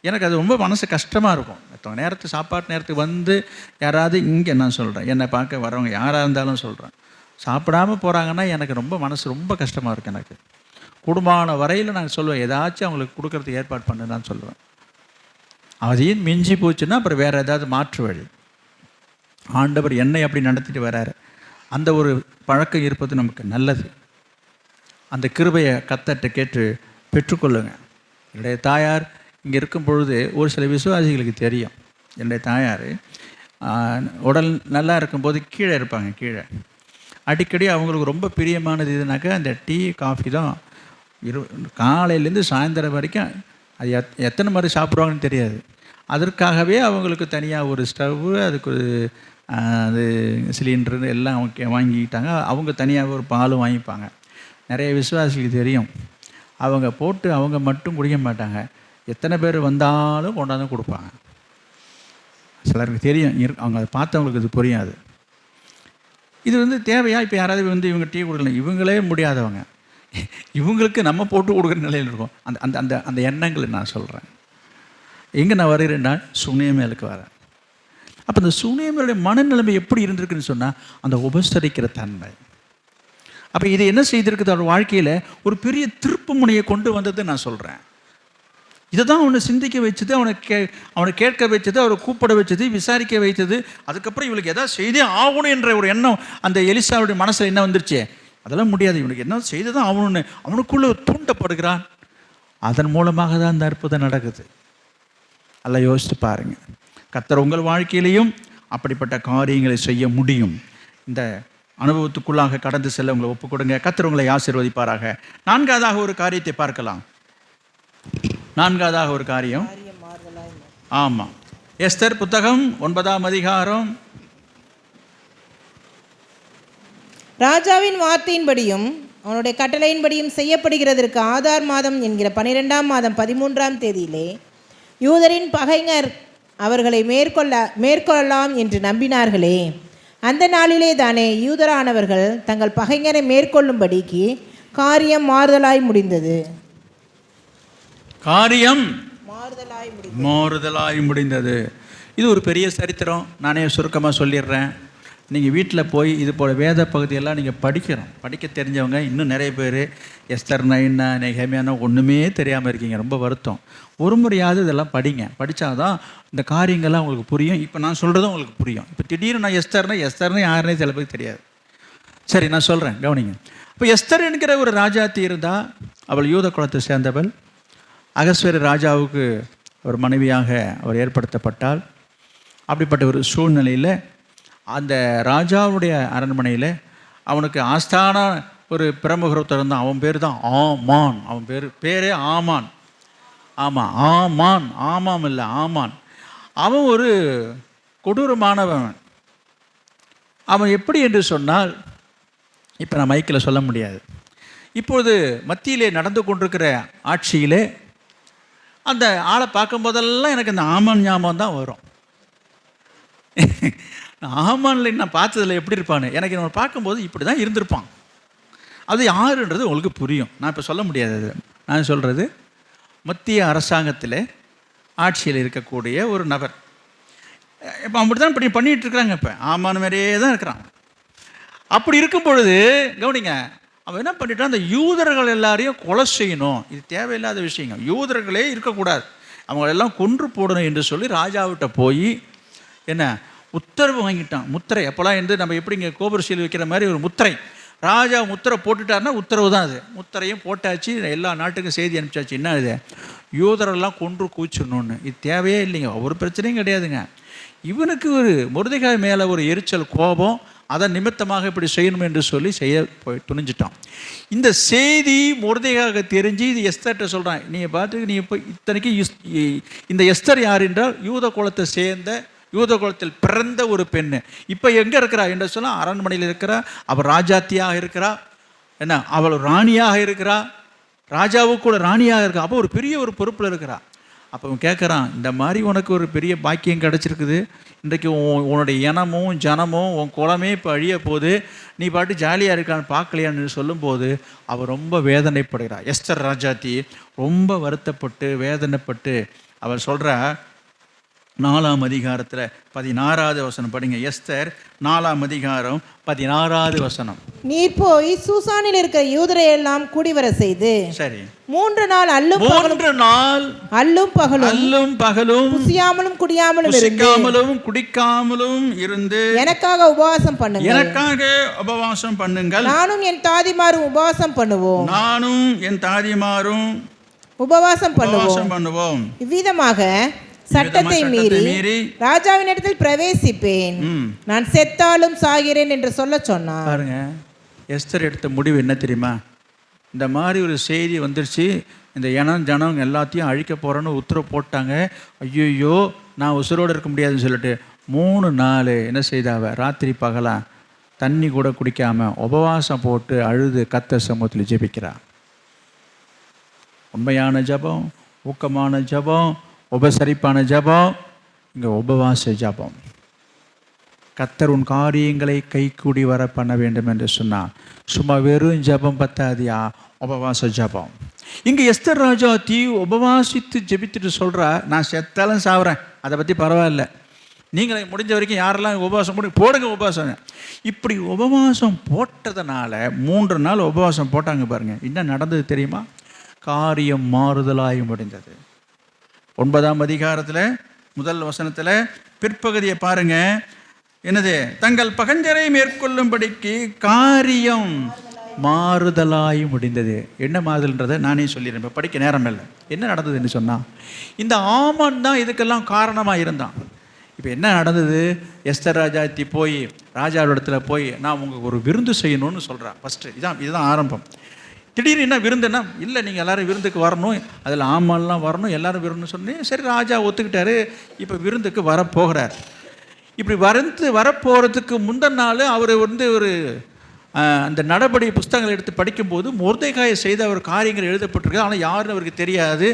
Speaker 1: எனக்கு அது ரொம்ப மனசு கஷ்டமாக இருக்கும். சாப்பாட்டு நேரத்துக்கு வந்து யாராவது இங்கே, நான் சொல்கிறேன், என்னை பார்க்க வரவங்க யாராக இருந்தாலும் சொல்கிறேன், சாப்பிடாமல் போகிறாங்கன்னா எனக்கு மனசு ரொம்ப கஷ்டமாக இருக்கும். எனக்கு குடும்பமான வரையில் நான் சொல்லுவேன், ஏதாச்சும் அவங்களுக்கு கொடுக்கறதுக்கு ஏற்பாடு பண்ணு தான் சொல்லுவேன். அதையும் மிஞ்சி போச்சுன்னா அப்புறம் வேறு ஏதாவது மாற்று வழி. ஆண்டவர் என்னை அப்படி நடத்திட்டு வராரு. அந்த ஒரு பழக்கம் இருப்பது நமக்கு நல்லது. அந்த கிருபையை கர்த்தர்ட்ட கேட்டு பெற்றுக்கொள்ளுங்க. என்னுடைய தாயார் இங்கே இருக்கும் பொழுது ஒரு சில விசுவாசிகளுக்கு தெரியும், என்னுடைய தாயார் உடல் நல்லா இருக்கும்போது கீழே இருப்பாங்க. கீழே அடிக்கடி அவங்களுக்கு ரொம்ப பிரியமானது எதுனாக்கா அந்த டீ காஃபி தான். காலையிலேருந்து சாயந்தரம் வரைக்கும் அது எத்தனை மாதிரி சாப்பிடுவாங்கன்னு தெரியாது. அதற்காகவே அவங்களுக்கு தனியாக ஒரு ஸ்டவ்வு, அதுக்கு ஒரு அது சிலிண்டரு எல்லாம் வாங்கிக்கிட்டாங்க. அவங்க தனியாக ஒரு பாலும் வாங்கிப்பாங்க. நிறைய விசுவாசிகளுக்கு தெரியும், அவங்க போட்டு அவங்க மட்டும் குடிக்க மாட்டாங்க, எத்தனை பேர் வந்தாலும் கொண்டாந்து கொடுப்பாங்க. சிலருக்கு தெரியும், அவங்க அதை பார்த்தவங்களுக்கு இது புரியாது. இது தேவையா? இப்போ யாராவது இவங்க டீ கொடுக்கலாம், இவங்களே முடியாதவங்க, இவங்களுக்கு நம்ம போட்டு கொடுக்குற நிலையில் இருக்கும். அந்த அந்த அந்த அந்த எண்ணங்களை நான் சொல்கிறேன். எங்கே நான் வருகிறேன்னா சுனேமேலுக்கு வரேன். அப்போ இந்த சுனேமேலுடைய மனநிலைமை எப்படி இருந்திருக்குன்னு சொன்னால் அந்த உபசரிக்கிற தன்மை. அப்போ இது என்ன செய்திருக்குது, அவர் வாழ்க்கையில் ஒரு பெரிய திருப்பு முனையை கொண்டு வந்தது நான் சொல்கிறேன். இதை தான் அவனை சிந்திக்க வச்சது, அவனை கேட்க வச்சது, அவரை கூப்பிட வச்சது, விசாரிக்க வைத்தது. அதுக்கப்புறம் இவளுக்கு எதாவது செய்தே ஆகணும் என்ற ஒரு எண்ணம் அந்த எலிசாவுடைய மனசில் என்ன வந்துருச்சு, அதெல்லாம் முடியாது, இவனுக்கு என்ன செய்து தான் ஆகணும்னு அவனுக்குள்ளே தூண்டப்படுகிறான். அதன் மூலமாக தான் அந்த அற்புதம் நடக்குது. அல்ல, யோசித்து பாருங்கள். கர்த்தர் உங்கள் வாழ்க்கையிலையும் அப்படிப்பட்ட காரியங்களை செய்ய முடியும். இந்த அனுபவத்துக்குள்ளாக கடந்து செல்ல உங்களை ஒப்புக் கொடுங்க. கர்த்தர் உங்களை ஆசீர்வதிப்பாராக. நான்காவதாக ஒரு காரியத்தை பார்க்கலாம். நான்காவதாக ஒரு காரியம், ஆமாம், எஸ்தர் புத்தகம் 9ஆம் அதிகாரம்.
Speaker 3: ராஜாவின் வார்த்தையின்படியும் அவனுடைய கட்டளையின்படியும் செய்யப்படுகிறதற்கு ஆதார் மாதம் என்கிற 12ஆம் மாதம் 13ஆம் தேதியிலே யூதரின் பகைஞர் அவர்களை மேற்கொள்ளலாம் என்று நம்பினார்களே, அந்த நாளிலே தானே யூதரானவர்கள் தங்கள் பகைஞரை மேற்கொள்ளும்படிக்கு காரியம் மாறுதலாய் முடிந்தது.
Speaker 1: காரியம் மாறுதலாய் முடிந்தது. இது ஒரு பெரிய சரித்திரம். நானே சுருக்கமாக சொல்லிடுறேன். நீங்கள் வீட்டில் போய் இது போல் வேத பகுதியெல்லாம் நீங்கள் படிக்க தெரிஞ்சவங்க இன்னும் நிறைய பேர் எஸ்தர்னா என்ன, நெகேமியானா ஒன்றுமே தெரியாமல் இருக்கீங்க. ரொம்ப வருத்தம். ஒரு முறையாவது இதெல்லாம் படித்தாதான் இந்த காரியங்கள்லாம் உங்களுக்கு புரியும். இப்போ நான் சொல்கிறதும் உங்களுக்கு புரியும். இப்போ திடீர்னு நான் எஸ்தர்னா யாருன்னே சில பேருக்கு தெரியாது. சரி, நான் சொல்கிறேன், கவனிங்க. இப்போ எஸ்தர் என்கிற ஒரு ராஜாத்தி இருந்தால், அவள் யூத குலத்தை சேர்ந்தவள். அகஸ்வேரு ராஜாவுக்கு ஒரு மனைவியாக அவர் ஏற்படுத்தப்பட்டால், அப்படிப்பட்ட ஒரு சூழ்நிலையில் அந்த ராஜாவுடைய அரண்மனையில் அவனுக்கு ஆஸ்தான ஒரு பிரமுகர் இருந்தான். அவன் பேர் தான் ஆமான். அவன் பேரே ஆமான். ஆமாம், ஆமாம் இல்லை, ஆமான். அவன் ஒரு கொடூரமானவன். அவன் எப்படி என்று சொன்னால், இப்போ நான் மைக்கில் சொல்ல முடியாது. இப்பொழுது மத்தியிலே நடந்து கொண்டிருக்கிற ஆட்சியிலே அந்த ஆளை பார்க்கும்போதெல்லாம் எனக்கு இந்த ஆமான் ஞாபகம் தான் வரும். ஆமான்ல நான் பார்த்ததில் எப்படி இருப்பான்னு எனக்கு நம்ம பார்க்கும்போது இப்படி தான் இருந்திருப்பான். அது யாருன்றது உங்களுக்கு புரியும். நான் இப்போ சொல்ல முடியாது. நான் சொல்கிறது மத்திய அரசாங்கத்தில் ஆட்சியில் இருக்கக்கூடிய ஒரு நபர். இப்போ அப்படி தான் இப்படி பண்ணிகிட்டு இருக்கிறாங்க. இப்போ ஆமான மாதிரியே தான் இருக்கிறான். அப்படி இருக்கும் பொழுது கவனிங்க, அவன் என்ன பண்ணிட்டான், அந்த யூதர்கள் எல்லாரையும் கொலை செய்யணும். இது தேவையில்லாத விஷயங்க. யூதர்களே இருக்கக்கூடாது, அவங்களெல்லாம் கொன்று போடணும் என்று சொல்லி ராஜாவிட்ட போய் என்ன உத்தரவு வாங்கிட்டான். முத்திரை அப்போலாம் நம்ம எப்படி இங்கே கோபுரசியில் வைக்கிற மாதிரி ஒரு முத்திரை ராஜா முத்திரை போட்டுட்டாருன்னா உத்தரவு தான் அது. முத்திரையும் போட்டாச்சு, எல்லா நாட்டுக்கும் செய்தி அனுப்பிச்சாச்சு. என்ன இது, யூதரெல்லாம் கொன்று கூச்சிடணுன்னு. இது தேவையே இல்லைங்க, ஒரு பிரச்சனையும் கிடையாதுங்க. இவனுக்கு ஒரு மொர்தெகாய் மேலே ஒரு எரிச்சல், கோபம், அதன் நிமித்தமாக இப்படி செய்யணும் என்று சொல்லி செய்ய போய் துணிஞ்சிட்டான். இந்த செய்தி மொர்தெகாய்க்கு தெரிஞ்சு இது எஸ்தர்கிட்ட சொல்கிறான். நீங்கள் பார்த்து, நீ இப்போ இத்தனைக்கு இந்த எஸ்தர் யார் என்றால் யூத குலத்தை சேர்ந்த, யூத குலத்தில் பிறந்த ஒரு பெண்ணு. இப்போ எங்கே இருக்கிறா என்று சொன்னால் அரண்மனையில் இருக்கிறா. அவள் ராஜாத்தியாக இருக்கிறா, என்ன அவள் ராணியாக இருக்கிறா, ராஜாவுக்கு கூட ராணியாக இருக்கா. அப்போ ஒரு பெரிய ஒரு பொறுப்பில் இருக்கிறா. அப்போ அவன் கேட்குறான், இந்த மாதிரி உனக்கு ஒரு பெரிய பாக்கியம் கிடச்சிருக்குது, இன்றைக்கு உன்னுடைய இனமும் ஜனமும் உன் குலமே இப்போ அழிய போது, நீ பாட்டு ஜாலியாக இருக்கான்னு பார்க்கலையான்னு சொல்லும்போது அவள் ரொம்ப வேதனைப்படுகிறாள். எஸ்தர் ராஜாத்தி ரொம்ப வருத்தப்பட்டு வேதனைப்பட்டு அவள் சொல்கிறா, 4ஆம் அதிகாரத்தில் 16வது வசனம் படிங்க. எஸ்தர் 4ஆம் அதிகாரம் 16வது வசனம்.
Speaker 3: நீர் போய் சூசானில் இருக்கிற யூதரை எல்லாம் கூடிவர செய்து,
Speaker 1: சரி,
Speaker 3: 3 நாள் அல்லும் பகலும் குசியாமலும்
Speaker 1: குடிக்காமலும் இருந்து
Speaker 3: எனக்காக உபவாசம்
Speaker 1: பண்ணுங்கள்.
Speaker 3: நானும் என் தாதிமாரும் உபவாசம் பண்ணுவோம். இவ்விதமாக சட்டத்தை மீறி ராஜாவின் இடத்தில் பிரவேசிப்பேன், நான் செத்தாலும் சாகிறேன் என்று சொல்ல சொன்னார்.
Speaker 1: பாருங்க, எஸ்தர் எடுத்த முடிவு என்ன தெரியுமா? இந்த மாதிரி ஒரு செய்தி வந்துருச்சு, இந்த ஜனம் எல்லாத்தையும் அழிக்க போகிறேன்னு உத்தரவு போட்டாங்க. ஐயோ, நான் உசுரோடு இருக்க முடியாதுன்னு சொல்லிட்டு 3 நாள் என்ன செய்தாவ, ராத்திரி பகலாம் தண்ணி கூட குடிக்காமல் உபவாசம் போட்டு அழுது கர்த்தர் சமூகத்தில் ஜெபிக்கிறா. உண்மையான ஜபம், ஊக்கமான ஜபம், உபசரிப்பான ஜபம், இங்கே உபவாச ஜபம். கர்த்தர் உன் காரியங்களை கைக்கூடி வர பண்ண வேண்டும் என்று சொன்னான். சும்மா வெறும் ஜபம் பத்தாதியா, உபவாச ஜபம். இங்கே எஸ்தர் ராஜாத்தி உபவாசித்து ஜெபித்துட்டு சொல்கிறா, நான் செத்தாலும் சாவுறேன், அதை பற்றி பரவாயில்ல, நீங்களே முடிஞ்ச வரைக்கும் யாரெல்லாம் உபவாசம் போடுங்க உபவாசம். இப்படி உபவாசம் போட்டதுனால 3 நாள் உபவாசம் போட்டாங்க. பாருங்கள் என்ன நடந்தது தெரியுமா? காரியம் மாறுதலாய் முடிந்தது. 9ஆம் அதிகாரத்தில் 1 வசனத்தில் பிற்பகுதியை பாருங்க. என்னது, தங்கள் பகஞ்சரை மேற்கொள்ளும்படிக்கு காரியம் மாறுதலாய் முடிந்தது. என்ன மாறுதல்ன்றதை நானே சொல்லிடுறேன், இப்போ படிக்க நேரம் இல்லை. என்ன நடந்ததுன்னு சொன்னால், இந்த ஆமான் தான் இதுக்கெல்லாம் காரணமாக இருந்தான். இப்போ என்ன நடந்தது, எஸ்தர் ராஜாத்தி போய் ராஜாவிடத்துல போய் நான் உங்களுக்கு ஒரு விருந்து செய்யணும்னு சொல்கிறேன். ஃபஸ்ட்டு இதுதான் ஆரம்பம். திடீர்னு என்ன விருந்துன்னா, இல்லை நீங்கள் எல்லோரும் விருந்துக்கு வரணும், அதில் ஆமான்லாம் வரணும், எல்லோரும் விருந்துன்னு சொன்னேன். சரி, ராஜா ஒத்துக்கிட்டாரு. இப்போ விருந்துக்கு வரப்போகிறார். இப்படி வரப்போகிறதுக்கு முந்தின நாள் அவர் ஒரு அந்த நடபடி புஸ்தகங்கள் எடுத்து படிக்கும்போது மொர்தெகாயை செய்த ஒரு காரியங்கள் எழுதப்பட்டிருக்கு. ஆனால் யாருன்னு அவருக்கு தெரியாது.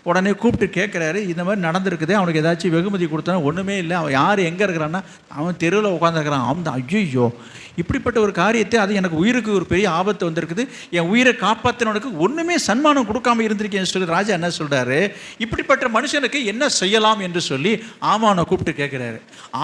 Speaker 1: உடனே கூப்பிட்டு கேட்குறாரு, இந்த மாதிரி நடந்திருக்குது, அவனுக்கு ஏதாச்சும் வெகுமதி கொடுத்தானா? ஒன்றுமே இல்லை. அவன் யார் எங்கே இருக்கிறான்னா, அவன் தெருவில் உட்காந்துருக்கிறான். அவன் தான், ஐயோ இப்படிப்பட்ட ஒரு காரியத்தை, அது எனக்கு உயிருக்கு ஒரு பெரிய ஆபத்து வந்திருக்குது, என் உயிரை காப்பாற்றினவனுக்கு ஒன்றுமே சன்மானம் கொடுக்காம இருந்திருக்கேன்னு சொல்லி ராஜா என்ன சொல்கிறாரு, இப்படிப்பட்ட மனுஷனுக்கு என்ன செய்யலாம் என்று சொல்லி ஆமானை கூப்பிட்டு கேட்குறாரு.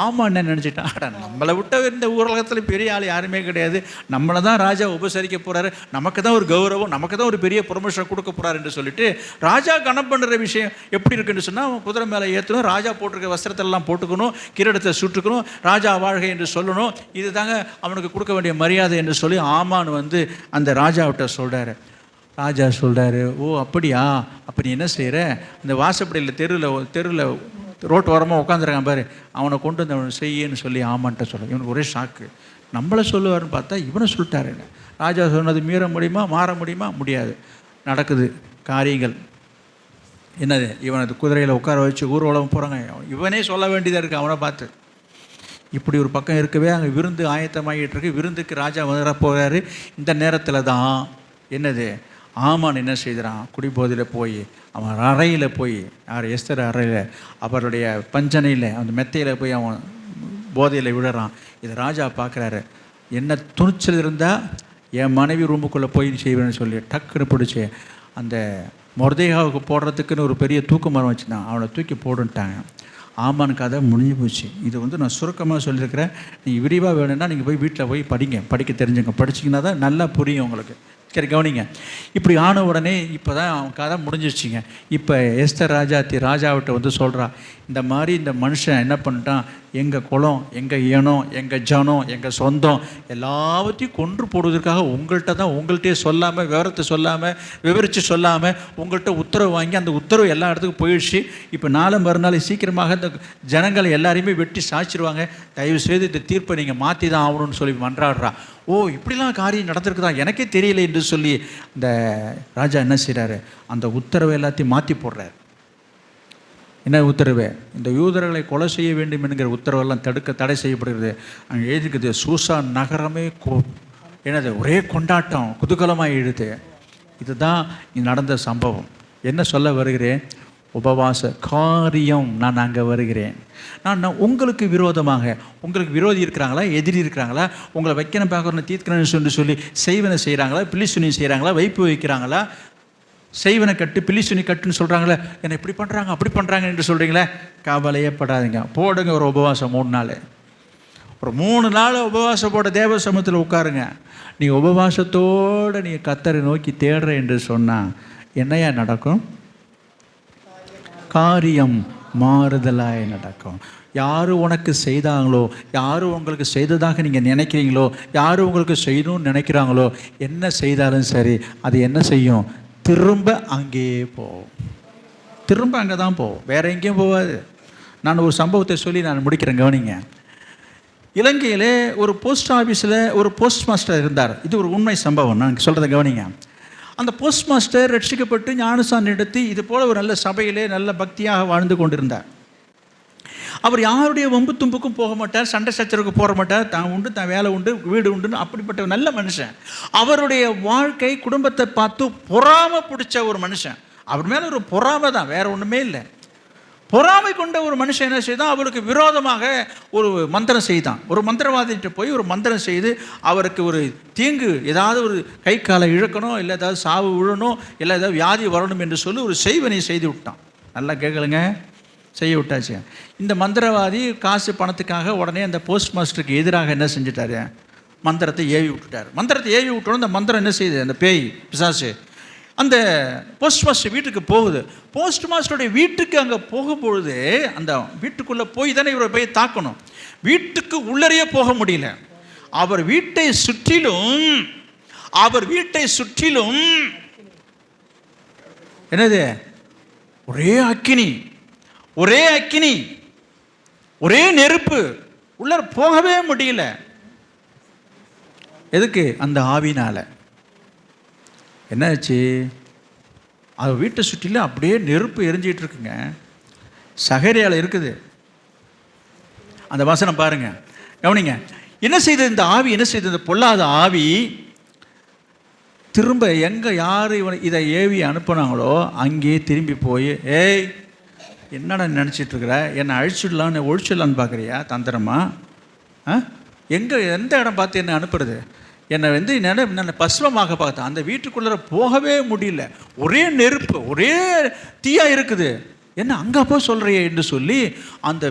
Speaker 1: ஆமான் என்ன நினச்சிட்டான், நம்மளை விட்ட இந்த உலகத்தில் பெரிய ஆள் யாருமே கிடையாது, நம்மளை தான் ராஜா உபசரிக்க போகிறாரு, நமக்கு தான் ஒரு கௌரவம், நமக்கு தான் ஒரு பெரிய ப்ரொமோஷன் கொடுக்க போகிறாரு என்று சொல்லிட்டு ராஜா கணம் பண்ணுற விஷயம் எப்படி இருக்குன்னு சொன்னால், அவன் குதிரை மேலே ஏற்றணும், ராஜா போட்டிருக்க வஸ்திரத்தெல்லாம் போட்டுக்கணும், கிரீடத்தை சுட்டுக்கணும், ராஜா வாழ்க என்று சொல்லணும், இது தாங்க அவனுக்கு கொடுக்க வேண்டிய மரியாதை என்று சொல்லி ஆமான் அந்த ராஜாவிட்ட சொல்கிறாரு. ராஜா சொல்கிறாரு, ஓ அப்படியா, அப்போ நீ என்ன செய்கிற, இந்த வாசப்படியில் தெருவில் ரோட்டு ஓரமாக உட்காந்துருக்கான் பாரு, அவனை கொண்டு வந்து அவனை செய்யன்னு சொல்லி ஆமான்ட்ட சொல்ல. இவனுக்கு ஒரே ஷாக்கு, நம்மளை சொல்லுவார்னு பார்த்தா இவனை சொல்லிட்டாரு. ராஜா சொன்னது மீற முடியுமா, மாற முடியுமா? முடியாது. நடக்குது காரியங்கள். என்னது, இவனது குதிரையில் உட்கார வச்சு ஊர்வலம் போகிறாங்க. இவனே சொல்ல வேண்டியதாக இருக்குது அவனை பார்த்து. இப்படி ஒரு பக்கம் இருக்கவே அங்கே விருந்து ஆயத்தமாகிட்டு இருக்கு. விருந்துக்கு ராஜா வர போகிறாரு. இந்த நேரத்தில் தான் என்னது, ஆமான் என்ன செய்கிறான், குடிபோதையில் போய் அவன் அறையில் போய், யார் எஸ்தர் அறையில், அவருடைய பஞ்சனையில் அந்த மெத்தையில் போய் அவன் போதையில் விடுறான். இதை ராஜா பார்க்குறாரு. என்ன துணிச்சல் இருந்தால் என் மனைவி ரூமுக்குள்ளே போய் செய்வேன்னு சொல்லி டக்குன்னு பிடிச்சி அந்த மொர்தெகாவுக்கு போடுறதுக்குன்னு ஒரு பெரிய தூக்கு மரம் வச்சுருந்தான், அவனை தூக்கி போடுன்ட்டாங்க. ஆமான் கதை முடிஞ்சு போச்சு. இது நான் சுருக்கமாக சொல்லியிருக்கிறேன். நீங்கள் விரிவாக வேணும்னா நீங்கள் போய் வீட்டில் போய் படிக்க தெரிஞ்சுங்க. படிச்சிங்கன்னா தான் நல்லா புரியும் உங்களுக்கு. சரி, கவனிங்க. இப்படி ஆன உடனே இப்போ தான் அவன் கதை முடிஞ்சிருச்சிங்க. இப்போ எஸ்தர் ராஜாவிட்ட சொல்கிறா, இந்த மாதிரி இந்த மனுஷன் என்ன பண்ணிட்டான், எங்கள் குலம், எங்கள் இனம், எங்கள் ஜனம், எங்கள் சொந்தம் எல்லாவற்றையும் கொன்று போடுவதற்காக உங்கள்கிட்டயே சொல்லாமல், விவரத்தை சொல்லாமல், விவரித்து சொல்லாமல் உங்கள்கிட்ட உத்தரவு வாங்கி அந்த உத்தரவு எல்லா இடத்துக்கும் போயிடுச்சு. இப்போ நாளை மறுநாள் சீக்கிரமாக இந்த ஜனங்களை எல்லாரையுமே வெட்டி சாய்ச்சிருவாங்க. தயவுசெய்து இந்த தீர்ப்பை நீங்கள் மாற்றி தான் ஆகணும்னு சொல்லி மன்றாடுறா. ஓ, இப்படிலாம் காரியம் நடந்திருக்குதா, எனக்கே தெரியல என்று சொல்லி இந்த ராஜா என்ன செய்கிறாரு, அந்த உத்தரவை எல்லாத்தையும் மாற்றி போடுறாரு. என்ன உத்தரவு? இந்த யூதர்களை கொலை செய்ய வேண்டும் என்கிற உத்தரவெல்லாம் தடை செய்யப்படுகிறது. அங்கே எழுதிக்குது, சூசா நகரமே என்னது ஒரே கொண்டாட்டம், குதூகலமாக எழுது. இதுதான் நடந்த சம்பவம். என்ன சொல்ல வருகிறேன்? உபவாச காரியம். நான் அங்கே வருகிறேன். நான் உங்களுக்கு விரோதமாக, உங்களுக்கு விரோதி இருக்கிறாங்களா, எதிரி இருக்கிறாங்களா, உங்களை வைக்கணும் பார்க்கணும் தீர்க்கணும்னு சொல்லி செய்வனை செய்கிறாங்களா, பிள்ளிசுனி செய்கிறாங்களா, வைப்பு வைக்கிறாங்களா, செய்வனை கட்டு பிள்ளிசுனி கட்டுன்னு சொல்கிறாங்களே, என்னை இப்படி பண்ணுறாங்க அப்படி பண்ணுறாங்க என்று சொல்கிறீங்களே, கவலையே படாதீங்க. போடுங்க ஒரு உபவாசம் 3 நாள். ஒரு 3 நாள் உபவாசம் போட தேவ சமூகத்தில் உட்காருங்க. நீ உபவாசத்தோடு நீ கர்த்தரை நோக்கி தேடுற என்று சொன்னால் என்னையா நடக்கும்? காரியம் மாறுதலாய் நடக்கும். யார் உனக்கு செய்தாங்களோ, யார் உங்களுக்கு செய்ததாக நீங்கள் நினைக்கிறீங்களோ, யார் உங்களுக்கு செய்யணும்னு நினைக்கிறாங்களோ, என்ன செய்தாலும் சரி, அது என்ன செய்யும்? திரும்ப அங்கேயே போகும். திரும்ப அங்கே தான் போகும், வேறு எங்கேயும் போகாது. நான் ஒரு சம்பவத்தை சொல்லி நான் முடிக்கிறேன், கவனிங்க. இலங்கையிலே ஒரு போஸ்ட் ஆஃபீஸில் ஒரு போஸ்ட் மாஸ்டர் இருந்தார். இது ஒரு உண்மை சம்பவம், நான் சொல்கிறத கவனிங்க. அந்த போஸ்ட் மாஸ்டர் ரட்சிக்கப்பட்டு ஞானஸ்நானம் எடுத்து இது போல் ஒரு நல்ல சபையிலே நல்ல பக்தியாக வாழ்ந்து கொண்டிருந்தார். அவர் யாருடைய வம்பு தும்புக்கும் போக மாட்டார், சண்டை சச்சரவுக்கு போக மாட்டார். தான் உண்டு, தான் வேலை உண்டு, வீடு உண்டுன்னு அப்படிப்பட்ட நல்ல மனுஷன். அவருடைய வாழ்க்கை குடும்பத்தை பார்த்து பொறாமை பிடிச்ச ஒரு மனுஷன். அவர் மேலே ஒரு பொறாமை தான், வேறு ஒன்றுமே இல்லை. பொறாமை கொண்ட ஒரு மனுஷன் என்ன செய்தான், அவருக்கு விரோதமாக ஒரு மந்திரம் செய்தான். ஒரு மந்திரவாதிகிட்ட போய் ஒரு மந்திரம் செய்து அவருக்கு ஒரு தீங்கு, ஏதாவது ஒரு கை காலை இழக்கணும், இல்லை ஏதாவது சாவு விழணும், இல்லை ஏதாவது வியாதி வரணும் என்று சொல்லி ஒரு செய்வனை செய்து விட்டான். நல்லா கேட்கலுங்க, செய்ய விட்டாச்சு. இந்த மந்திரவாதி காசு பணத்துக்காக உடனே அந்த போஸ்ட் மாஸ்டருக்கு எதிராக என்ன செஞ்சிட்டாரு, மந்திரத்தை ஏவி விட்டுட்டார். மந்திரத்தை ஏவி விட்டோன்னு அந்த மந்திரம் என்ன செய்யுது, அந்த பேய் பிசாசு அந்த போஸ்ட் மாஸ்டர் வீட்டுக்கு போகுது. போஸ்ட் மாஸ்டருடைய வீட்டுக்கு அங்கே போகும்பொழுது அந்த வீட்டுக்குள்ளே போய் தானே இவரை போய் தாக்கணும். வீட்டுக்கு உள்ளறையே போக முடியல. அவர் வீட்டை சுற்றிலும் என்னது, ஒரே அக்கினி, ஒரே நெருப்பு, உள்ள போகவே முடியல. எதுக்கு? அந்த ஆவினால. என்னாச்சு, அது வீட்டை சுற்றிலும் அப்படியே நெருப்பு எரிஞ்சிட்டு இருக்குங்க. சகரியால் இருக்குது. அந்த வசனம் பாருங்க, கவனிங்க. என்ன செய்தது இந்த ஆவி? என்ன செய்தது இந்த பொல்லாத ஆவி? திரும்ப எங்கே யார் இதை ஏவி அனுப்புனாங்களோ அங்கேயே திரும்பி போய், ஏய் என்னடா நினச்சிட்ருக்குற, என்னை அழிச்சிடலான்னு ஒழிச்சிடலான்னு பார்க்குறியா தந்திரமா? எந்த இடம் பார்த்து என்னை அனுப்புறது? என்னை என்னை பஸ்வமாக பார்த்தேன். அந்த வீட்டுக்குள்ளே போகவே முடியல, ஒரே நெருப்பு, ஒரே தீயாக இருக்குது. என்ன அங்கே போய் சொல்கிறியே என்று சொல்லி அந்த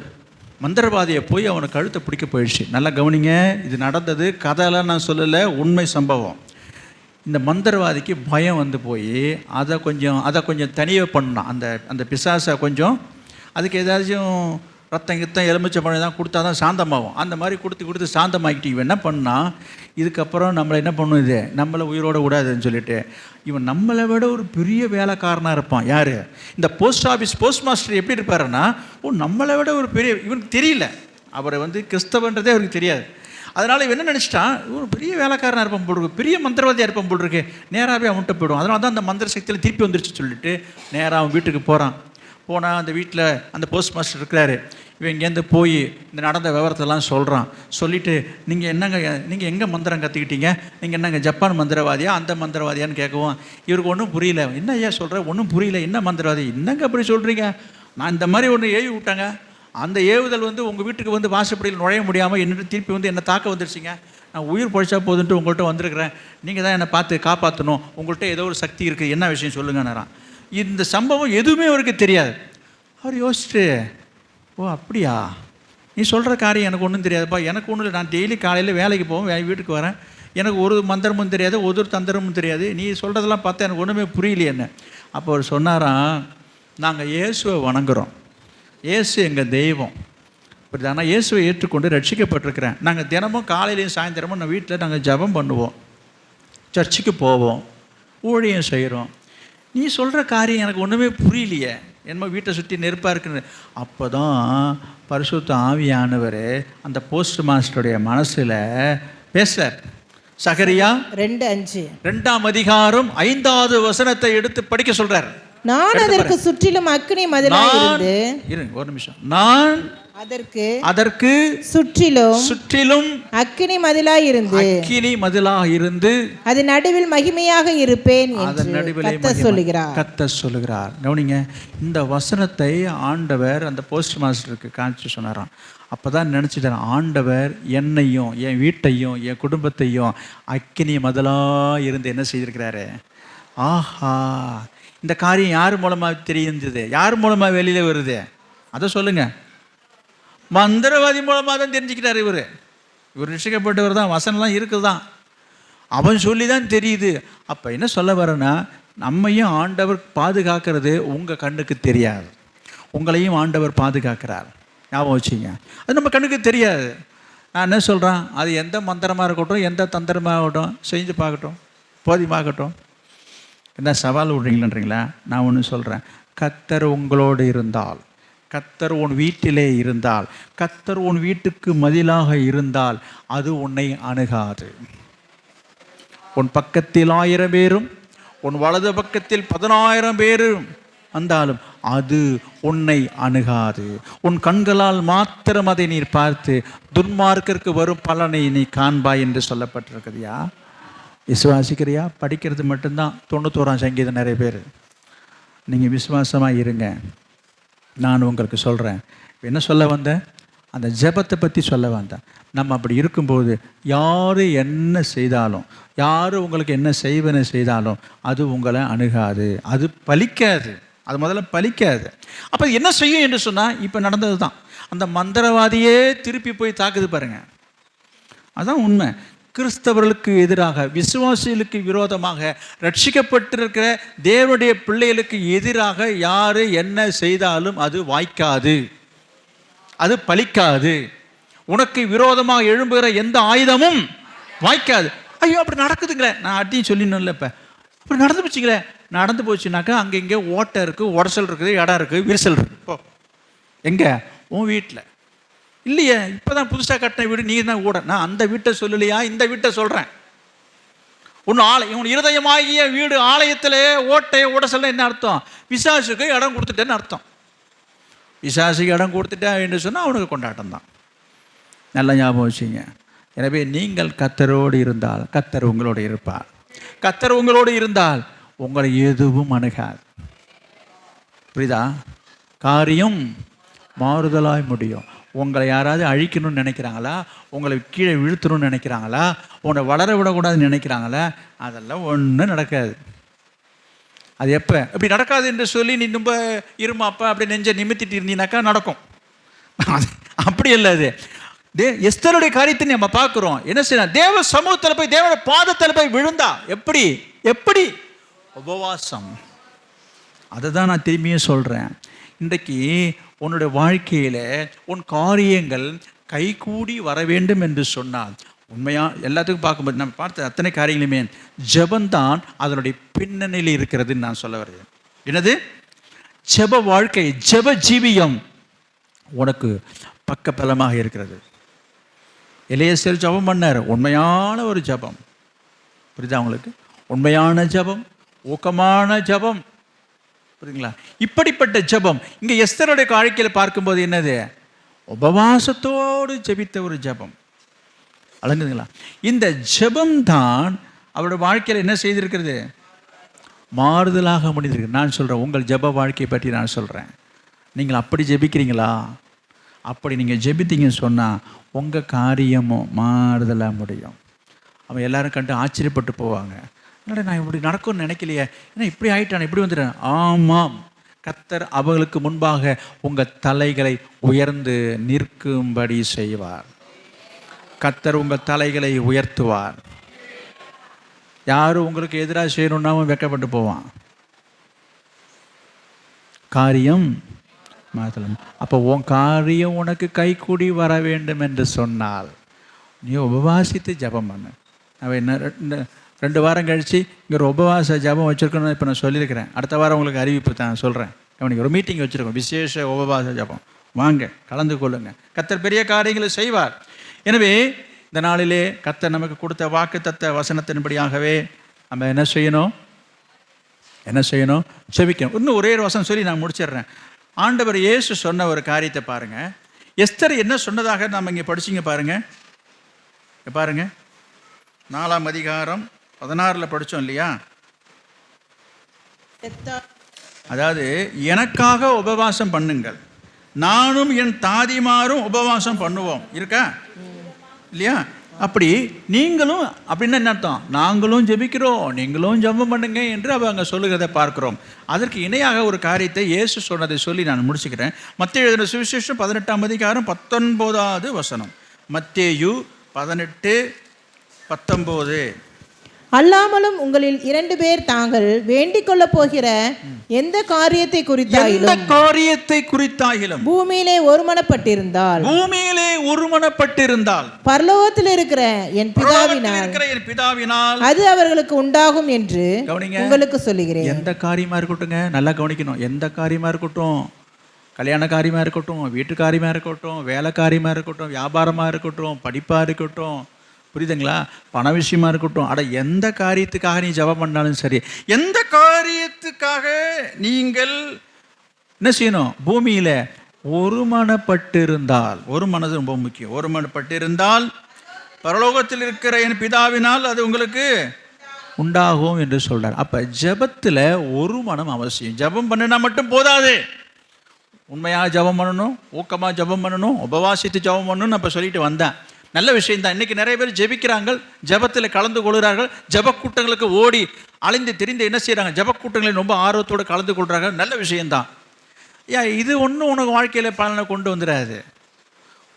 Speaker 1: மந்திரவாதியை போய் அவனை கழுத்தை பிடிக்க போயிடுச்சு. நல்லா கவனிங்க, இது நடந்தது, கதையெல்லாம் நான் சொல்லலை, உண்மை சம்பவம். இந்த மந்திரவாதிக்கு பயம் வந்து போய் அதை கொஞ்சம் தனியாக பண்ணான். அந்த பிசாசை கொஞ்சம், அதுக்கு ஏதாச்சும் ரத்தம் கித்தம் எலுமிச்சை பழம் தான் கொடுத்தா தான் சாந்தமாகும். அந்த மாதிரி கொடுத்து சாந்தமாக்கிட்டு இவன் என்ன பண்ணால், இதுக்கப்புறம் நம்மளை என்ன பண்ணும், இது நம்மளை உயிரோடு விடாதுன்னு சொல்லிட்டு இவன் நம்மளை விட ஒரு பெரிய வேலைக்காரனாக இருப்பான். யார்? இந்த போஸ்ட் மாஸ்டர் எப்படி இருப்பாருன்னா, நம்மளை விட ஒரு பெரிய, இவனுக்கு தெரியல, அவரை கிறிஸ்தவன்றதே அவருக்கு தெரியாது. அதனால் இவன் என்ன நினச்சிட்டான், ஒரு பெரிய வேலைக்காரனாக இருப்பான் போட்டிருக்கு, பெரிய மந்திரவாதியாக இருப்பான் போட்டிருக்கு, நேராகவே அவன்கிட்ட போய்டும். அதனால தான் அந்த மந்திர சக்தியில் திருப்பி வந்துருச்சு சொல்லிட்டு நேராக அவன் வீட்டுக்கு போனால் அந்த வீட்டில் அந்த போஸ்ட் மாஸ்டர் இருக்கிறாரு. இவன் இங்கேருந்து போய் இந்த நடந்த விவரத்தெல்லாம் சொல்கிறான். சொல்லிவிட்டு, நீங்கள் எங்கே மந்திரம் கற்றுக்கிட்டீங்க, நீங்கள் என்னங்க ஜப்பான் மந்திரவாதியா அந்த மந்திரவாதியான்னு கேட்கவும் இவருக்கு ஒன்றும் புரியல. என்ன ஐயா சொல்கிற, ஒன்றும் புரியல, என்ன மந்திரவாதி, என்னங்க அப்படி சொல்கிறீங்க, நான் இந்த மாதிரி ஒன்று ஏவி விட்டாங்க, அந்த ஏவுதல் உங்கள் வீட்டுக்கு வாசப்படியில் நுழைய முடியாமல் என்னட்டு திருப்பி என்னை தாக்க வந்துருச்சிங்க, நான் உயிர் பொழைச்சா போதுன்ட்டு உங்கள்கிட்ட வந்திருக்கிறேன், நீங்கள் தான் என்னை பார்த்து காப்பாற்றணும், உங்கள்கிட்ட ஏதோ ஒரு சக்தி இருக்குது, என்ன விஷயம் சொல்லுங்கன்னாரான். இந்த சம்பவம் எதுவுமே அவருக்கு தெரியாது. அவர் யோசிச்சுட்டு, ஓ அப்படியா, நீ சொல்கிற காரியம் எனக்கு ஒன்றும் தெரியாதுப்பா, எனக்கு ஒன்றும் இல்லை, நான் டெய்லி காலையில் வேலைக்கு போவேன், வீட்டுக்கு வரேன், எனக்கு ஒரு மந்திரமும் தெரியாது, ஒரு தந்திரமும் தெரியாது, நீ சொல்கிறதெல்லாம் பார்த்தா எனக்கு ஒன்றுமே புரியலையே என்ன. அப்போ அவர் சொன்னாராம், நாங்கள் இயேசுவை வணங்குகிறோம், இயேசு எங்கள் தெய்வம், புரியுதா? நான் இயேசுவை ஏற்றுக்கொண்டு ரட்சிக்கப்பட்டிருக்கிறேன். நாங்கள் தினமும் காலையிலையும் சாயந்தரமும் நான் வீட்டில் நாங்கள் ஜெபம் பண்ணுவோம், சர்ச்சுக்கு போவோம், ஊழியம் செய்கிறோம். நீ சொல்கிற காரியம் எனக்கு ஒன்றுமே புரியலையே, என்னமோ வீட்டை சுற்றி நெருப்பாக இருக்குன்னு. அப்போ தான் பரிசுத்த ஆவியானவர் அந்த போஸ்ட் மாஸ்டருடைய மனசில் பேசுகிறார். சகரியா
Speaker 3: 2:5
Speaker 1: 2ஆம் அதிகாரம் 5வது வசனத்தை எடுத்து படிக்க சொல்றார்.
Speaker 3: நான் அதற்கு சுற்றிலும் அக்கினி மதிலாய் இருந்து,
Speaker 1: இருங்க ஒரு நிமிஷம், நான் அதற்கு சுற்றிலும்
Speaker 3: அக்கினி மதிலாய்
Speaker 1: இருந்து
Speaker 3: அது நடுவில் மகிமையாக இருப்பேன் என்று கர்த்தர்
Speaker 1: சொல்லுகிறார். கவனிங்க, இந்த வசனத்தை ஆண்டவர் அந்த போஸ்ட் மாஸ்டருக்கு காமிச்சு சொன்னாராம். அப்பதான் நினைச்சிட்டார், ஆண்டவர் என்னையும் என் வீட்டையும் என் குடும்பத்தையும் அக்கினி மதிலா இருந்து என்ன செய்திருக்கிறாரு. ஆஹா, இந்த காரியம் யார் மூலமா தெரிஞ்சது, யார் மூலமா வெளியில வருது, அதை சொல்லுங்க. மந்திரவாதி மூலமாக தான் தெரிஞ்சுக்கிட்டார். இவர் ரட்சிக்கப்பட்டவர் தான், வசனம்லாம் இருக்குது தான், அவன் சொல்லி தான் தெரியுது. அப்போ என்ன சொல்ல வரேன்னா, நம்மையும் ஆண்டவர் பாதுகாக்கிறது உங்கள் கண்ணுக்கு தெரியாது, உங்களையும் ஆண்டவர் பாதுகாக்கிறார். ஞாபகம் வச்சுங்க, அது நம்ம கண்ணுக்கு தெரியாது. நான் என்ன சொல்கிறேன், அது எந்த மந்திரமாக இருக்கட்டும், எந்த தந்திரமாகட்டும், செஞ்சு பார்க்கட்டும், போதியமாகட்டும். என்ன சவால் விடுறீங்களன்றீங்களா? நான் ஒன்று சொல்கிறேன், கர்த்தர் உங்களோடு இருந்தால், கர்த்தர் உன் வீட்டிலே இருந்தால், கர்த்தர் உன் வீட்டுக்கு மதிலாக இருந்தால் அது உன்னை அணுகாது. உன் பக்கத்தில் 1000 பேரும் உன் வலது பக்கத்தில் 10,000 பேரும் வந்தாலும் அது உன்னை அணுகாது. உன் கண்களால் மாத்திரம் அதை நீர் பார்த்து துன்மார்க்கருக்கு வரும் பலனை நீ காண்பாய் என்று சொல்லப்பட்டிருக்குதியா? விசுவாசிக்கிறியா? படிக்கிறது மட்டும்தான் 91ஆம் சங்கீதம் நிறைய பேர். நீங்கள் விசுவாசமாக இருங்க. நான் உங்களுக்கு சொல்கிறேன், என்ன சொல்ல வந்தேன், அந்த ஜெபத்தை பற்றி சொல்ல வந்தேன். நம்ம அப்படி இருக்கும்போது யார் என்ன செய்தாலும், யார் உங்களுக்கு என்ன செய்வன செய்தாலும் அது உங்களை அணுகாது, அது பலிக்காது, அது முதல்ல பலிக்காது. அப்போ என்ன செய்யும் என்று சொன்னால், இப்போ நடந்தது தான், அந்த மந்திரவாதியே திருப்பி போய் தாக்குது பாருங்க. அதுதான் உண்மை. கிறிஸ்தவர்களுக்கு எதிராக, விசுவாசிகளுக்கு விரோதமாக, ரட்சிக்கப்பட்டிருக்கிற தேவனுடைய பிள்ளைகளுக்கு எதிராக யார் என்ன செய்தாலும் அது வாய்க்காது, அது பலிக்காது. உனக்கு விரோதமாக எழும்புகிற எந்த ஆயுதமும் வாய்க்காது. ஐயோ அப்படி நடக்குதுங்களே, நான் அடியும் சொல்லிடணும்ல, இப்போ அப்படி நடந்து போச்சுங்களே. நடந்து போச்சுனாக்கா அங்கே இங்கே ஓட்டை இருக்குது, உடசல் இருக்குது, இடம் இருக்குது, விரிசல் இருக்குது. இப்போ எங்கே? உன் வீட்டில் இல்லையே, இப்போ தான் புதுசாக கட்டின வீடு, நீ தான் கூட. நான் அந்த வீட்டை சொல்லலையா, இந்த வீட்டை சொல்கிறேன். உன் இருதயமாகிய வீடு ஆலயத்தில் ஓட்டை உடசல் என்ன அர்த்தம்? பிசாசுக்கு இடம் கொடுத்துட்டேன்னு அர்த்தம். பிசாசுக்கு இடம் கொடுத்துட்டேன் என்று சொன்னால் அவனுக்கு கொண்டாட்டம் தான். நல்லா ஞாபகம் வச்சுங்க. எனவே நீங்கள் கர்த்தரோடு இருந்தால் கர்த்தர் உங்களோடு இருப்பார். கர்த்தர் உங்களோடு இருந்தால் உங்களை எதுவும் அணுகாது. புரியுதா? காரியம் மாறுதலாய் முடியும். உங்களை யாராவது அழிக்கணும்னு நினைக்கிறாங்களா, உங்களை கீழே விழுத்தணும்னு நினைக்கிறாங்களா, உன்னை வளர விடக்கூடாதுன்னு நினைக்கிறாங்களா, அதெல்லாம் ஒன்றும் நடக்காது. அது எப்போ இப்படி நடக்காது என்று சொல்லி நீ ரொம்ப இருமாப்பா அப்படி நெஞ்ச நிமித்திட்டு இருந்தீனாக்கா நடக்கும். அப்படி இல்லை. அது எஸ்தருடைய காரியத்தை நம்ம பார்க்குறோம். என்ன செய்யணும்? தேவ சமூகத்தில் போய் தேவனுடைய பாதத்தில் போய் விழுந்தா எப்படி எப்படி உபவாசம். அதை தான் நான் திரும்பியும் சொல்கிறேன். இன்றைக்கு உன்னுடைய வாழ்க்கையில் உன் காரியங்கள் கைகூடி வர வேண்டும் என்று சொன்னால், உண்மையாக எல்லாத்துக்கும் பார்க்கும்போது நம்ம பார்த்த அத்தனை காரியங்களுமே ஜெபந்தான் அதனுடைய பின்னணியில் இருக்கிறதுன்னு நான் சொல்ல வருகிறேன். என்னது? ஜெப வாழ்க்கை, ஜெப ஜீவியம் உனக்கு பக்கபலமாக இருக்கிறது. எலியேசர் ஜெபம் பண்ணார், உண்மையான ஒரு ஜெபம். புரியுதா உங்களுக்கு? உண்மையான ஜெபம், ஊக்கமான ஜெபம். புரியுதுங்களா? இப்படிப்பட்ட ஜெபம் இங்கே எஸ்தருடைய வாழ்க்கையில் பார்க்கும்போது என்னது? உபவாசத்தோடு ஜெபித்த ஒரு ஜெபம். அழகுங்களா? இந்த ஜெபம்தான் அவருடைய வாழ்க்கையில் என்ன செய்திருக்கிறது? மாறுதலாக முடிந்திருக்கு. நான் சொல்கிறேன், உங்கள் ஜெப வாழ்க்கையை பற்றி நான் சொல்கிறேன். நீங்கள் அப்படி ஜெபிக்கிறீங்களா? அப்படி நீங்கள் ஜெபித்தீங்கன்னு சொன்னால் உங்கள் காரியமும் மாறுதலாக முடியும். அவன் எல்லாரும் கண்டு ஆச்சரியப்பட்டு போவாங்க. என்னடா நான் இப்படி நடக்கும்னு நினைக்கலையே, ஏன்னா இப்படி ஆகிட்டான், இப்படி வந்துட்டேன். ஆமாம், கர்த்தர் அவர்களுக்கு முன்பாக உங்கள் தலைகளை உயர்ந்து நிற்கும்படி செய்வார். கர்த்தர் உங்கள் தலைகளை உயர்த்துவார். யாரும் உங்களுக்கு எதிராக செய்யணுன்னாவும் வெட்கப்பட்டு போவான். காரியம் மாதத்தில். அப்போ உன் காரியம் உனக்கு கைக்கூடி வர வேண்டும் என்று சொன்னால் நீ உபவாசித்து ஜெபம் பண்ணு. அவன் என்ன 2 வாரம் கழித்து இங்கே ஒரு உபவாச ஜெபம் வச்சுருக்கணும்னு இப்போ நான் சொல்லியிருக்கிறேன். அடுத்த வாரம் உங்களுக்கு அறிவிப்பு தான் சொல்கிறேன். அவனுக்கு ஒரு மீட்டிங் வச்சுருக்கோம், விசேஷ உபவாச ஜெபம். வாங்க, கலந்து கொள்ளுங்க. கர்த்தர் பெரிய காரியங்களை செய்வார். எனவே இந்த நாளிலே கர்த்தர் நமக்கு கொடுத்த வாக்கு தத்த வசனத்தின்படியாகவே நம்ம என்ன செய்யணும்? செபிக்கணும். இன்னும் ஒரே ஒரு வசனம் சொல்லி நான் முடிச்சிடுறேன். ஆண்டவர் இயேசு சொன்ன ஒரு காரியத்தை பாருங்கள். எஸ்தர் என்ன சொன்னதாக நாம் இங்கே படிச்சிங்க பாருங்கள். பாருங்க, 4ஆம் அதிகாரம் 16 படித்தோம் இல்லையா? அதாவது எனக்காக உபவாசம் பண்ணுங்கள், நானும் என் தாதிமாரும் உபவாசம் பண்ணுவோம் இருக்கா இல்லையா? அப்படி நீங்களும் அப்படின்னா என்ன அர்த்தம்? நாங்களும் ஜெபிக்கிறோம், நீங்களும் ஜெபம் பண்ணுங்க என்று அவங்க சொல்லுகிறதை பார்க்கிறோம். அதற்கு இணையாக ஒரு காரியத்தை இயேசு சொன்னதை சொல்லி நான் முடிச்சுக்கிறேன். மத்தேயு எழுதின சுவிசேஷம் 18ஆம் அதிகாரம் 19வது வசனம். மத்தேயு 18:19.
Speaker 3: அல்லாமலும் உங்களில் 2 பேர் தாங்கள் வேண்டிக் கொள்ள போகிற எந்த காரியத்தை குறித்தாயிலும் பூமியிலே ஒருமனப்பட்டிருந்தால் பரலோகத்தில் இருக்கிற என் பிதாவினால் அது அவர்களுக்கு உண்டாகும் என்று உங்களுக்கு சொல்லுகிறேன்.
Speaker 1: எந்த காரியமா இருக்கட்டுங்க, நல்லா கவனிக்கணும். எந்த காரியமா இருக்கட்டும், கல்யாண காரியமா இருக்கட்டும், வீட்டு காரியமா இருக்கட்டும், வேலை காரியமா இருக்கட்டும், வியாபாரமா இருக்கட்டும், படிப்பா இருக்கட்டும், புரியுதுங்களா, பண விஷயமா இருக்கட்டும், எந்த காரியத்துக்காக நீ ஜெபம் பண்ணாலும் சரி, எந்த காரியத்துக்காக நீங்கள் என்ன செய்யணும்? பூமியில ஒருமனப்பட்டிருந்தால், ஒரு மனது ரொம்ப முக்கியம், ஒருமனப்பட்டிருந்தால் பரலோகத்தில் இருக்கிற என் பிதாவினால் அது உங்களுக்கு உண்டாகும் என்று சொல்றார். அப்ப ஜெபத்துல ஒரு மனம் அவசியம். ஜெபம் பண்ணினா மட்டும் போதாது, உண்மையாக ஜெபம் பண்ணணும், ஊக்கமாக ஜெபம் பண்ணணும், உபவாசித்து ஜெபம் பண்ணணும்னு அப்போ சொல்லிட்டு வந்தேன். நல்ல விஷயம் தான். இன்றைக்கி நிறைய பேர் ஜெபிக்கிறாங்க, ஜெபத்தில் கலந்து கொள்கிறார்கள், ஜெப கூட்டங்களுக்கு ஓடி அலைந்து திரிந்து என்ன செய்கிறாங்க, ஜெப கூட்டங்களில் ரொம்ப ஆர்வத்தோடு கலந்து கொள்கிறாங்க. நல்ல விஷயந்தான். இது ஒன்றும் உனக்கு வாழ்க்கையில் பலனை கொண்டு வந்துடாது.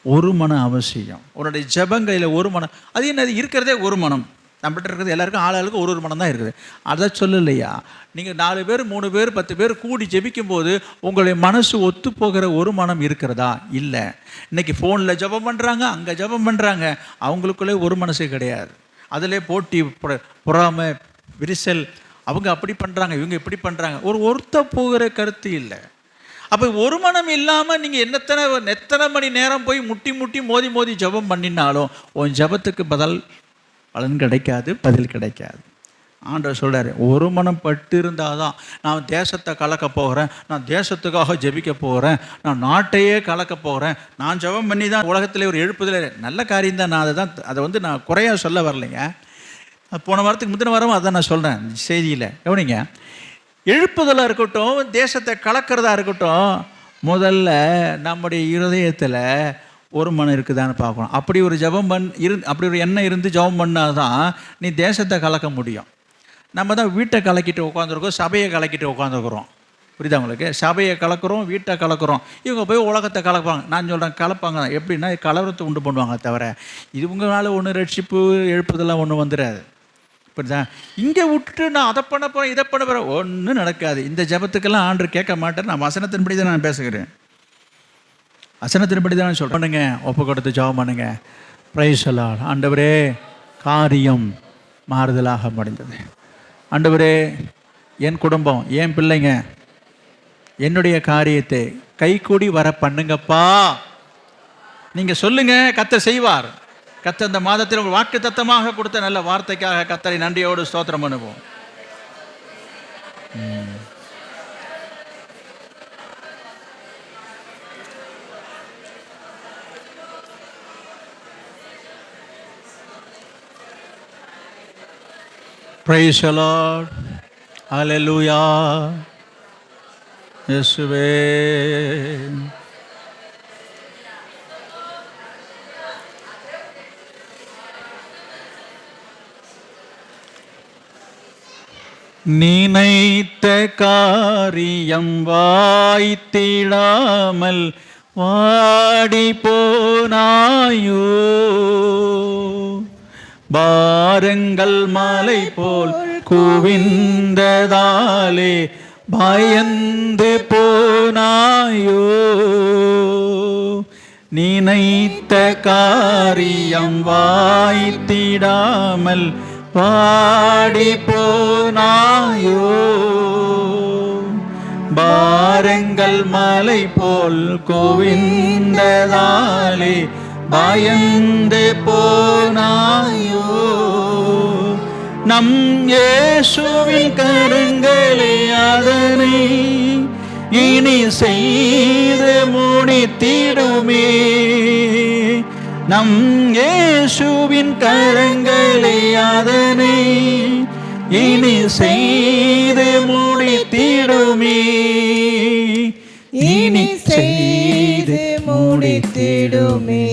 Speaker 1: ஒரு மனம் அவசியம். உன்னுடைய ஜெபங்களில் ஒரு மனம், அது என்னது இருக்கிறதே ஒரு மனம். நம்மகிட்ட இருக்கிறது எல்லாருக்கும் ஆளாளுக்கு ஒரு மனம் தான் இருக்குது. அதை சொல்லலையா? நீங்கள் 4 பேர் 3 பேர் 10 பேர் கூடி ஜெபிக்கும் போது உங்களுடைய மனசு ஒத்து போகிற ஒரு மனம் இருக்கிறதா? இல்லை. இன்னைக்கு ஃபோனில் ஜெபம் பண்ணுறாங்க, அங்கே ஜெபம் பண்ணுறாங்க, அவங்களுக்குள்ளே ஒரு மனசு கிடையாது. அதிலே போட்டி, பொறாமை, விரிசல், அவங்க அப்படி பண்ணுறாங்க, இவங்க இப்படி பண்ணுறாங்க, ஒருத்த போகிற கருத்து இல்லை. அப்போ ஒரு மனம் இல்லாமல் நீங்கள் எத்தனை மணி நேரம் போய் முட்டி மோதி ஜெபம் பண்ணினாலும் உன் ஜெபத்துக்கு பலன் கிடைக்காது, பதில் கிடைக்காது. ஆண்டவர் சொல்கிறார், ஒரு மனம் பட்டு இருந்தால் தான். நான் தேசத்தை கலக்க போகிறேன், நான் தேசத்துக்காக ஜெபிக்க போகிறேன், நான் நாட்டையே கலக்க போகிறேன், நான் ஜெபம் பண்ணி தான் உலகத்திலே ஒரு எழுப்புதல். நல்ல காரியம் தான். நான் அதை நான் குறையாக சொல்ல வரலைங்க. போன வாரத்துக்கு முந்தின வாரம் அதான் நான் சொல்கிறேன் செய்தியில். கவனிங்க, எழுப்புதலாக இருக்கட்டும், தேசத்தை கலக்கிறதா இருக்கட்டும், முதல்ல நம்முடைய இருதயத்தில் ஒரு மனம் இருக்குதான்னு பார்க்கணும். அப்படி ஒரு ஜெபம் அப்படி ஒரு எண்ணம் இருந்து ஜெபம் பண்ணால் தான் நீ தேசத்தை கலக்க முடியும். நம்ம தான் வீட்டை கலக்கிட்டு உட்காந்துருக்கோம், சபையை கலக்கிட்டு உட்காந்துருக்குறோம். புரியுதா உங்களுக்கு? சபையை கலக்கிறோம், வீட்டை கலக்கிறோம். இவங்க போய் உலகத்தை கலப்பாங்க. நான் சொல்கிறேன், கலப்பாங்க. எப்படின்னா கலவரத்தை உண்டு பண்ணுவாங்க தவிர இவங்களால ஒன்றும் ரட்சிப்பு எழுப்புதெல்லாம் ஒன்றும் வந்துடாது. இப்படிதான் இங்கே விட்டுட்டு நான் அதை பண்ண போகிறேன், இதை பண்ண போகிறேன், ஒன்றும் நடக்காது. இந்த ஜெபத்துக்கெல்லாம் ஆண்டவர் கேட்க மாட்டேன். நான் வசனத்தின்படி தான் நான் பேசுகிறேன், வசனத்தின்படி தான் சொல்கிறேன். பண்ணுங்க, ஒப்பு கொடுத்து ஜெபம் பண்ணுங்க. Price the Lord. ஆண்டவரே, காரியம் மாறுதலாக முடிந்தது. ஆண்டவரே, என் குடும்பம், என் பிள்ளைங்க, என்னுடைய காரியத்தை கைகூடி வர பண்ணுங்கப்பா. நீங்கள் சொல்லுங்க, கர்த்தர் செய்வார். கர்த்தர் இந்த மாதத்தில் உங்கள் வாக்கு தத்தமாக கொடுத்த நல்ல வார்த்தைக்காக கர்த்தரை நன்றியோடு ஸ்தோத்திரம் பண்ணுவோம். Praise the Lord. Hallelujah. இயேசுவே, நினைத்த காரியம் வாய்த்திடாமல் வாடி போனாயோ, பாரங்கள் மலை போல் குவிந்ததாலே பயந்து போனாயோ, நினைத்த காரியம் வாய்த்திடாமல் பாடி போனாயோ, பாரங்கள் மலை போல் குவிந்ததாலே பயந்து போனாயோ, நம் இயேசுவின் கரங்களே அதனை இனி செய்து முடித்திடுமே, நம் இயேசுவின் கரங்களே அதனை இனி செய்து முடித்திடுமே, இனி செய்து முடித்திடுமே.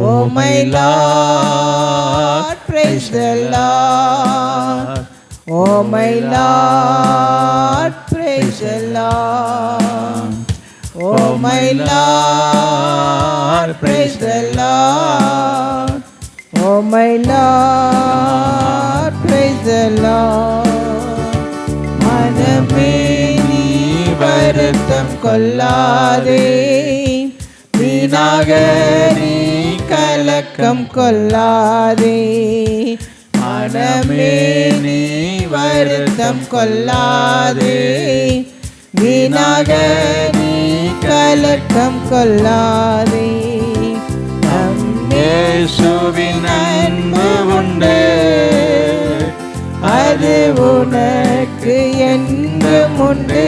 Speaker 1: Oh my Lord, praise the Lord. Oh my Lord, praise the Lord. Oh my Lord, praise the Lord. Oh my Lord, praise the Lord. மனமே நீ வருத்தம் கொள்ளாதே, வீணாக நீ கலக்கம் கொள்ளாதே, மனமே நீ வருத்தம் கொள்ளாதே, வீணாக நீ கலக்கம் கொள்ளாதே. நம் இயேசுவின் அன்பு உண்டு, அது உனக்கு என்றும் உண்டு.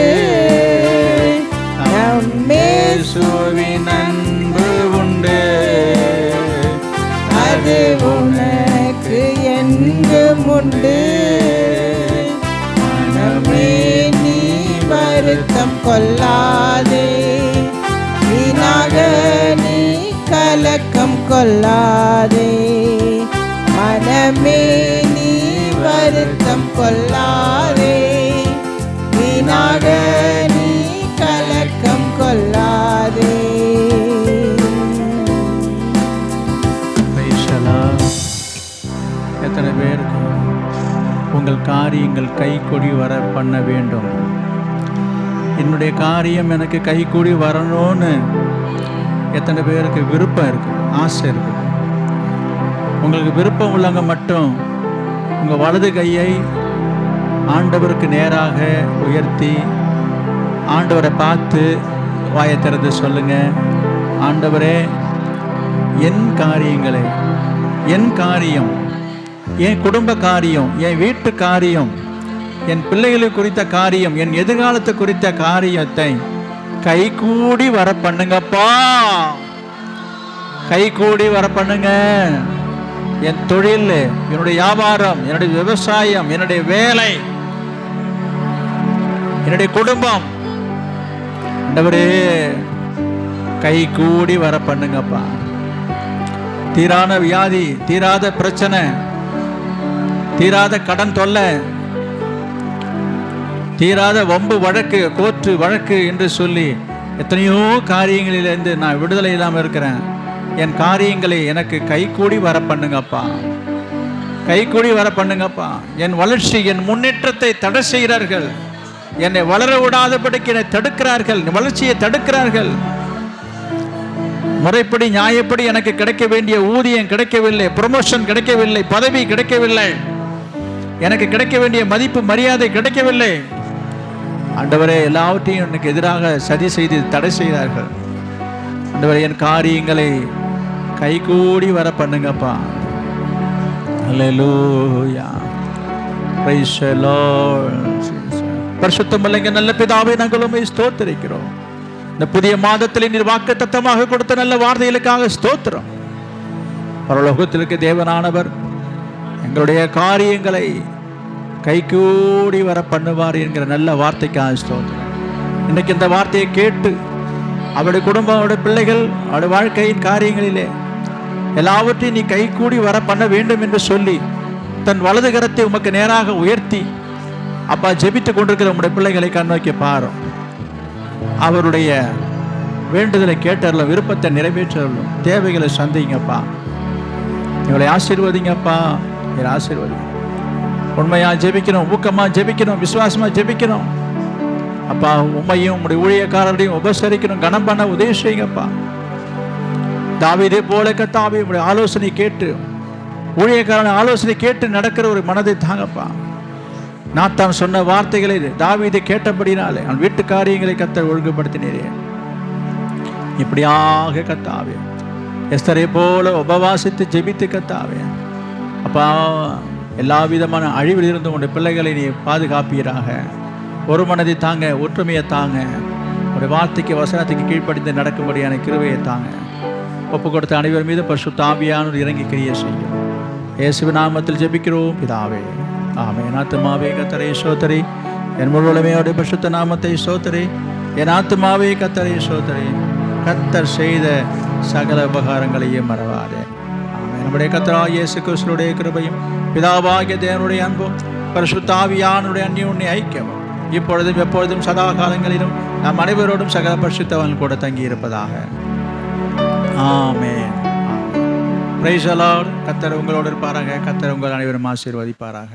Speaker 1: நம் இயேசுவின் அன்பு உண்டு, அது உனக்கு என்றும் உண்டு. மனமே நீ வருத்தம் கொள்ளாதே, வீணாக நீ கலக்கம் கொள்ளாதே, மனமே நீ வருத்தம் கொள்ளாதே, வீணாக நீ கலக்கம் கொள்ளாதே. எத்தனை பேருக்கு உங்கள் காரியங்கள் கைகூடி வர பண்ண வேண்டும்? என்னுடைய காரியம் எனக்கு கைகூடி வரணும்னு எத்தனை பேருக்கு விருப்பம் இருக்குது, ஆசை இருக்குது? உங்களுக்கு விருப்பம் உள்ளவங்க மட்டும் உங்கள் வலது கையை ஆண்டவருக்கு நேராக உயர்த்தி ஆண்டவரை பார்த்து வாயை திறந்து சொல்லுங்க, ஆண்டவரே, என் காரியங்களை, என் காரியம், என் குடும்ப காரியம், என் வீட்டு காரியம், என் பிள்ளைகளை குறித்த காரியம், என் எதிர்காலத்தை குறித்த காரியத்தை கைகூடி வர பண்ணுங்கப்பா, கைகூடி வர பண்ணுங்க. என் தொழில், என்னுடைய வியாபாரம், என்னுடைய விவசாயம், என்னுடைய வேலை, என்னுடைய குடும்பம், ஆண்டவரே கைகூடி வர பண்ணுங்கப்பா. தீராத வியாதி, தீராத பிரச்சனை, தீராத கடன் தொல்லை, தீராத வம்பு வழக்கு, கோர்ட்டு வழக்கு என்று சொல்லி எத்தனையோ காரியங்களிலிருந்து நான் விடுதலை இல்லாமல் இருக்கிறேன். என் காரியங்களை எனக்கு கைகூடி வர பண்ணுங்கப்பா, கைகூடி வர பண்ணுங்கப்பா. என் வளர்ச்சி, என் முன்னேற்றத்தை தடை செய்கிறார்கள், என்னை வளர விடாதபடிக்கு என்னை தடுக்கிறார்கள், வளர்ச்சியை தடுக்கிறார்கள். முறைப்படி நியாயப்படி எனக்கு கிடைக்க வேண்டிய ஊதியம் கிடைக்கவில்லை, ப்ரமோஷன் கிடைக்கவில்லை, பதவி கிடைக்கவில்லை, எனக்கு கிடைக்க வேண்டிய மதிப்பு மரியாதை கிடைக்கவில்லை. ஆண்டவரே, எல்லாவற்றையும் எனக்கு எதிராக சதி செய்து தடை செய்தார்கள். ஆண்டவரே, என் காரியங்களை கைகூடி வர பண்ணுங்கப்பா. அல்லேலூயா, பிரைஸ் தி லார்ட். பரிசுத்தமுள்ள நல்ல பிதாவே, நாங்கள் உம்மை ஸ்தோத்திரிக்கிறோம். இந்த புதிய மாதத்தில் நீர் வாக்குத்தத்தமாக கொடுத்த நல்ல வார்த்தைகளுக்காக ஸ்தோத்திரம். பரலோகத்திற்கு தேவனானவர் எங்களுடைய காரியங்களை கைகூடி வர பண்ணுவார் என்கிற நல்ல வார்த்தைக்காக ஸ்தோத்திரம். இன்னைக்கு இந்த வார்த்தையை கேட்டு அவருடைய குடும்பம், அவருடைய பிள்ளைகள், அவருடைய வாழ்க்கையின் காரியங்களிலே எல்லாவற்றையும் நீ கைகூடி வர பண்ண வேண்டும் என்று சொல்லி தன் வலது கரத்தை உமக்கு நேராக உயர்த்தி அப்பா ஜெபித்து கொண்டிருக்கிற உங்களுடைய பிள்ளைகளை கண்ணோக்கி பாரும். அவருடைய வேண்டுதலை கேட்டறலும், விருப்பத்தை நிறைவேற்றறலும், தேவைகளை சந்திங்கப்பா. இவளை ஆசீர்வதிங்கப்பா, இவரை ஆசீர்வதிங்க. உண்மையாக ஜெபிக்கணும், ஊக்கமாக ஜெபிக்கணும், விசுவாசமாக ஜெபிக்கணும். அப்பா உண்மையும் உங்களுடைய ஊழியக்காரரையும் உபசரிக்கணும், கனம் பண்ண உதவி செய்யுங்கப்பா. தாவீதை போல கர்த்தாவே உங்களுடைய ஆலோசனை கேட்டு, ஊழியக்காரன் ஆலோசனை கேட்டு நடக்கிற ஒரு மனதை தாங்கப்பா. நாத்தான் சொன்ன வார்த்தைகளை தாவீதை கேட்டபடினாலே அவன் வீட்டு காரியங்களை கர்த்தர் ஒழுங்குபடுத்தினீரே. இப்படியாக கர்த்தாவே எஸ்தரை போல உபவாசித்து ஜெபித்து கர்த்தாவே அப்பா எல்லா விதமான அழிவில் இருந்து உங்களுடைய பிள்ளைகளை நீ பாதுகாப்பீராக. ஒரு மனதை தாங்க, ஒற்றுமையை தாங்க, உடைய வார்த்தைக்கு வசனத்துக்கு கீழ்ப்படிந்து நடக்கும்படியான கிருபையை தாங்க. ஒப்பு கொடுத்த அனைவர் மீது பரிசுத்த ஆவியானவர் இறங்கி கிரியை செய்யும். இயேசுவின் நாமத்தில் ஜெபிக்கிறோம் பிதாவே, ஆமென். என் ஆத்துமாவே கர்த்தரை ஸ்தோத்திரி, என் முழு உலமையோட பரிசுத்த நாமத்தை ஸ்தோத்திரி. என் ஆத்துமாவே கர்த்தரை ஸ்தோத்திரி, கர்த்தர் செய்த சகல உபகாரங்களையும் மறவாதே. ஆமென். நம்முடைய கர்த்தராகிய இயேசு கிறிஸ்துவினுடைய கிருபையும் பிதாவாகிய தேவனுடைய அன்பும் பரிசுத்த ஆவியானவருடைய அந்யோன்ய ஐக்கியமும் இப்பொழுதும் எப்பொழுதும் சதா காலங்களிலும் நம் அனைவரோடும் சகல பரிசுத்தவான்கள் கூட தங்கி இருப்பதாக. ஆமென். Praise the lord. கர்த்தர் உங்களோடு இருப்பாராக. கர்த்தர் உங்கள் அனைவரும் ஆசீர்வதிப்பாராக.